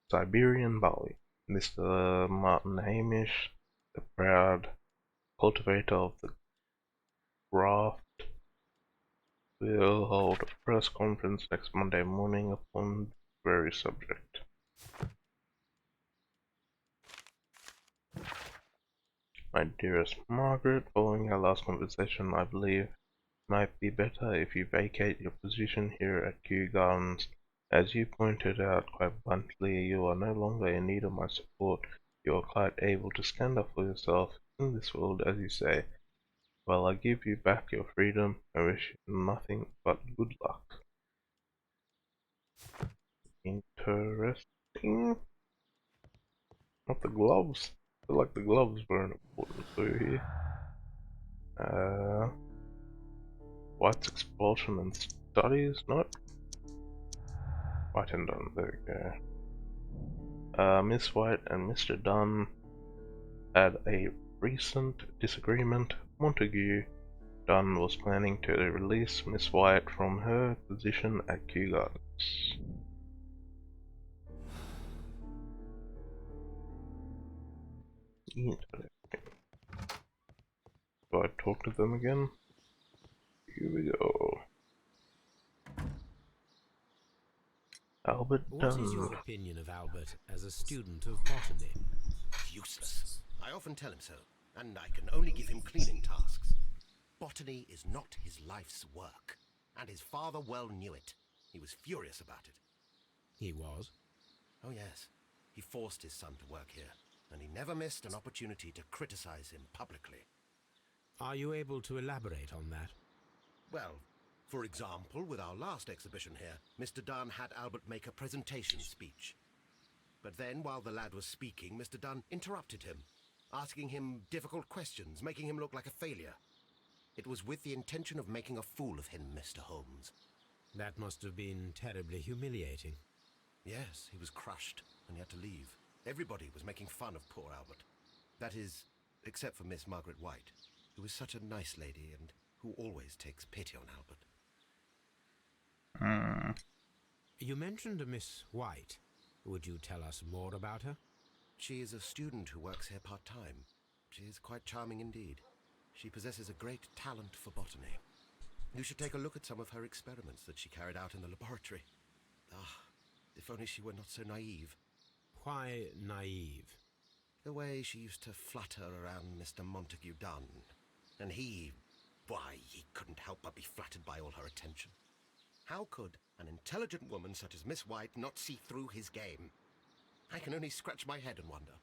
Siberian barley. Mr. Martin Hamish, the proud cultivator of the graft, will hold a press conference next Monday morning upon the very subject. My dearest Margaret, following our last conversation, I believe it might be better if you vacate your position here at Kew Gardens. As you pointed out quite bluntly, you are no longer in need of my support. You are quite able to stand up for yourself in this world, as you say. Well, I give you back your freedom. I wish you nothing but good luck. Interesting. Not the gloves. I feel like the gloves were an important clue here. White's expulsion and studies, not White and Dunn, there we go. Miss White and Mr. Dunn had a recent disagreement. Montague Dunn was planning to release Miss White from her position at Kew Gardens. Interesting. Do I talk to them again? Here we go. Albert What is your Dunn. opinion of Albert as a student of botany? Useless. I often tell him so, and I can only give him cleaning tasks. Botany is not his life's work, and his father well knew it. He was furious about it. He was? Oh yes, he forced his son to work here, and he never missed an opportunity to criticize him publicly. Are you able to elaborate on that? Well, for example, with our last exhibition here, Mr. Dunn had Albert make a presentation speech. But then, while the lad was speaking, Mr. Dunn interrupted him, asking him difficult questions, making him look like a failure. It was with the intention of making a fool of him, Mr. Holmes. That must have been terribly humiliating. Yes, he was crushed, and he had to leave. Everybody was making fun of poor Albert. That is, except for Miss Margaret White, who is such a nice lady and who always takes pity on Albert. You mentioned a Miss White. Would you tell us more about her? She is a student who works here part-time. She is quite charming indeed. She possesses a great talent for botany. You should take a look at some of her experiments that she carried out in the laboratory. Ah, if only she were not so naive. Why naive? The way she used to flutter around Mr. Montague Dunn. And why, he couldn't help but be flattered by all her attention. How could an intelligent woman such as Miss White not see through his game? I can only scratch my head and wonder.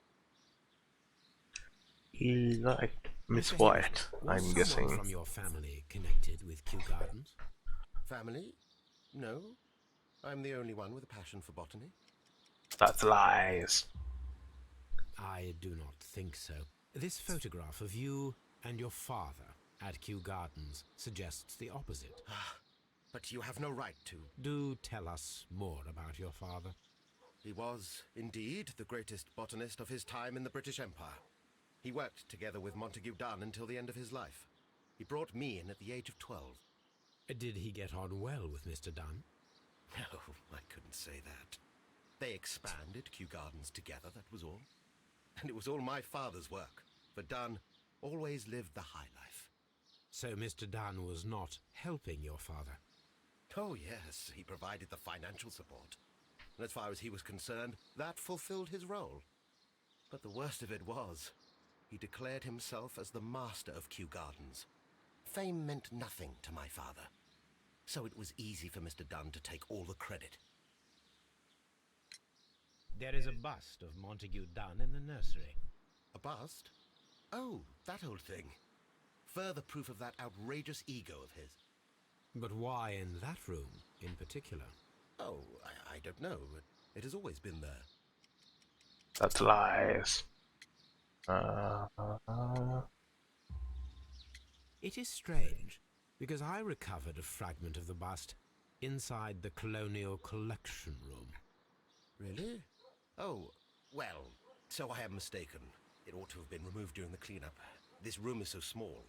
He liked Miss Mr. White, Hamish, was I'm someone guessing. from your family connected with Kew Gardens? Family? No. I'm the only one with a passion for botany. That's lies. I do not think so. This photograph of you and your father at Kew Gardens suggests the opposite. But you have no right to. Do tell us more about your father. He was, indeed, the greatest botanist of his time in the British Empire. He worked together with Montague Dunn until the end of his life. He brought me in at the age of 12. Did he get on well with Mr. Dunn? No, I couldn't say that. They expanded Kew Gardens together, that was all. And it was all my father's work, for Dunn always lived the high life. So Mr. Dunn was not helping your father? Oh yes, he provided the financial support. And as far as he was concerned, that fulfilled his role. But the worst of it was, he declared himself as the master of Kew Gardens. Fame meant nothing to my father. So it was easy for Mr. Dunn to take all the credit. There is a bust of Montague Dunn in the nursery. A bust? Oh, that old thing. Further proof of that outrageous ego of his. But why in that room in particular? Oh, I don't know. It has always been there. That's lies. It is strange, because I recovered a fragment of the bust inside the Colonial Collection Room. Really? Oh, well, so I am mistaken. It ought to have been removed during the cleanup. This room is so small.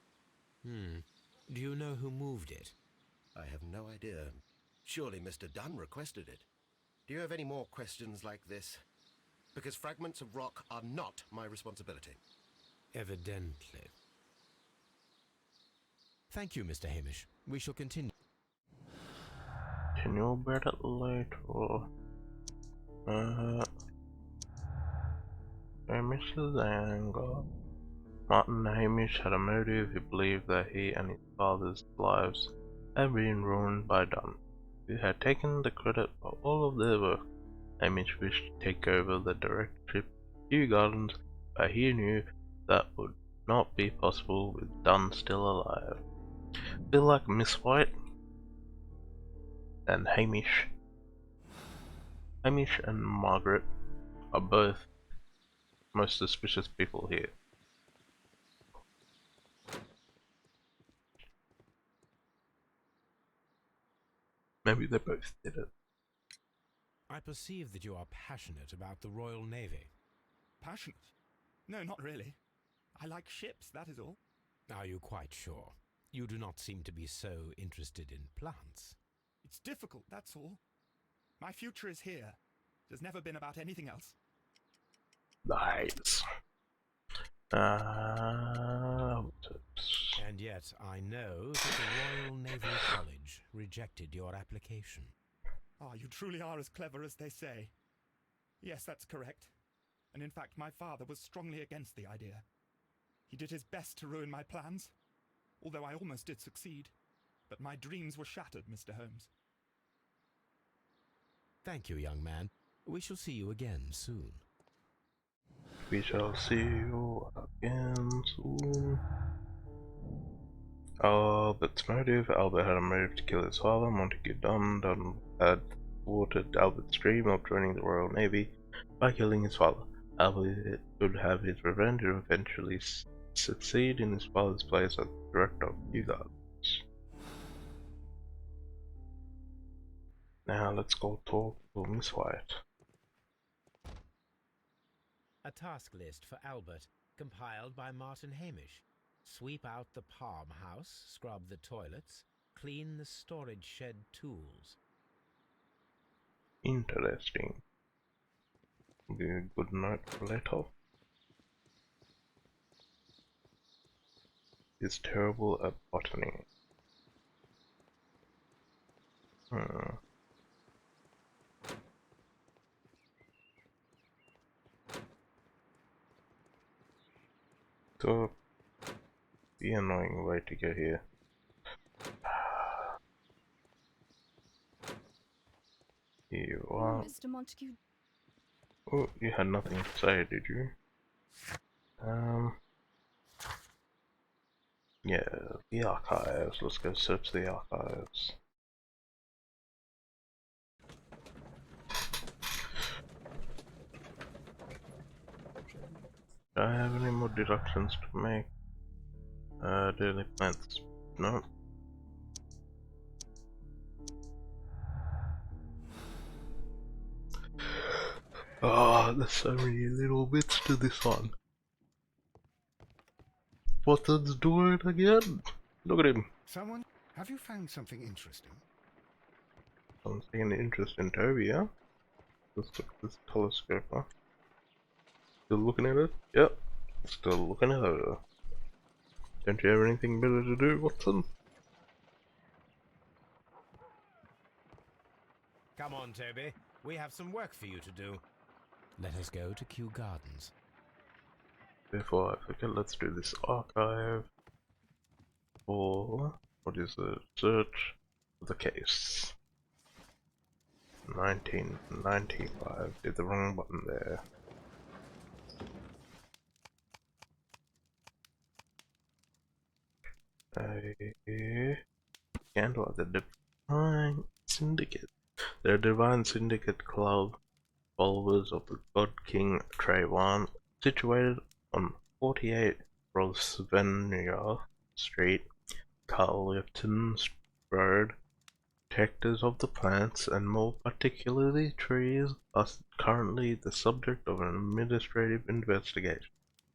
Do you know who moved it? I have no idea. Surely Mr. Dunn requested it. Do you have any more questions like this? Because fragments of rock are not my responsibility. Evidently. Thank you, Mr. Hamish. We shall continue. Can you bear that later? Hamish's anger. Martin Hamish had a motive. He believed that he and his father's lives had been ruined by Dunn, who had taken the credit for all of their work. Hamish wished to take over the directorship of Kew Gardens, but he knew that would not be possible with Dunn still alive. Feel like Miss White and Hamish and Margaret are both most suspicious people here. Maybe they both did it. I perceive that you are passionate about the Royal Navy. Passionate? No, not really. I like ships, that is all. Are you quite sure? You do not seem to be so interested in plants. It's difficult, that's all. My future is here. It has never been about anything else. Nice. And yet I know that the Royal Naval College rejected your application. Ah, you truly are as clever as they say. Yes, that's correct. And in fact, my father was strongly against the idea. He did his best to ruin my plans, although I almost did succeed. But my dreams were shattered, Mr. Holmes. Thank you, young man. We shall see you again soon. We shall see you again soon. Albert's motive. Albert had a motive to kill his father, Montague Dunn. Dunn had thwarted Albert's dream of joining the Royal Navy by killing his father. Albert would have his revenge and eventually succeed in his father's place as director of Kew Gardens. Now let's go talk to Miss White. A task list for Albert, compiled by Martin Hamish. Sweep out the palm house, scrub the toilets, clean the storage shed tools. Interesting. Be a good note for later. Is terrible at botany. So, the annoying way to get here. Here you are. Mr. Montague. Oh, you had nothing to say, did you? Yeah, the archives. Let's go search the archives. Do I have any more deductions to make? Daily plants. No. Ah, there's so many little bits to this one. Watson's doing it again. Look at him. Someone, have you found something interesting? I'm seeing an interest in Toby, yeah? Let's look at this telescope, huh? Still looking at it? Yep. Still looking at it. Don't you have anything better to do, Watson? Come on, Toby. We have some work for you to do. Let us go to Kew Gardens. Before I forget, let's do this archive for, what is it? Search the case. 1995. Did the wrong button there. Scandal of the Divine Syndicate. The Divine Syndicate Club, followers of the God King Trayvon, situated on 48 Rosvenia Street, Carleton Road. Protectors of the plants, and more particularly trees, are currently the subject of an administrative investigation.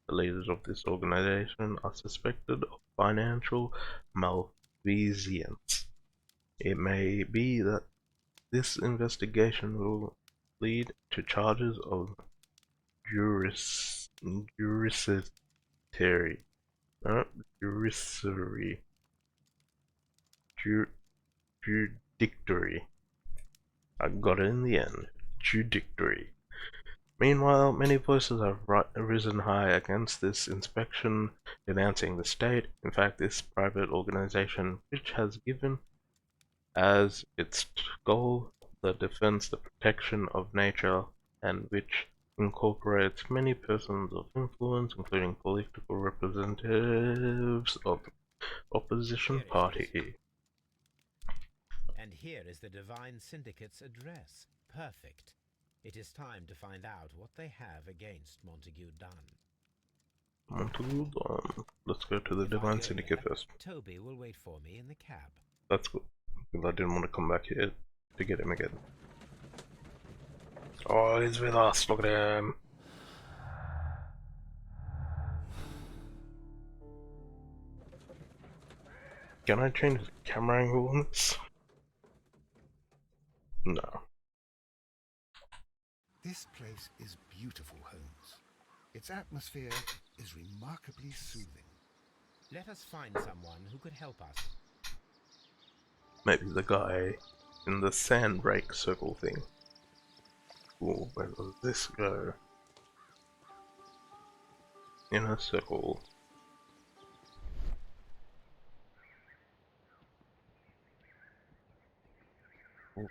The leaders of this organization are suspected of financial malfeasance. It may be that this investigation will lead to charges of judiciary, no, judiciary, judictory. I got it in the end. Judictory. Meanwhile, many voices have risen high against this inspection, denouncing the state. In fact, this private organization, which has given as its goal the defense, the protection of nature, and which incorporates many persons of influence, including political representatives of the opposition Here it party. is. And here is the Divine Syndicate's address. Perfect. It is time to find out what they have against Montague Dunn. Montague Dunn. Let's go to the If I Divine go Syndicate there, first. Toby will wait for me in the cab. That's good, because I didn't want to come back here to get him again. Oh, he's with us, look at him. Can I change the camera angle on this? No. This place is beautiful, Holmes. Its atmosphere is remarkably soothing. Let us find someone who could help us. Maybe the guy in the sand rake circle thing. Ooh, where does this go? In a circle. Ooh,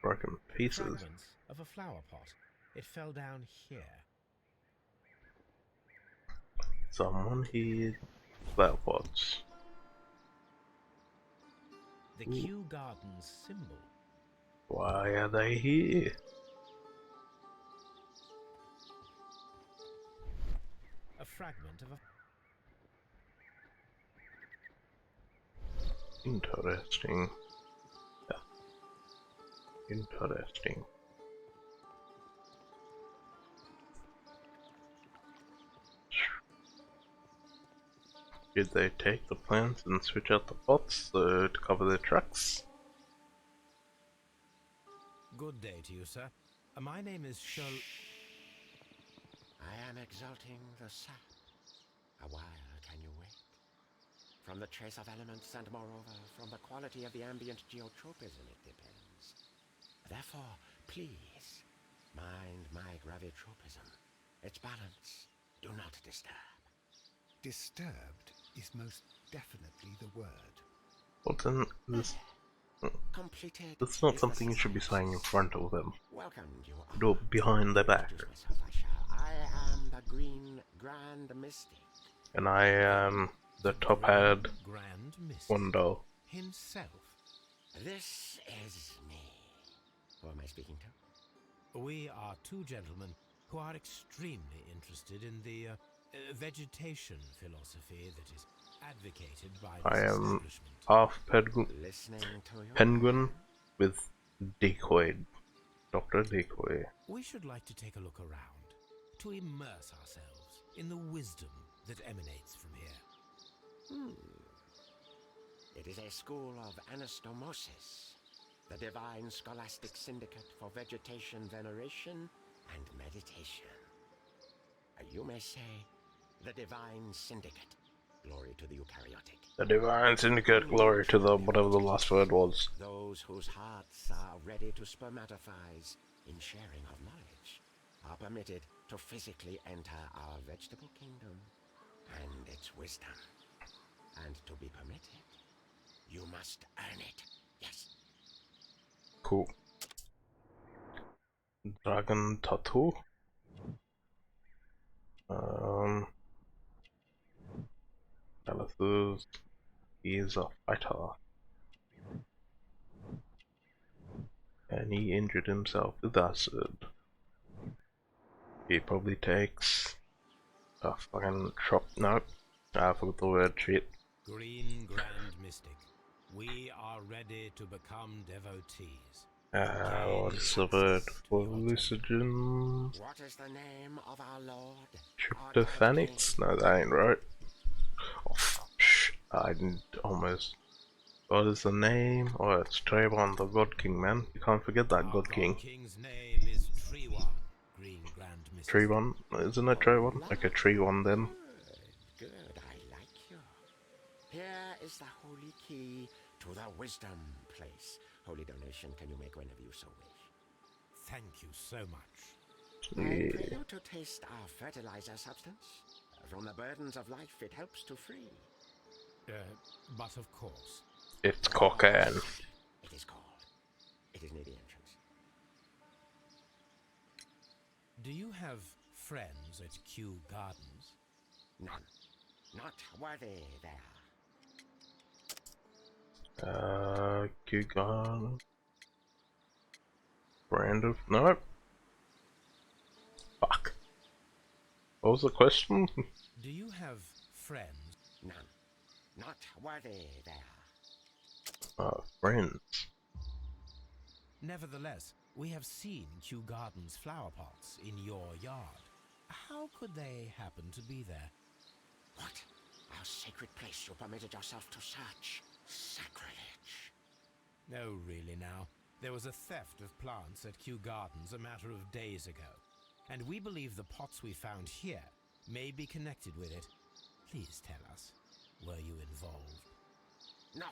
broken pieces. Fragments of a flower pot. It fell down here. Someone hid flower pots. The Kew Gardens symbol. Why are they here? A fragment of a... Interesting. Yeah. Interesting. Did they take the plants and switch out the pots to cover their tracks? Good day to you, sir. My name is Sherlock. I am exalting the sap. A while can you wait? From the trace of elements and moreover from the quality of the ambient geotropism it depends. Therefore, please, mind my gravitropism. Its balance, do not disturb. Disturbed is most definitely the word. Well then, Completed. that's not is something the you should be saying in front of them. Welcome, you Do it behind their back. Introduce myself, I shall. I am the Green Grand Mystic. And I am the top-hat Grand Mystic window. himself. This is me. Who am I speaking to? We are two gentlemen who are extremely interested in the vegetation philosophy that is advocated by I this am establishment. half Listening to you. penguin with decoy. Dr. Decoy. We should like to take a look around, to immerse ourselves in the wisdom that emanates from here. It is a school of anastomosis, the divine scholastic syndicate for vegetation veneration and meditation. You may say, the divine syndicate. Glory to the eukaryotic. The Divine Syndicate, glory to the whatever the last word was. Those whose hearts are ready to spermatophize in sharing of knowledge are permitted to physically enter our vegetable kingdom and its wisdom. And to be permitted, you must earn it. Yes. Cool. Dragon tattoo. Alathus is a fighter. And he injured himself with acid. He probably takes a fucking chop. Nope. I forgot the word shit. Green Grand Mystic, we are ready to become devotees. What is the word for hallucinogens? What is the name of our lord? Tryptophanics? No, that ain't right. Oh, I didn't almost. What is the name? Oh, it's Trayvon, the God King, man. You can't forget that God King. King's name is Trewan, Green Grand Mistress. Trayvon, isn't it Trayvon? Like a tree one then. Good, I like you. Here is the holy key to the wisdom place. Holy donation can you make whenever you so wish. Thank you so much. I pray Yeah. you to taste our fertilizer substance. From the burdens of life it helps to free. But of course. It's cocaine. It is called. It is near the entrance. Do you have friends at Kew Gardens? None. Not worthy there. Kugan. Brand of. No. Fuck. What was the question? Do you have friends? None. Not worthy there. Friends. Nevertheless, we have seen Kew Gardens flower pots in your yard. How could they happen to be there? What? Our sacred place you permitted yourself to search. Sacrilege. No, really now. There was a theft of plants at Kew Gardens a matter of days ago, and we believe the pots we found here may be connected with it. Please tell us, were you involved? No.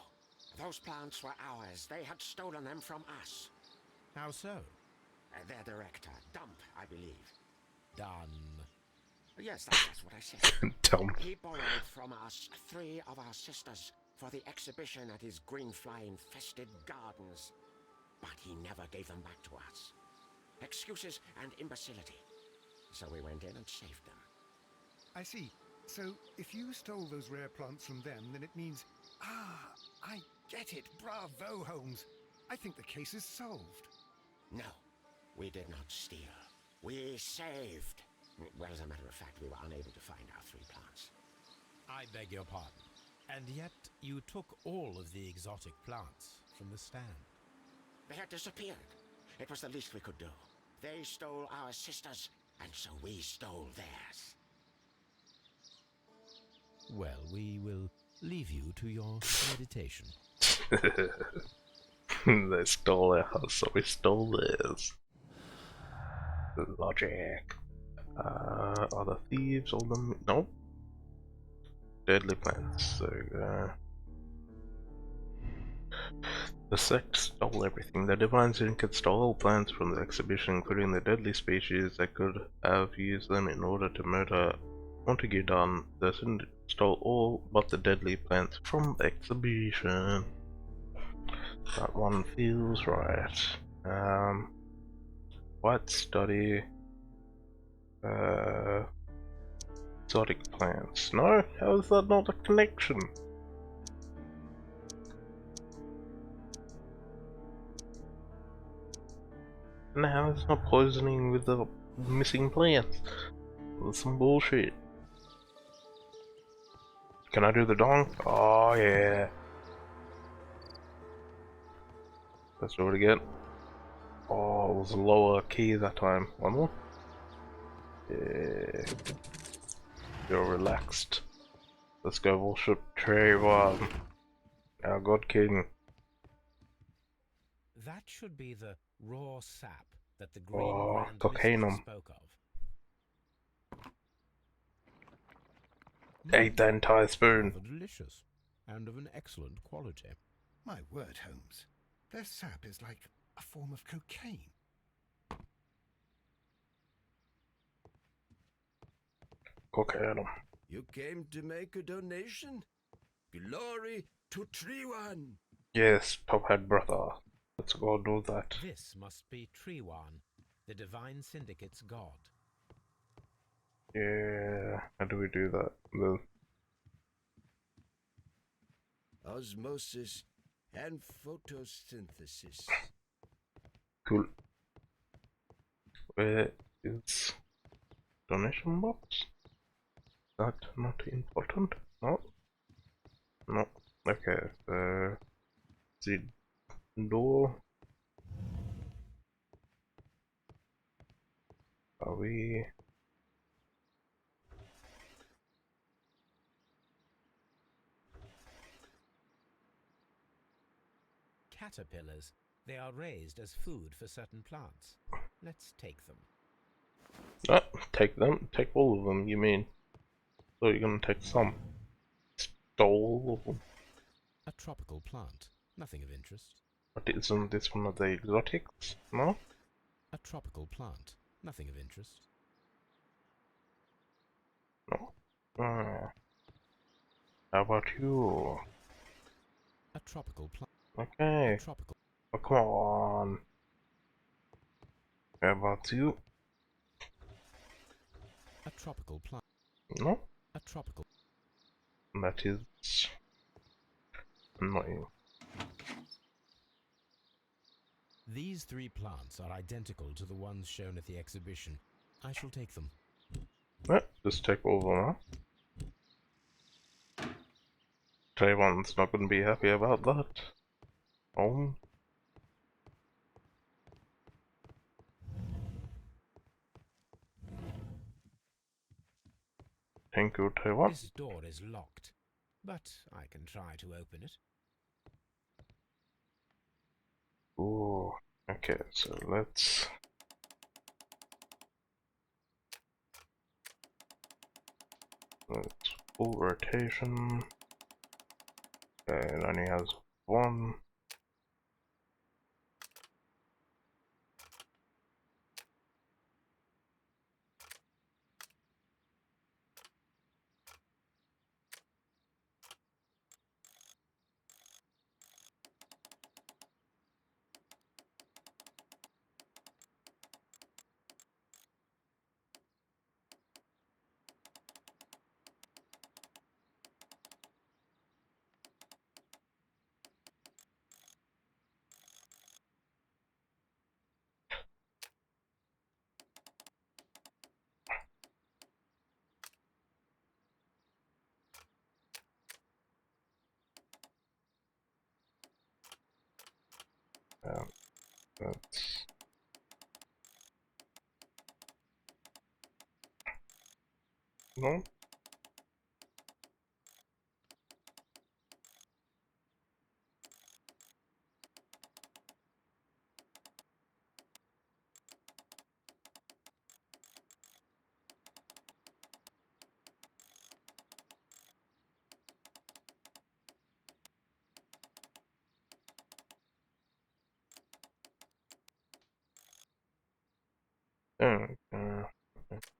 Those plants were ours. They had stolen them from us. How so? Their director, Dump, I believe. Done. Yes, that's what I said. Dump. He borrowed from us 3 of our sisters for the exhibition at his greenfly-infested gardens. But he never gave them back to us. Excuses and imbecility. So we went in and saved them. I see. So, if you stole those rare plants from them, then it means... Ah, I get it. Bravo, Holmes. I think the case is solved. No, we did not steal. We saved. Well, as a matter of fact, we were unable to find our 3 plants. I beg your pardon. And yet you took all of the exotic plants from the stand. They had disappeared. It was the least we could do. They stole our sisters, and so we stole theirs. Well, we will leave you to your meditation. They stole our house, so we stole theirs. Logic. Are the thieves all them? Nope. Deadly plants. So, the sect stole everything. The Divine Syndicate stole all plants from the exhibition, including the deadly species that could have used them in order to murder Montague Dunn. The Syndicate stole all but the deadly plants from the exhibition. That one feels right. White study. Exotic plants. No? How is that not a connection? And how is not poisoning with the missing plants? That's some bullshit. Can I do the dong? Oh yeah. Let's do it again. Oh, it was a lower key that time. One more. Yeah. You're relaxed. Let's go worship Trayvon, our God King. That should be the raw sap that the Green Oh, Grand cocainum. Mistress spoke of. Ate the entire spoon. Rather delicious, and of an excellent quality. My word, Holmes. Their sap is like a form of cocaine. Cocainum. You came to make a donation? Glory to Trewan! Yes, Tophead brother. Let's go do that. This must be Trewan, the Divine Syndicate's god. Yeah, how do we do that? The Osmosis and photosynthesis. cool. Where is donation box? That not important? No. No. Okay. The door. Are we? Caterpillars. They are raised as food for certain plants. Let's take them. Ah, take them. Take all of them, you mean? So you're gonna take some. Stole all of them. A tropical plant. Nothing of interest. But isn't this one of the exotics? No? A tropical plant. Nothing of interest. No. How about you? A tropical plant. Okay. A tropical. Oh, come on. How about you? A tropical plant. No? A tropical. That is annoying. These 3 plants are identical to the ones shown at the exhibition. I shall take them. Just take all of them, huh? Trayvon's not gonna be happy about that. Oh. Thank you, Trayvon. This door is locked, but I can try to open it. Ooh. Okay, so let's... full rotation. Okay, it only has 1. That's... No? There we go. And...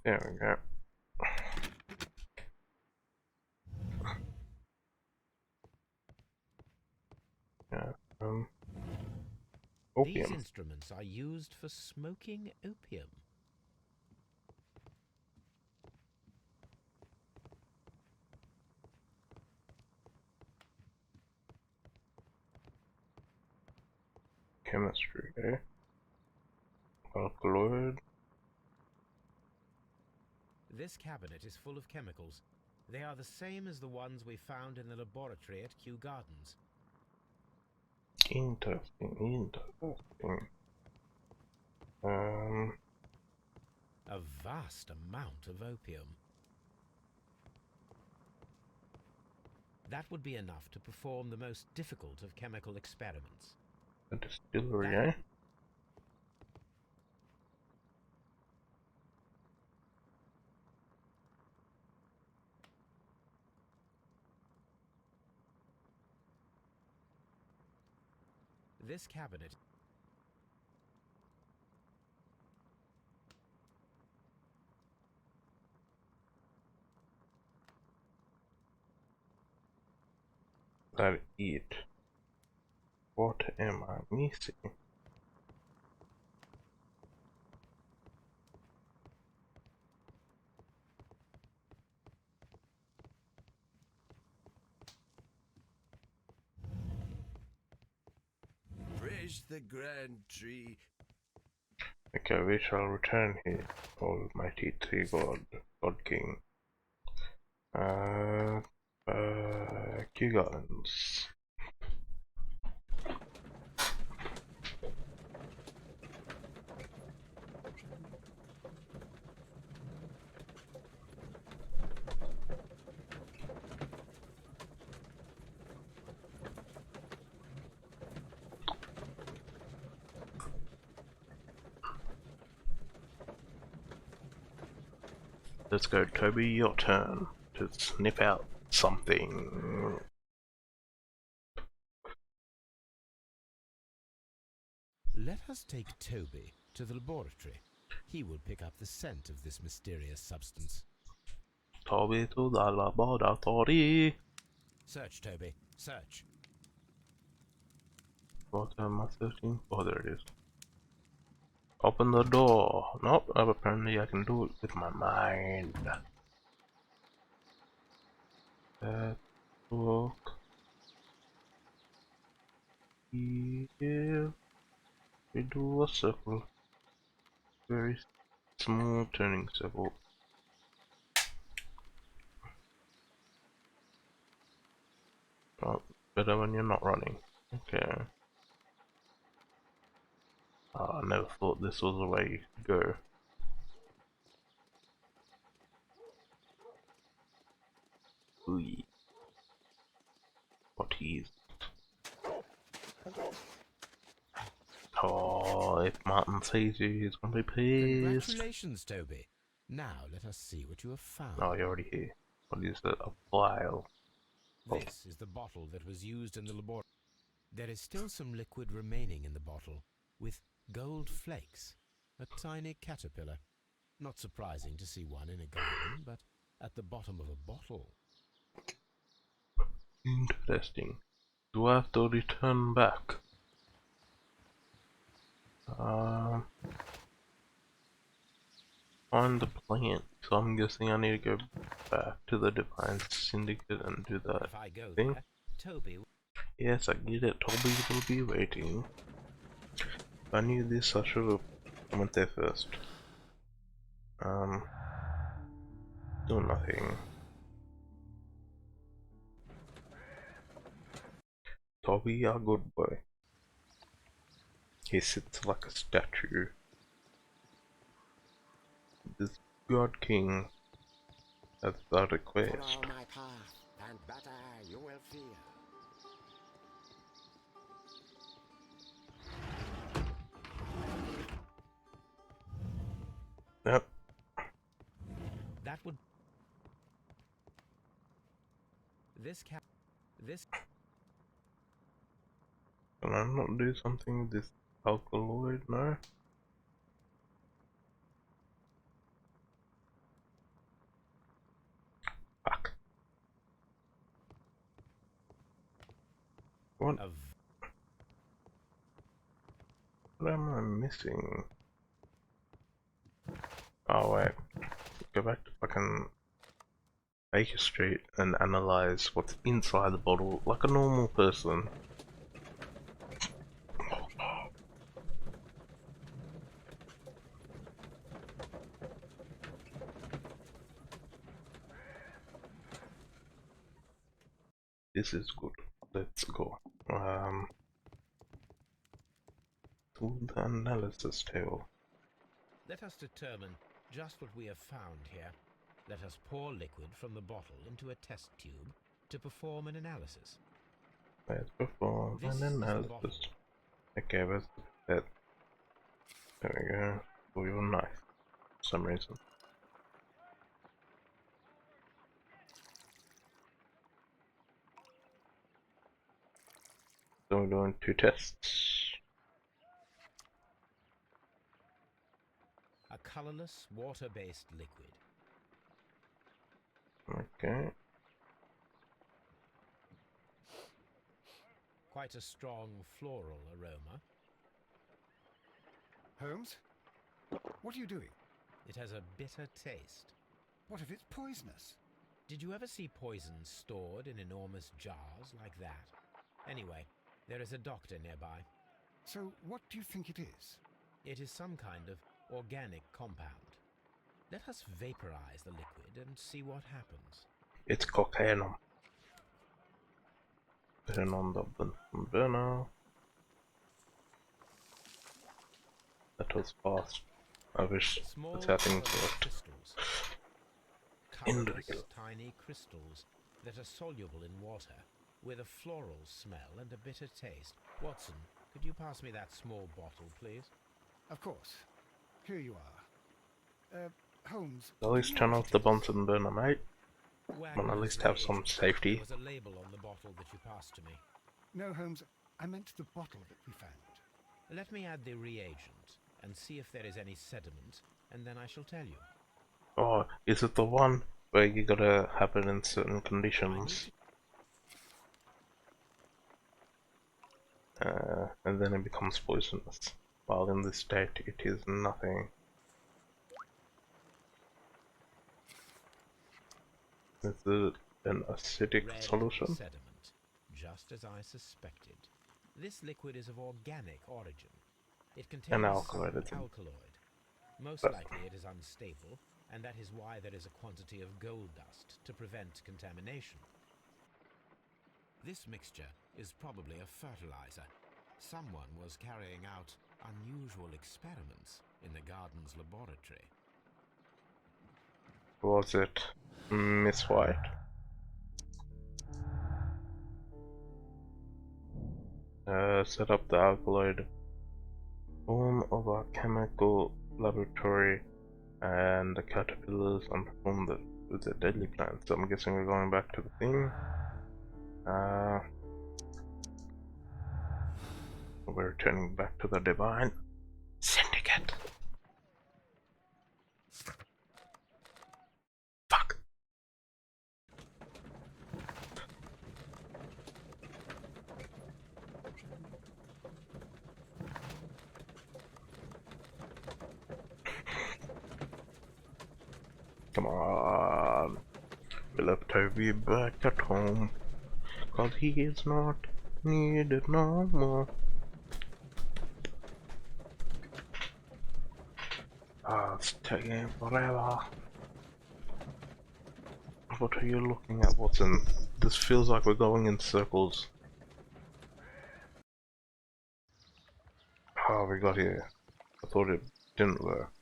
There we go. Yeah, These opium. instruments are used for smoking opium. Chemistry, eh? Alkaloid. This cabinet is full of chemicals. They are the same as the ones we found in the laboratory at Kew Gardens. Interesting, interesting. A vast amount of opium. That would be enough to perform the most difficult of chemical experiments. A distillery, eh? This cabinet... That it. What am I missing? finish the grand tree. Okay, we shall return here, Almighty Tree God, God King. Kew Gardens. Let's go, Toby, your turn to snip out something. Let us take Toby to the laboratory. He will pick up the scent of this mysterious substance. Toby to the laboratory. Search, Toby. Search. What am I searching? Oh, there it is. Open the door. Nope, apparently I can do it with my mind. Look. Here. We do a circle. Very small turning circle. Oh, better when you're not running. Okay. I never thought this was the way you could go. Ooh. What is it? Oh, if Martin sees you, he's gonna be pissed. Congratulations, Toby. Now let us see what you have found. Oh, you're already here. What is it? A vial. This is the bottle that was used in the laboratory. There is still some liquid remaining in the bottle, with gold flakes. A tiny caterpillar. Not surprising to see one in a garden, but at the bottom of a bottle. Interesting. Do I have to return back? Find the plant. So I'm guessing I need to go back to the Divine Syndicate and do that If I go thing. there, Toby. Yes, I get it. Toby will be waiting. If I knew this, I should have went there first. Do nothing. Toby, a good boy. He sits like a statue. This God King has a request. Follow my path, and better you will feel. Yep. That would. This. Can I not do something with this alkaloid? No? Fuck. What? What am I missing? Oh wait. Go back to fucking Baker Street and analyze what's inside the bottle like a normal person. This is good. Let's go. To the analysis table. Let us determine just what we have found here. Let us pour liquid from the bottle into a test tube to perform an analysis. Let's perform an analysis. Okay, where's the pipette? There we go. For your knife. For some reason. So we're doing 2 tests. A colorless, water-based liquid. Okay. Quite a strong floral aroma. Holmes? What are you doing? It has a bitter taste. What if it's poisonous? Did you ever see poison stored in enormous jars like that? Anyway, there is a doctor nearby. So, what do you think it is? It is some kind of organic compound. Let us vaporize the liquid and see what happens. It's cocaine. Turn on the Bunsen burner. That was fast. I wish Small the settings colourless worked. crystals. In Colourless, real. tiny crystals that are soluble in water, with a floral smell and a bitter taste. Watson, could you pass me that small bottle, please? Of course. Here you are. Holmes. At least turn off the Bunsen burner, mate. Well, at Wagner's least have some reagent. safety. There was a label on the bottle that you passed to me. No, Holmes. I meant the bottle that we found. Let me add the reagent and see if there is any sediment, and then I shall tell you. Oh, is it the one where you gotta have it in certain conditions? And then it becomes poisonous. While in this state it is nothing. Is it an acidic Red solution? sediment, just as I suspected. This liquid is of organic origin. It contains alkaloid, some isn't it? alkaloid. Most But- likely it is unstable, and that is why there is a quantity of gold dust to prevent contamination. This mixture is probably a fertilizer. Someone was carrying out unusual experiments in the garden's laboratory. Was it Miss White? Set up the alkaloid form of a chemical laboratory and the caterpillars and perform with the deadly plant. So I'm guessing we're going back to the thing. We're returning back to the divine syndicate. Fuck. Come on. We left Toby back at home, 'cause he is not needed no more. Ah, it's taking forever. What are you looking at, Watson? This feels like we're going in circles. How we got here? I thought it didn't work.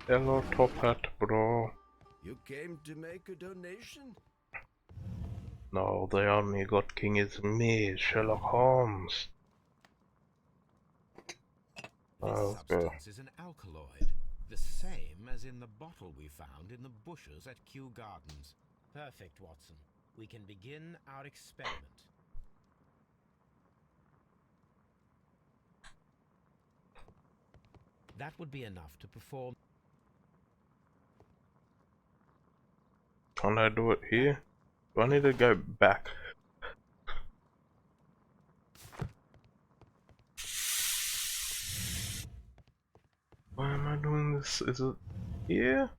Hello, Top Hat, bro. You came to make a donation? No, the only God King is me, Sherlock Holmes. This Let's go. substance is an alkaloid, the same as in the bottle we found in the bushes at Kew Gardens. Perfect, Watson. We can begin our experiment. That would be enough to perform. Can't I do it here? Do I need to go back? Why am I doing this? Is it here?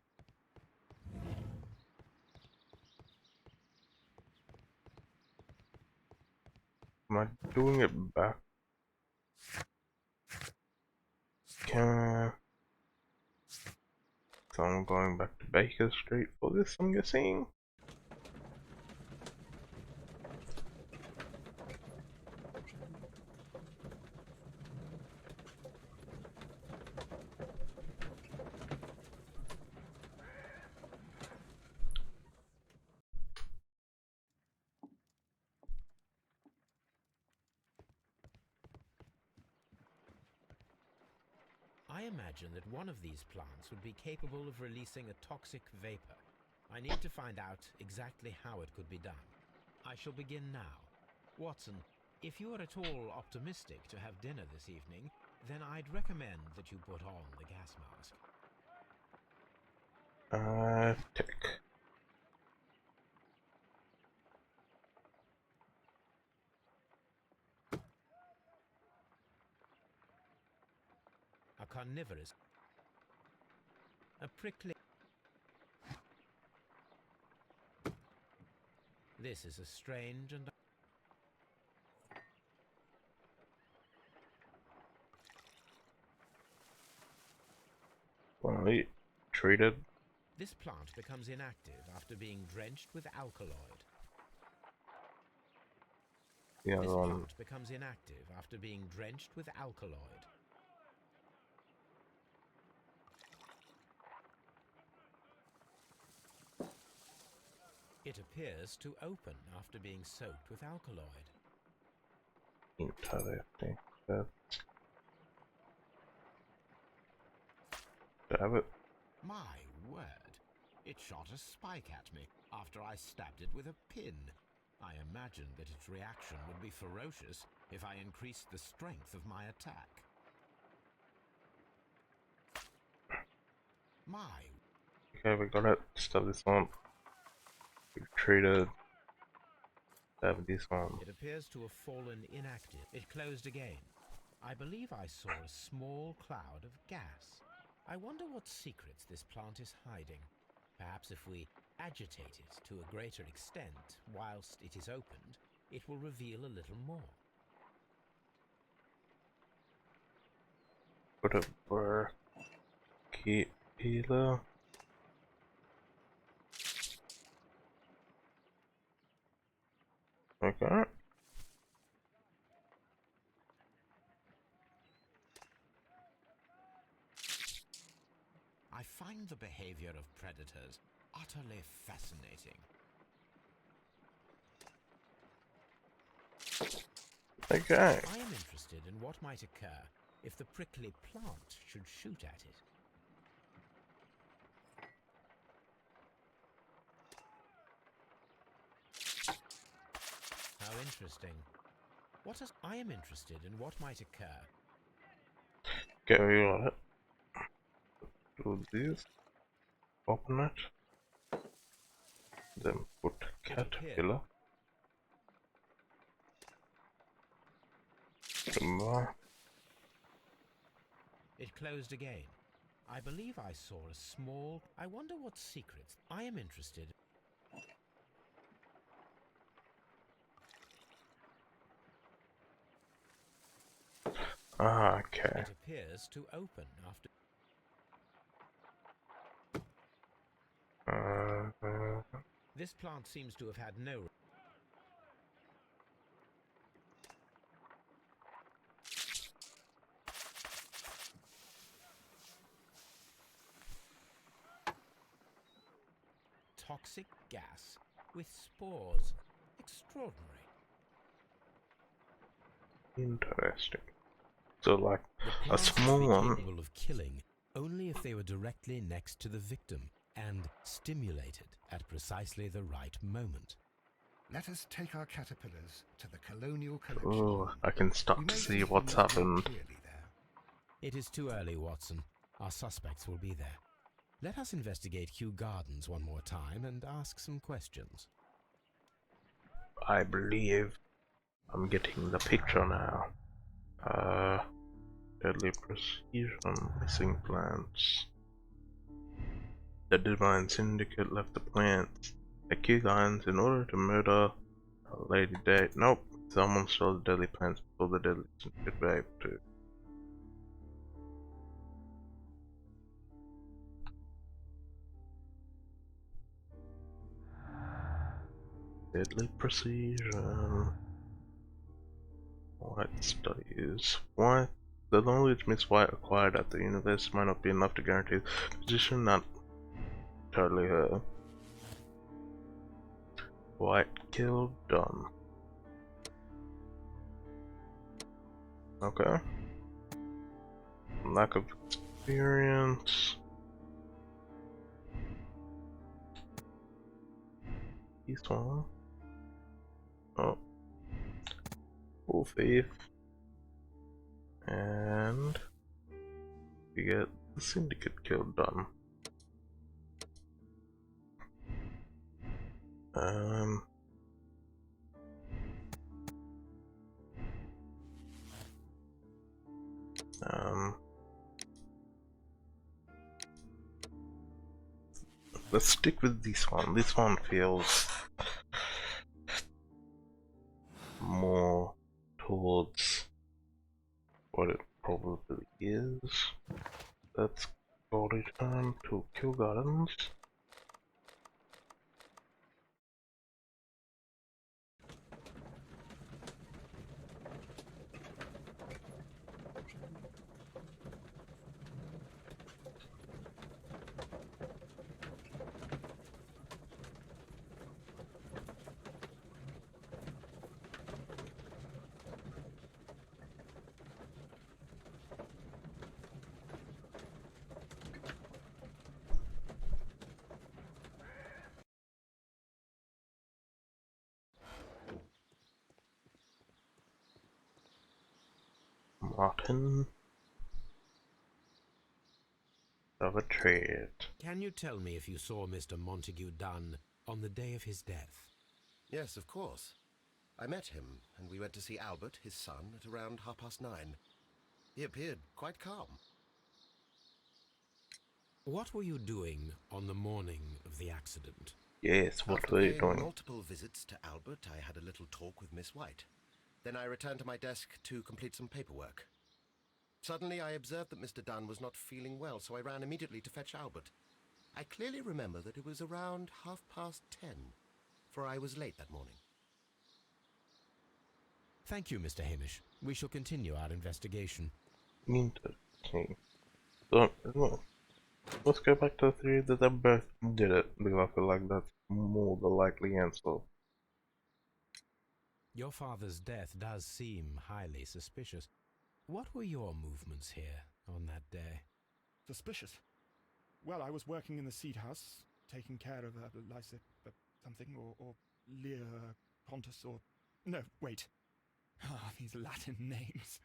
Am I doing it back? So I'm going back to Baker Street for this, I'm guessing. I imagine that one of these plants would be capable of releasing a toxic vapor. I need to find out exactly how it could be done. I shall begin now. Watson, if you are at all optimistic to have dinner this evening, then I'd recommend that you put on the gas mask. Tick. A carnivorous, a prickly. This is a strange and... Finally treated. This plant becomes inactive after being drenched with alkaloid. The This other one. plant becomes inactive after being drenched with alkaloid. It appears to open after being soaked with alkaloid. Interesting. Damn it. My word! It shot a spike at me after I stabbed it with a pin. I imagined that its reaction would be ferocious if I increased the strength of my attack. My... Okay, we got it. Stop this one. We treated. Stab this one. It appears to have fallen inactive. It closed again. I believe I saw a small cloud of gas. I wonder what secrets this plant is hiding. Perhaps if we agitate it to a greater extent whilst it is opened, it will reveal a little more. Put a burr. Keep healer. Okay. I find the behavior of predators utterly fascinating. Okay. I am interested in what might occur if the prickly plant should shoot at it. How interesting. I am interested in what might occur. Okay, we got it. Do this. Open it. Then put caterpillar. More. It closed again. I believe I saw a small... I wonder what secrets... I am interested... Ah, okay. It appears to open after... This plant seems to have had no... toxic gas with spores. Extraordinary. Interesting. So like The a plants small would be one. capable of killing only if they were directly next to the victim and stimulated at precisely the right moment. Let us take our caterpillars to the colonial collection. Oh, I can We start may to see see what's things more happened. clearly there. It is too early, Watson. Our suspects will be there. Let us investigate Kew Gardens one more time and ask some questions. I believe I'm getting the picture now. Deadly precision, missing plants. The Divine Syndicate left the plants at Kew Gardens in order to murder Lady Day. Nope, someone stole the deadly plants before the Deadly Syndicate were able to. Deadly precision. White studies. White. The knowledge Miss White acquired at the university might not be enough to guarantee the position, not totally her. White killed Dunn. Okay. Lack of experience. This one. Oh. Full faith. And we get the syndicate killed done. Let's stick with this one. This one feels We'll return to Kew Gardens. Martin of a trade. Can you tell me if you saw Mr. Montague Dunn on the day of his death? Yes, of course. I met him, and we went to see Albert, his son, at around 9:30. He appeared quite calm. What were you doing on the morning of the accident? Yes, what After were you paying doing? multiple visits to Albert, I had a little talk with Miss White. Then I returned to my desk to complete some paperwork. Suddenly I observed that Mr. Dunn was not feeling well, so I ran immediately to fetch Albert. I clearly remember that it was around 10:30, for I was late that morning. Thank you, Mr. Hamish. We shall continue our investigation. Interesting. So, no, let's go back to the theory that they both did it, because I feel like that's more the likely answer. Your father's death does seem highly suspicious. What were your movements here on that day? Suspicious. Well, I was working in the seed house, taking care of something, or Lear Pontus, or... No, wait. Ah, these Latin names.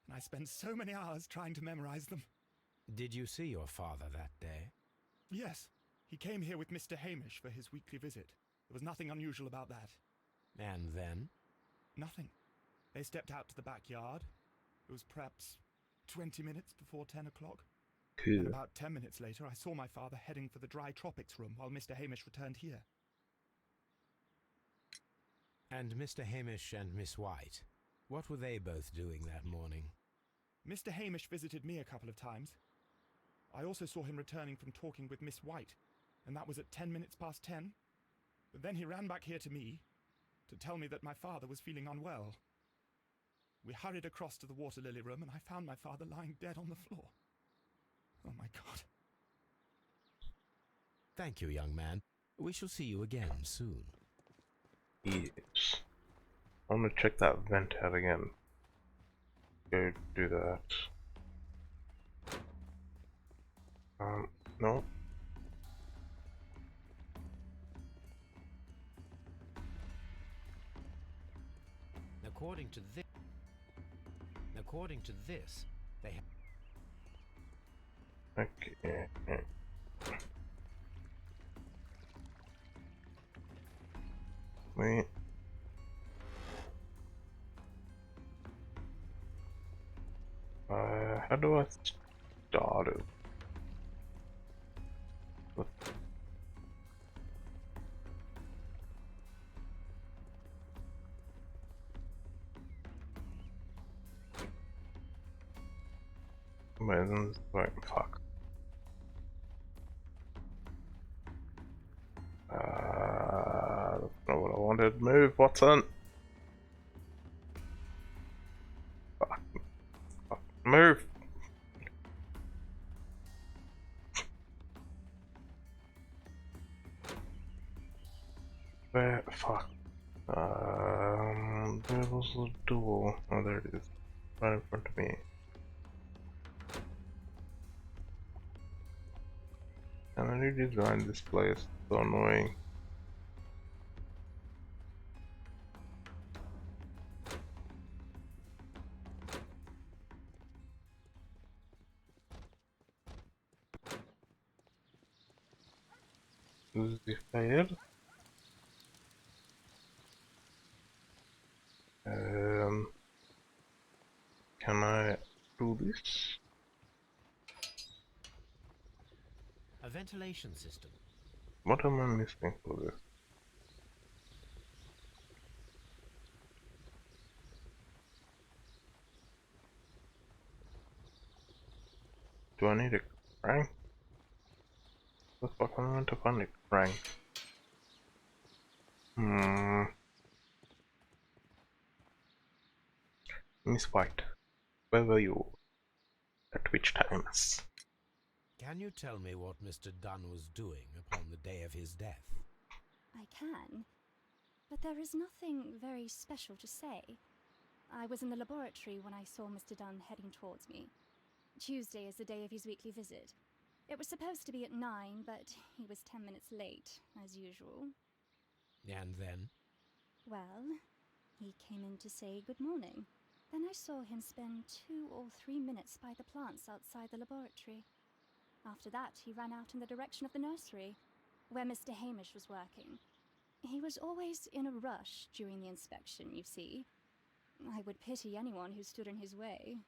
And I spent so many hours trying to memorize them. Did you see your father that day? Yes, he came here with Mr. Hamish for his weekly visit. There was nothing unusual about that. And then? Nothing. They stepped out to the backyard. It was perhaps 20 minutes before 10 o'clock. Cool. And about 10 minutes later, I saw my father heading for the dry tropics room while Mr. Hamish returned here. And Mr. Hamish and Miss White, what were they both doing that morning? Mr. Hamish visited me a couple of times. I also saw him returning from talking with Miss White, and that was at 10 minutes past 10. But then he ran back here to me to tell me that my father was feeling unwell. We hurried across to the water lily room, and I found my father lying dead on the floor. Oh my God. Thank you, young man. We shall see you again soon. Yes. I want to check that vent out again. Go do that. No. According to this, they have... Okay. Wait. How do I start it? Wait, fuck. That's not what I wanted. Move, Watson! Fuck. Fuck. Move! Where? Fuck. Where was the door? Oh, there it is. Right in front of me. And I redesigned this place. So annoying. This is the fire. Can I do this? A ventilation system. What am I missing for this? Do I need a crank? the fuck am I meant to find it? Frank. Miss White, where were you? At which times? Can you tell me what Mr. Dunn was doing upon the day of his death? I can, but there is nothing very special to say. I was in the laboratory when I saw Mr. Dunn heading towards me. Tuesday is the day of his weekly visit. It was supposed to be at 9, but he was 10 minutes late, as usual. And then? Well, he came in to say good morning. Then I saw him spend 2 or 3 minutes by the plants outside the laboratory. After that, he ran out in the direction of the nursery, where Mr. Hamish was working. He was always in a rush during the inspection, you see. I would pity anyone who stood in his way.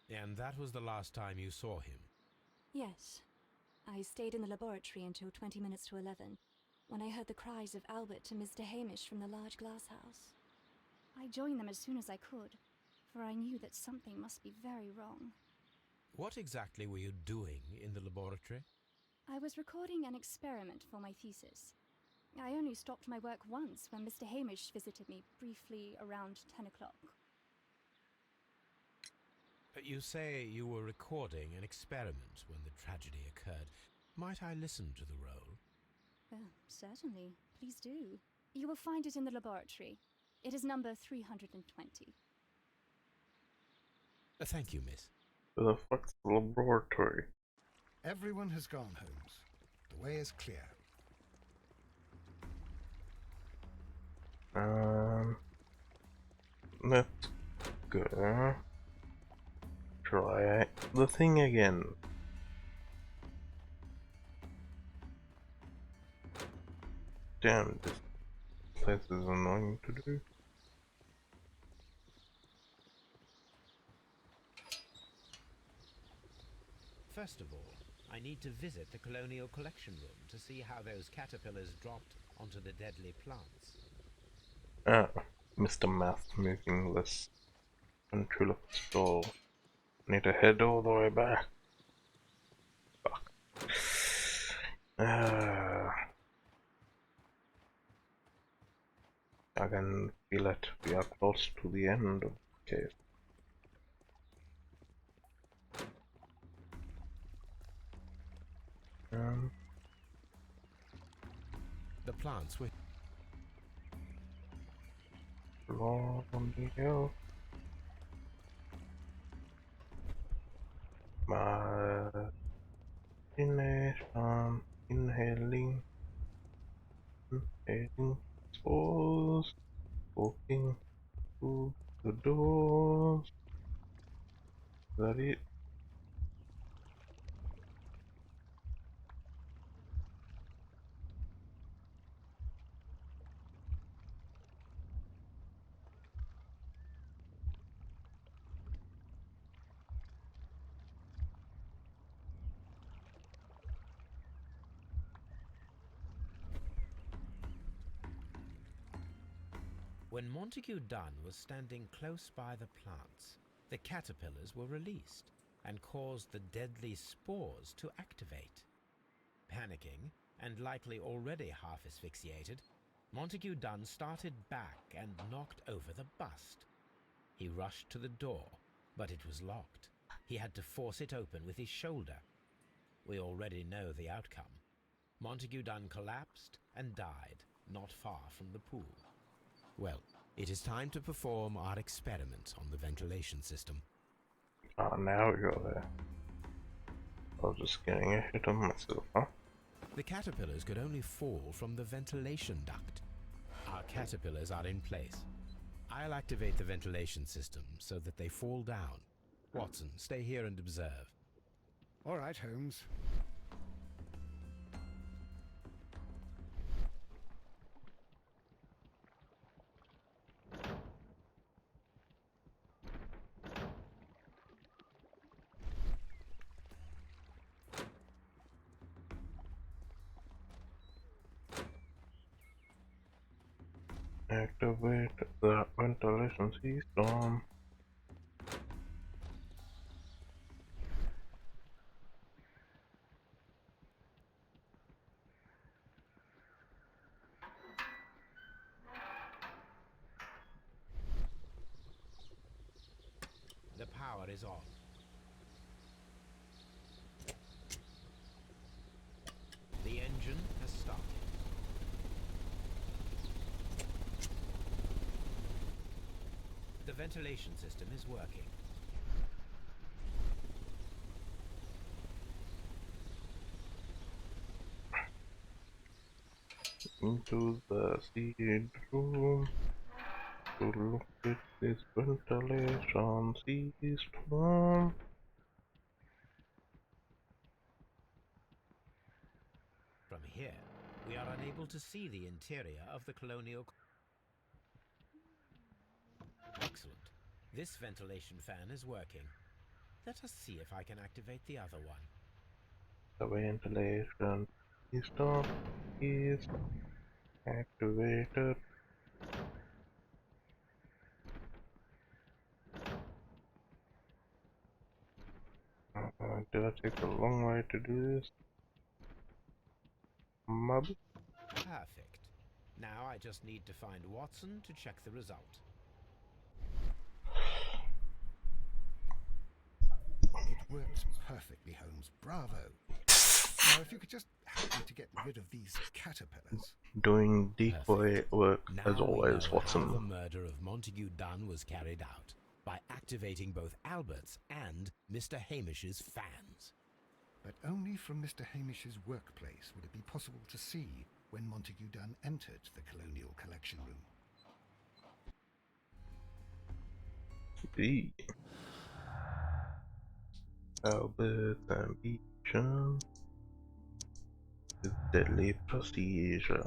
And that was the last time you saw him? Yes. I stayed in the laboratory until 20 minutes to 11, when I heard the cries of Albert and Mr. Hamish from the large glass house. I joined them as soon as I could, for I knew that something must be very wrong. What exactly were you doing in the laboratory? I was recording an experiment for my thesis. I only stopped my work once when Mr. Hamish visited me briefly around 10 o'clock. You say you were recording an experiment when the tragedy occurred. Might I listen to the roll? Certainly. Please do. You will find it in the laboratory. It is number 320. Thank you, miss. The fuck's the laboratory? Everyone has gone, Holmes. The way is clear. Let's go. Try the thing again. Damn, this place is annoying to do. First of all, I need to visit the Colonial Collection Room to see how those caterpillars dropped onto the deadly plants. Ah, Mr. Math moving this ventriloquist stall. Need to head all the way back. Fuck. I can feel it. We are close to the end of the cave. The plants were Lord on the hill. My destination, inhaling, spores, walking through the doors. Is that it? When Montague Dunn was standing close by the plants, the caterpillars were released and caused the deadly spores to activate. Panicking, and likely already half asphyxiated, Montague Dunn started back and knocked over the bust. He rushed to the door, but it was locked. He had to force it open with his shoulder. We already know the outcome. Montague Dunn collapsed and died not far from the pool. Well, it is time to perform our experiment on the ventilation system. Ah, now we go there. I was just getting a hit on myself, huh? The caterpillars could only fall from the ventilation duct. Our caterpillars are in place. I'll activate the ventilation system so that they fall down. Watson, stay here and observe. All right, Holmes. Activate the ventilation system. is on. The engine has started. The ventilation system is working. Into the seed room to look at this ventilation system. From here, we are unable to see the interior of the colonial... Excellent. This ventilation fan is working. Let us see if I can activate the other one. The ventilation system is activated. Did I take a long way to do this? Maybe? Perfect. Now I just need to find Watson to check the result. It works perfectly, Holmes. Bravo. Now, if you could just help me to get rid of these caterpillars. Doing decoy Perfect. work Now as always, we know how the Watson. murder of Montague Dunn was carried out, by activating both Albert's and Mr. Hamish's fans. But only from Mr. Hamish's workplace would it be possible to see when Montague Dunn entered the Colonial Collection Room. The Albert ambition with deadly precision.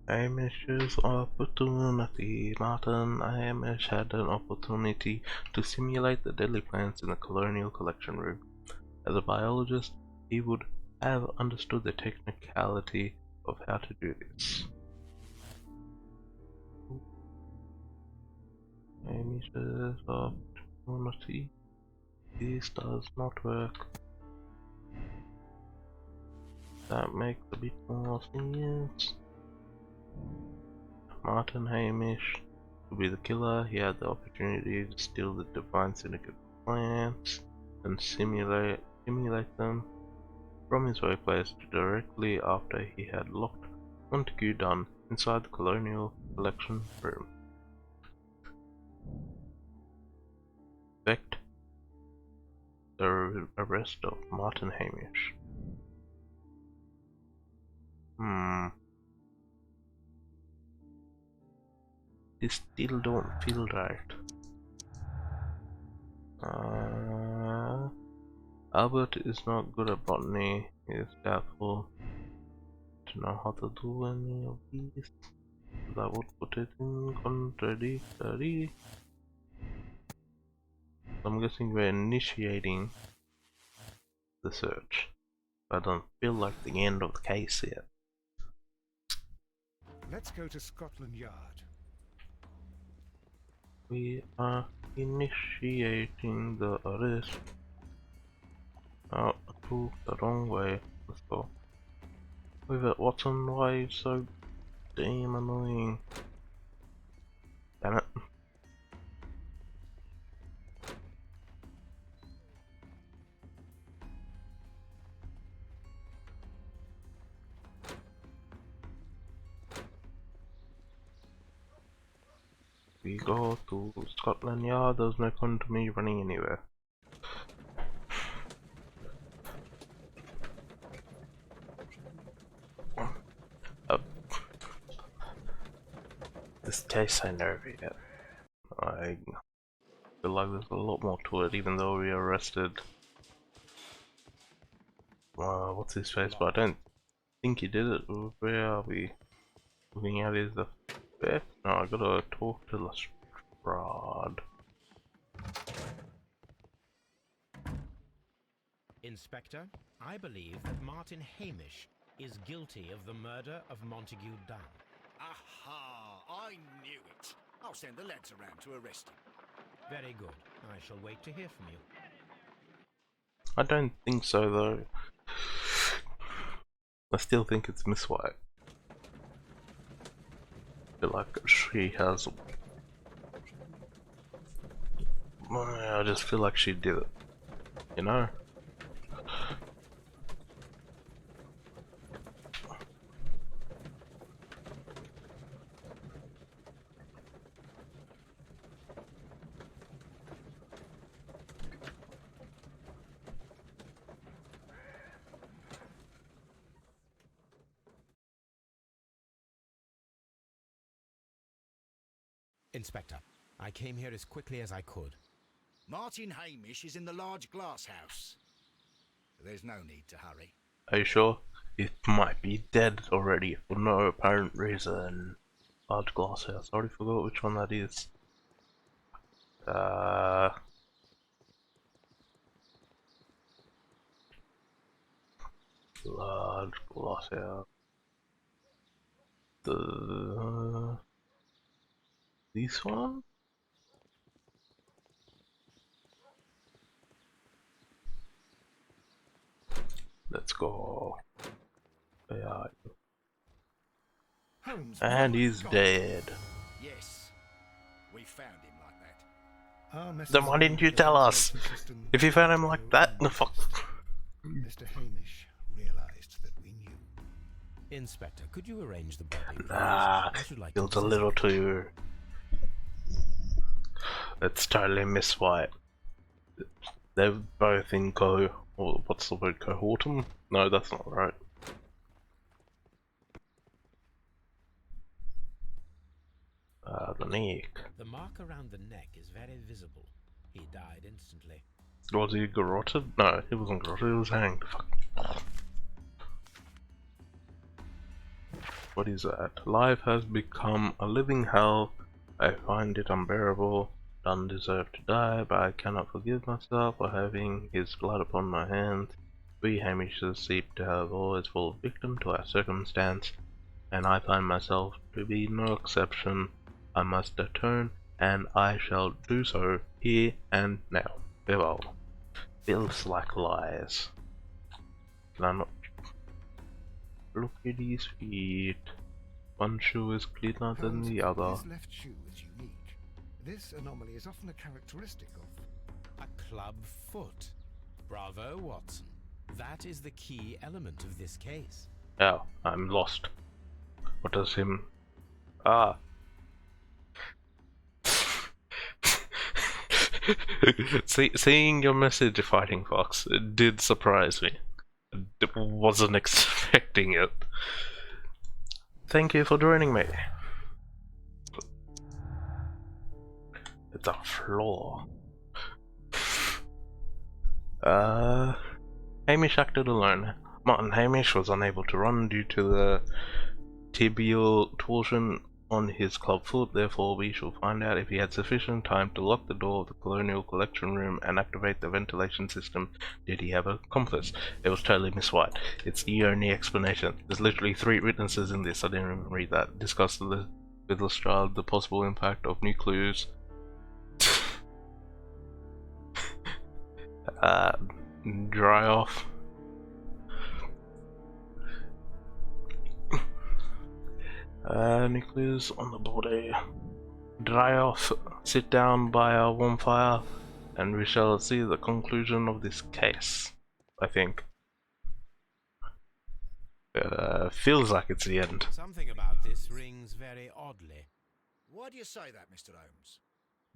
Hamish's opportunity. Martin Hamish had an opportunity to simulate the deadly plants in the Colonial Collection Room. As a biologist, he would have understood the technicality of how to do this. Hamish's opportunity. This does not work. That makes a bit more sense. Martin Hamish to be the killer. He had the opportunity to steal the Divine Syndicate plants and simulate them from his workplace directly after he had locked Montague Dunn inside the Colonial Collection Room. Effect: the arrest of Martin Hamish. This still don't feel right. Albert is not good at botany. He is doubtful to know how to do any of these. That would put it in contradictory. I'm guessing we're initiating the search. I don't feel like the end of the case yet. Let's go to Scotland Yard. We are initiating the arrest. Oh, I took the wrong way. Let's go. With it, Watson, why are you so damn annoying? Damn it. We go to Scotland Yard. There's no point to me running anywhere. This case ain't over yet. I feel like there's a lot more to it, even though we arrested what's his face, but I don't think he did it. Where are we? Looking at is the fifth? No, I gotta talk to Lestrade. Inspector, I believe that Martin Hamish is guilty of the murder of Montague Dunn. Aha! I knew it. I'll send the lads around to arrest him. Very good. I shall wait to hear from you. I don't think so, though. I still think it's Miss White. I feel like she has I just feel like she did it, you know? Inspector, I came here as quickly as I could. Martin Hamish is in the large glass house. There's no need to hurry. Are you sure? It might be dead already for no apparent reason. Large glass house. I already forgot which one that is. Large glass house. This one? Let's go. Yeah. Holmes, And my he's God. dead. Yes, we found him like that. Our messes Then why on didn't you the tell us? ventilation system If you found him go like that, no in. fuck. Mr. Hamish realized that we knew. Inspector, could you arrange the body, please? Nah, I should like feels to a little too. It's totally Miss White. They're both in what's the word? Cohortum? No, that's not right. The neck. The mark around the neck is very visible. He died instantly. Was he garroted? No, he wasn't garroted, he was hanged. Fuck. What is that? Life has become a living hell. I find it unbearable. Don't deserve to die, but I cannot forgive myself for having his blood upon my hands. We Hamishes seem to have always fallen victim to our circumstance, and I find myself to be no exception. I must atone, and I shall do so here and now. Farewell. Feels like lies. Can I not look at his feet? One shoe is cleaner than Holmes, the other. his left shoe is unique. This anomaly is often a characteristic of... A club foot. Bravo, Watson. That is the key element of this case. Oh, I'm lost. What does him... Ah. Seeing your message, Fighting Fox, it did surprise me. I wasn't expecting it. Thank you for joining me. It's a flaw. Hamish acted alone. Martin Hamish was unable to run due to the tibial torsion on his club foot, therefore we shall find out if he had sufficient time to lock the door of the Colonial Collection Room and activate the ventilation system. Did he have an accomplice? It was totally Miss White. It's the only explanation. There's literally 3 witnesses in this, I didn't even read that. Discussed with Lestrade the possible impact of new clues. Dry off. Nucleus on the body. Dry off, sit down by a warm fire, and we shall see the conclusion of this case, I think. Feels like it's the end. Something about this rings very oddly. Why do you say that, Mr. Holmes?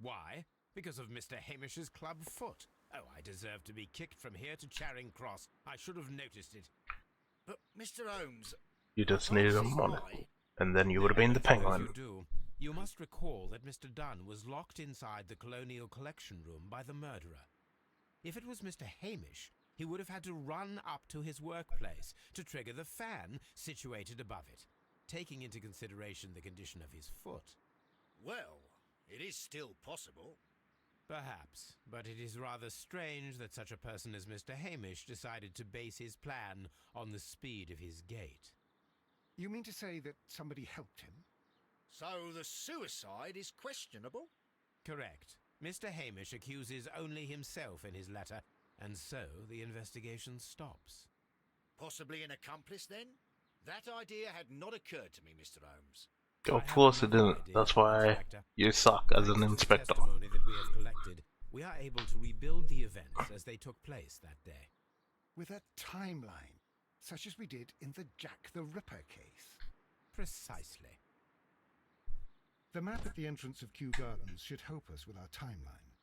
Why? Because of Mr. Hamish's club foot. Oh, I deserve to be kicked from here to Charing Cross. I should have noticed it. But, Mr. Holmes... You just I needed a can't see monocle, why. and then you would have been the Suppose penguin. You do. You must recall that Mr. Dunn was locked inside the Colonial Collection Room by the murderer. If it was Mr. Hamish, he would have had to run up to his workplace to trigger the fan situated above it, taking into consideration the condition of his foot. Well, it is still possible. Perhaps, but it is rather strange that such a person as Mr. Hamish decided to base his plan on the speed of his gait. You mean to say that somebody helped him? So the suicide is questionable? Correct. Mr. Hamish accuses only himself in his letter, and so the investigation stops. Possibly an accomplice, then? That idea had not occurred to me, Mr. Holmes. Of course it didn't. That's why you suck as an inspector. Testimony that we have collected we are able to rebuild the events as they took place that day. With a timeline, such as we did in the Jack the Ripper case. Precisely. The map at the entrance of Kew Gardens should help us with our timeline.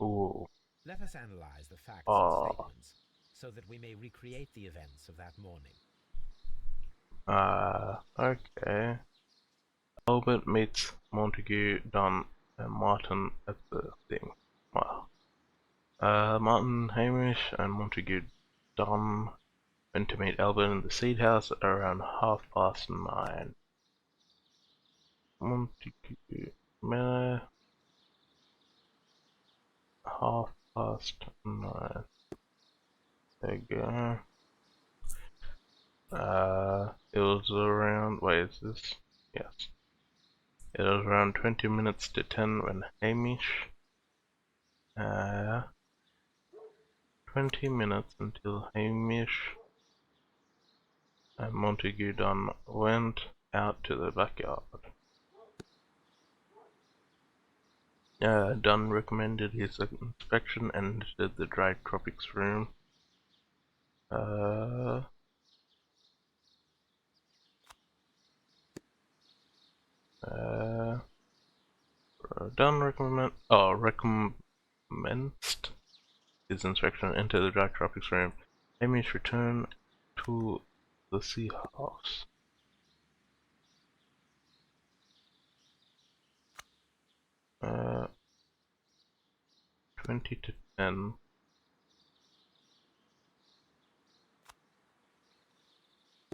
Ooh. Let us analyze the facts Oh. and statements so that we may recreate the events of that morning. Okay. Albert meets Montague, Dunn, and Martin at the thing. Wow. Martin, Hamish, and Montague Dunn went to meet Albert in the seed house at around 9:30. Montague, 9:30. There you go. It was around, wait, is this? Yes. It was around 20 minutes to 10 when Hamish, 20 minutes until Hamish and Montague Dunn went out to the backyard. Dunn recommended his inspection and entered the dry tropics room. Dunn recommenced his inspection and entered the dry tropics room. Hamish returned to the sea house. Uh, 20 to 10.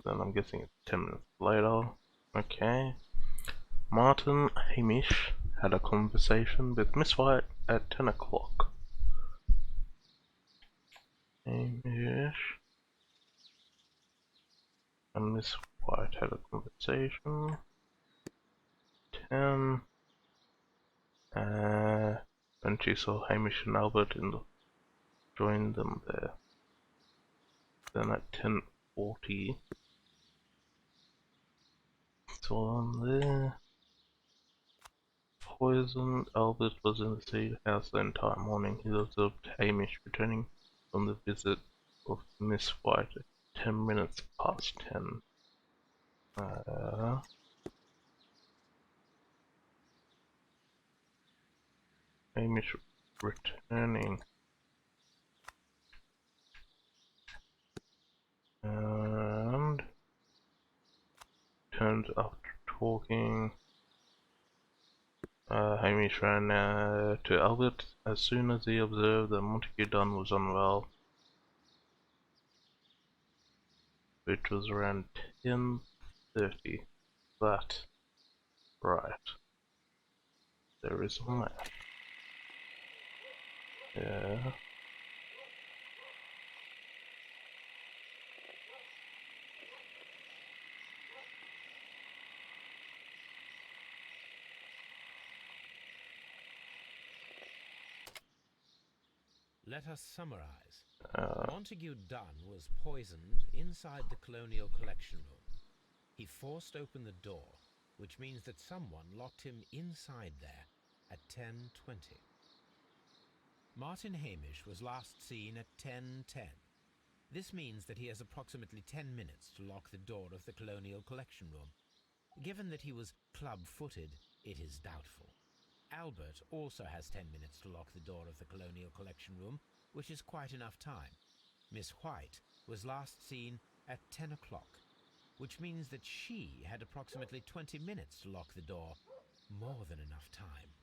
Then I'm guessing it's 10 minutes later. Okay. Martin Hamish had a conversation with Miss White at 10 o'clock. Hamish and Miss White had a conversation. 10. When she saw Hamish and Albert joined them there. Then at 10:40, saw them there. Poisoned. Albert was in the seed house the entire morning. He observed Hamish returning from the visit of Miss White at 10 minutes past 10. Hamish returning. And turned after talking. Hamish ran to Albert as soon as he observed that Montague Dunn was unwell, which was around 10:30. That, right. There is a map. Yeah. Let us summarize. Montague Dunn was poisoned inside the Colonial Collection Room. He forced open the door, which means that someone locked him inside there at 10:20. Martin Hamish was last seen at 10:10. This means that he has approximately 10 minutes to lock the door of the Colonial Collection Room. Given that he was club-footed, it is doubtful. Albert also has 10 minutes to lock the door of the Colonial Collection Room, which is quite enough time. Miss White was last seen at 10 o'clock, which means that she had approximately 20 minutes to lock the door. More than enough time.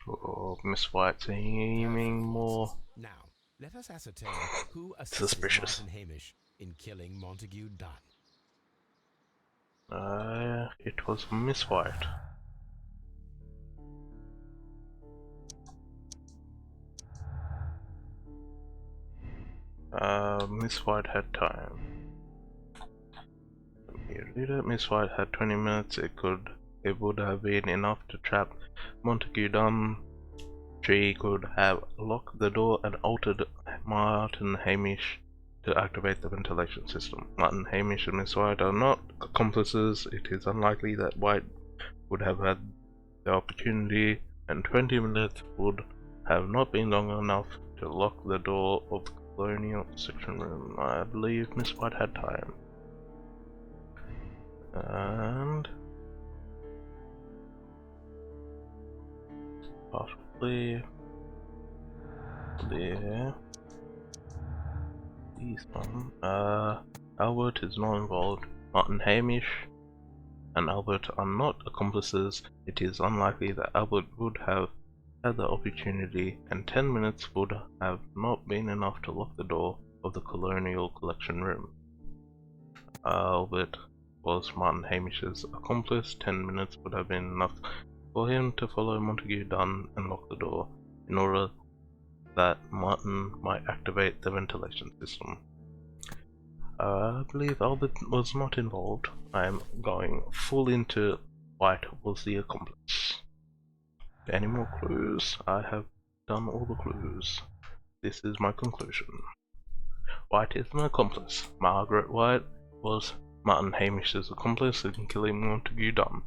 Oh, Miss White's aiming more. Now, let us ascertain who assisted Suspicious. Martin Hamish in killing Montague Dunn. It was Miss White. Miss White had time. Let me read it. Miss White had 20 minutes. It would have been enough to trap Montague Dunn. She could have locked the door and altered Martin Hamish to activate the ventilation system. Martin Hamish and Miss White are not accomplices. It is unlikely that White would have had the opportunity and 20 minutes would have not been long enough to lock the door of the colonial section room. I believe Miss White had time. And possibly there. These one. Albert is not involved. Martin Hamish and Albert are not accomplices. It is unlikely that Albert would have had the opportunity, and 10 minutes would have not been enough to lock the door of the colonial collection room. Albert was Martin Hamish's accomplice. 10 minutes would have been enough for him to follow Montague Dunn and lock the door, in order that Martin might activate the ventilation system. I believe Albert was not involved. I am going full into White was the accomplice. Any more clues? I have done all the clues. This is my conclusion. White is an accomplice. Margaret White was Martin Hamish's accomplice in killing Montague Dunn.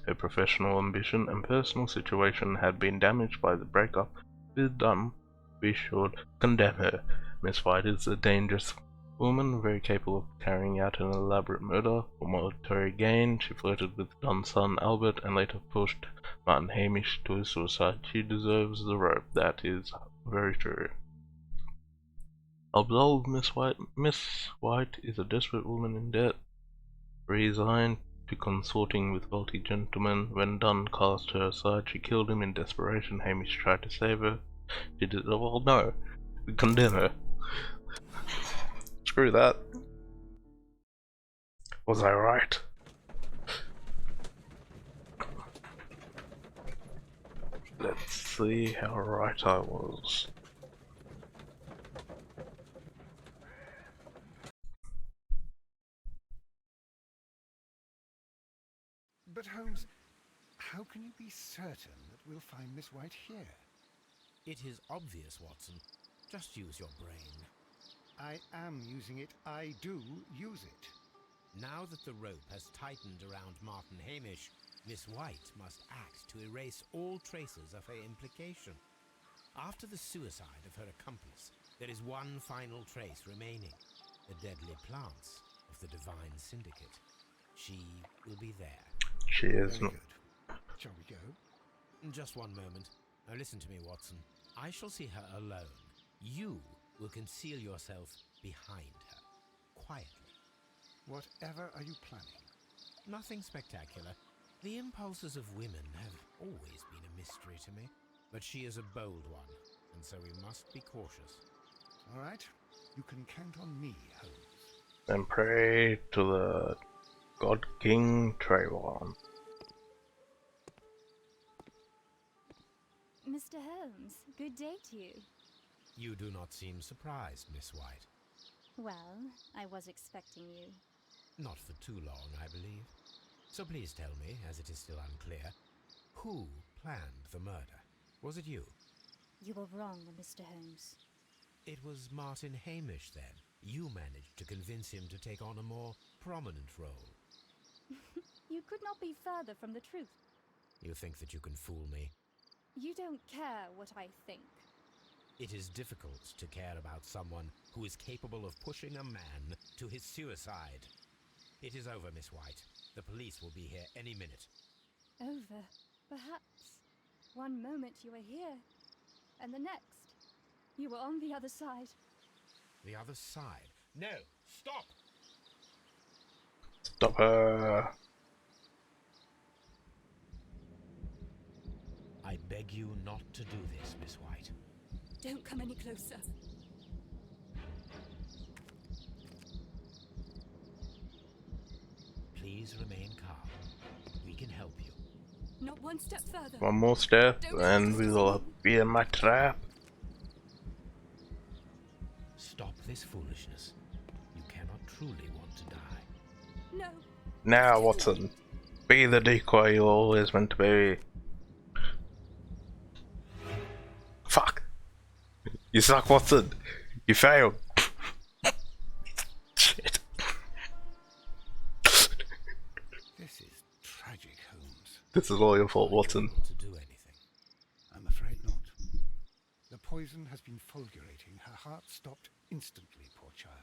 Her professional ambition and personal situation had been damaged by the breakup with Dunn. We should condemn her. Miss White is a dangerous woman, very capable of carrying out an elaborate murder for monetary gain. She flirted with Dunn's son Albert and later pushed Martin Hamish to his suicide. She deserves the rope. That is very true. Absolve Miss White. Miss White is a desperate woman in debt, resigned to consorting with wealthy gentlemen. When Dunn cast her aside, she killed him in desperation. Hamish tried to save her. She did. Well, no, we condemn her. Screw that. Was I right? Let's see how right I was. But Holmes, how can you be certain that we'll find Miss White here? It is obvious, Watson. Just use your brain. I am using it. I do use it. Now that the rope has tightened around Martin Hamish, Miss White must act to erase all traces of her implication. After the suicide of her accomplice, there is one final trace remaining: the deadly plants of the Divine Syndicate. She will be there. She is Very not. good. Shall we go? Just one moment. Now listen to me, Watson. I shall see her alone. You will conceal yourself behind her, quietly. Whatever are you planning? Nothing spectacular. The impulses of women have always been a mystery to me, but she is a bold one, and so we must be cautious. All right. You can count on me, Holmes. And pray to the God King Trayvon. Mr. Holmes, good day to you. You do not seem surprised, Miss White. Well, I was expecting you. Not for too long, I believe. So please tell me, as it is still unclear, who planned the murder? Was it you? You were wrong, Mr. Holmes. It was Martin Hamish, then. You managed to convince him to take on a more prominent role. You could not be further from the truth. You think that you can fool me? You don't care what I think. It is difficult to care about someone who is capable of pushing a man to his suicide. It is over, Miss White. The police will be here any minute. Over, perhaps. One moment you were here, and the next, you were on the other side. The other side? No! Stop! Stop her. I beg you not to do this, Miss White. Don't come any closer. Please remain calm. We can help you. Not one step further. One more step Don't and we will be in my trap. Stop this foolishness. You cannot truly want to die. No. Now, Watson. Be the decoy you always meant to be. Fuck! You suck, Watson! You failed! Shit. This is tragic, Holmes. This is all your fault, Watson. To do anything. reason has been fulgurating. Her heart stopped instantly, poor child.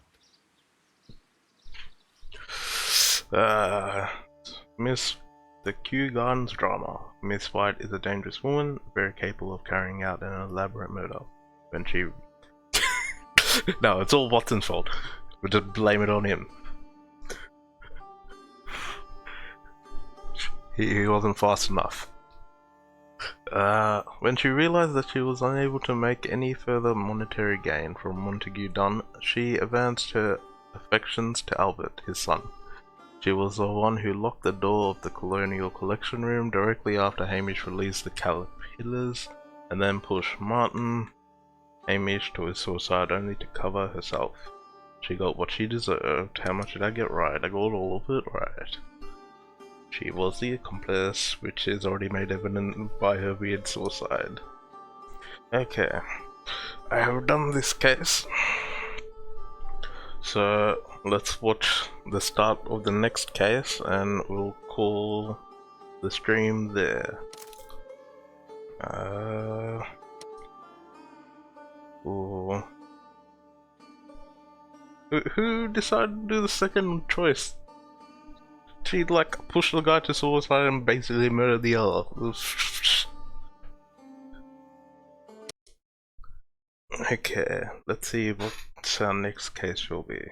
Miss the Kew Gardens drama. Miss White is a dangerous woman, very capable of carrying out an elaborate murder. When she... No, it's all Watson's fault. We'll just blame it on him. He wasn't fast enough. When she realized that she was unable to make any further monetary gain from Montague Dunn, she advanced her affections to Albert, his son. She was the one who locked the door of the Colonial Collection Room directly after Hamish released the caterpillars, and then pushed Hamish to his suicide only to cover herself. She got what she deserved. How much did I get right? I got all of it right. She was the accomplice, which is already made evident by her weird suicide. Okay, I have done this case. So let's watch the start of the next case and we'll call the stream there. Who decided to do the second choice? She like pushed the guy to suicide and basically murdered the other. Okay, let's see what our next case will be.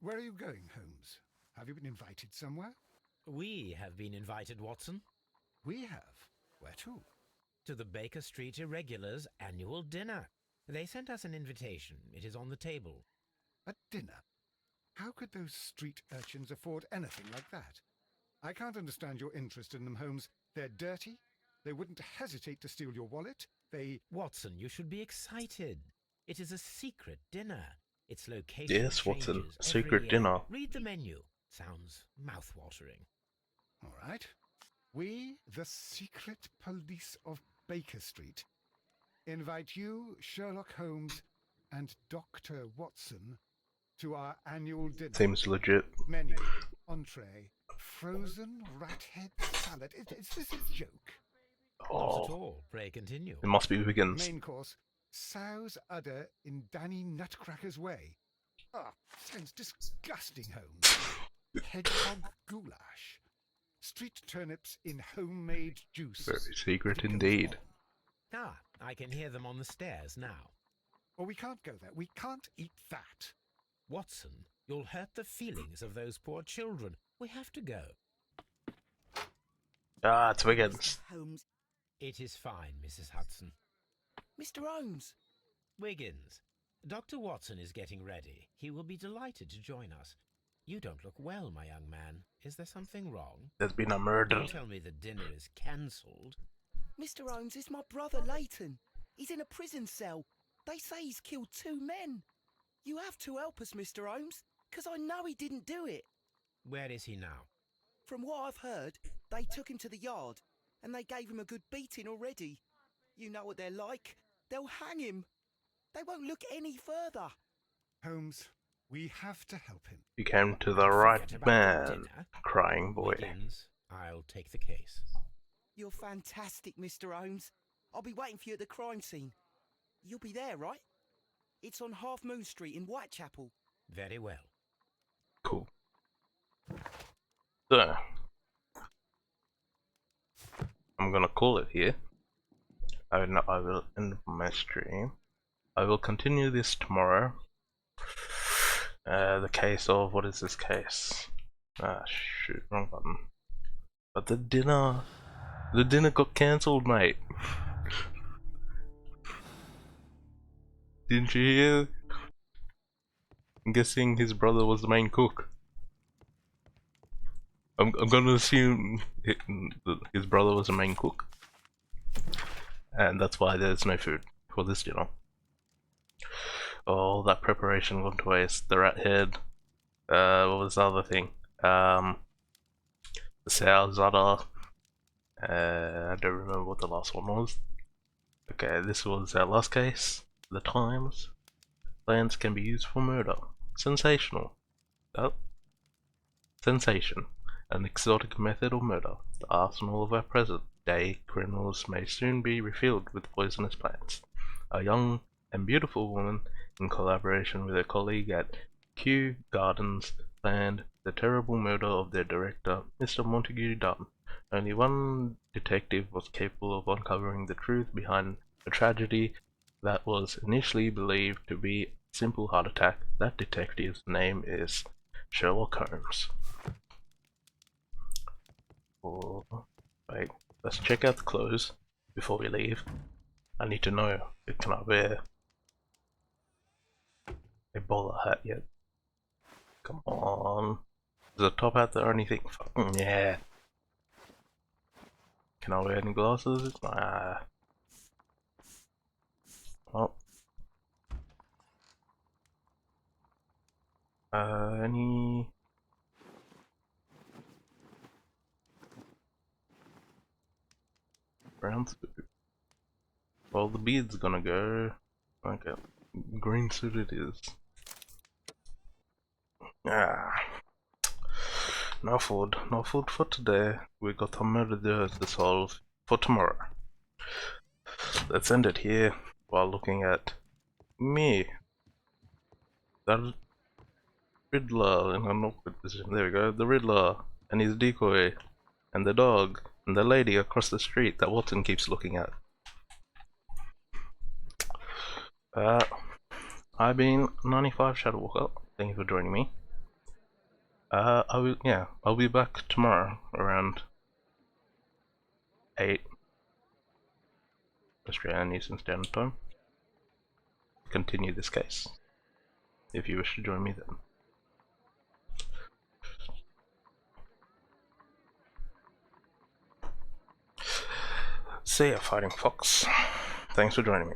Where are you going, Holmes? Have you been invited somewhere? We have been invited, Watson. We have. Where to? To the Baker Street Irregulars' annual dinner. They sent us an invitation. It is on the table. A dinner? How could those street urchins afford anything like that? I can't understand your interest in them, Holmes. They're dirty. They wouldn't hesitate to steal your wallet. Watson, you should be excited. It is a secret dinner. Its location Yes, Watson. changes every Secret year. dinner. Read the menu. Sounds mouth-watering. All right. We, the secret police of Baker Street, invite you, Sherlock Holmes, and Dr. Watson to our annual dinner. Seems legit. Menu, entree, frozen rat head salad. Is this a joke? Not at all. Pray continue. It must be Wiggins. Main course, sow's udder in Danny Nutcracker's way. Sounds disgusting, Holmes. Hedgehog goulash. Street turnips in homemade juice. Very secret indeed. I can hear them on the stairs now. Oh, we can't go there. We can't eat that. Watson, you'll hurt the feelings of those poor children. We have to go. It's Wiggins. Holmes. It is fine, Mrs. Hudson. Mr. Holmes. Wiggins, Dr. Watson is getting ready. He will be delighted to join us. You don't look well, my young man. Is there something wrong? There's been a murder. Don't tell me the dinner is cancelled. Mr. Holmes is my brother Leighton. He's in a prison cell. They say he's killed 2 men. You have to help us, Mr. Holmes, because I know he didn't do it. Where is he now? From what I've heard, they took him to the yard, and they gave him a good beating already. You know what they're like. They'll hang him. They won't look any further. Holmes, we have to help him. You came to the right Forget about man, the dinner. crying boy. Wiggins, I'll take the case. You're fantastic, Mr. Holmes. I'll be waiting for you at the crime scene. You'll be there, right? It's on Half Moon Street in Whitechapel. Very well. Cool. So, I'm gonna call it here. I will end my stream. I will continue this tomorrow. The case of, what is this case? Shoot, wrong button. But the dinner got cancelled, mate. Didn't you hear? I'm guessing his brother was the main cook. I'm gonna assume his brother was the main cook, and that's why there's no food for this dinner. All that preparation went to waste. The rat head. What was the other thing? The sow's udder. I don't remember what the last one was. Okay, this was our last case. The times. Plans can be used for murder. Sensational. Oh. Sensation. an exotic method of murder, the arsenal of our present-day criminals may soon be refilled with poisonous plants. A young and beautiful woman, in collaboration with a colleague at Kew Gardens, planned the terrible murder of their director, Mr. Montague Dunn. Only one detective was capable of uncovering the truth behind a tragedy that was initially believed to be a simple heart attack. That detective's name is Sherlock Holmes. Oh, wait, let's check out the clothes before we leave. I need to know, can I wear a bowler hat yet? Come on. Is a top hat there or anything? Yeah. Can I wear any glasses? Nah. Oh. Any... brown suit? Well, the beard's gonna go. Okay. Green suit it is. Ah. No food. No food for today. We got a murder to solve for tomorrow. Let's end it here while looking at me. That Riddler in an awkward position. There we go. The Riddler and his decoy and the dog and the lady across the street that Watson keeps looking at. I've been 95 Shadow Walker. Thank you for joining me. I'll be back tomorrow around 8 Australian Eastern Standard Time. Continue this case. If you wish to join me then. See ya, Fighting Fox. Thanks for joining me.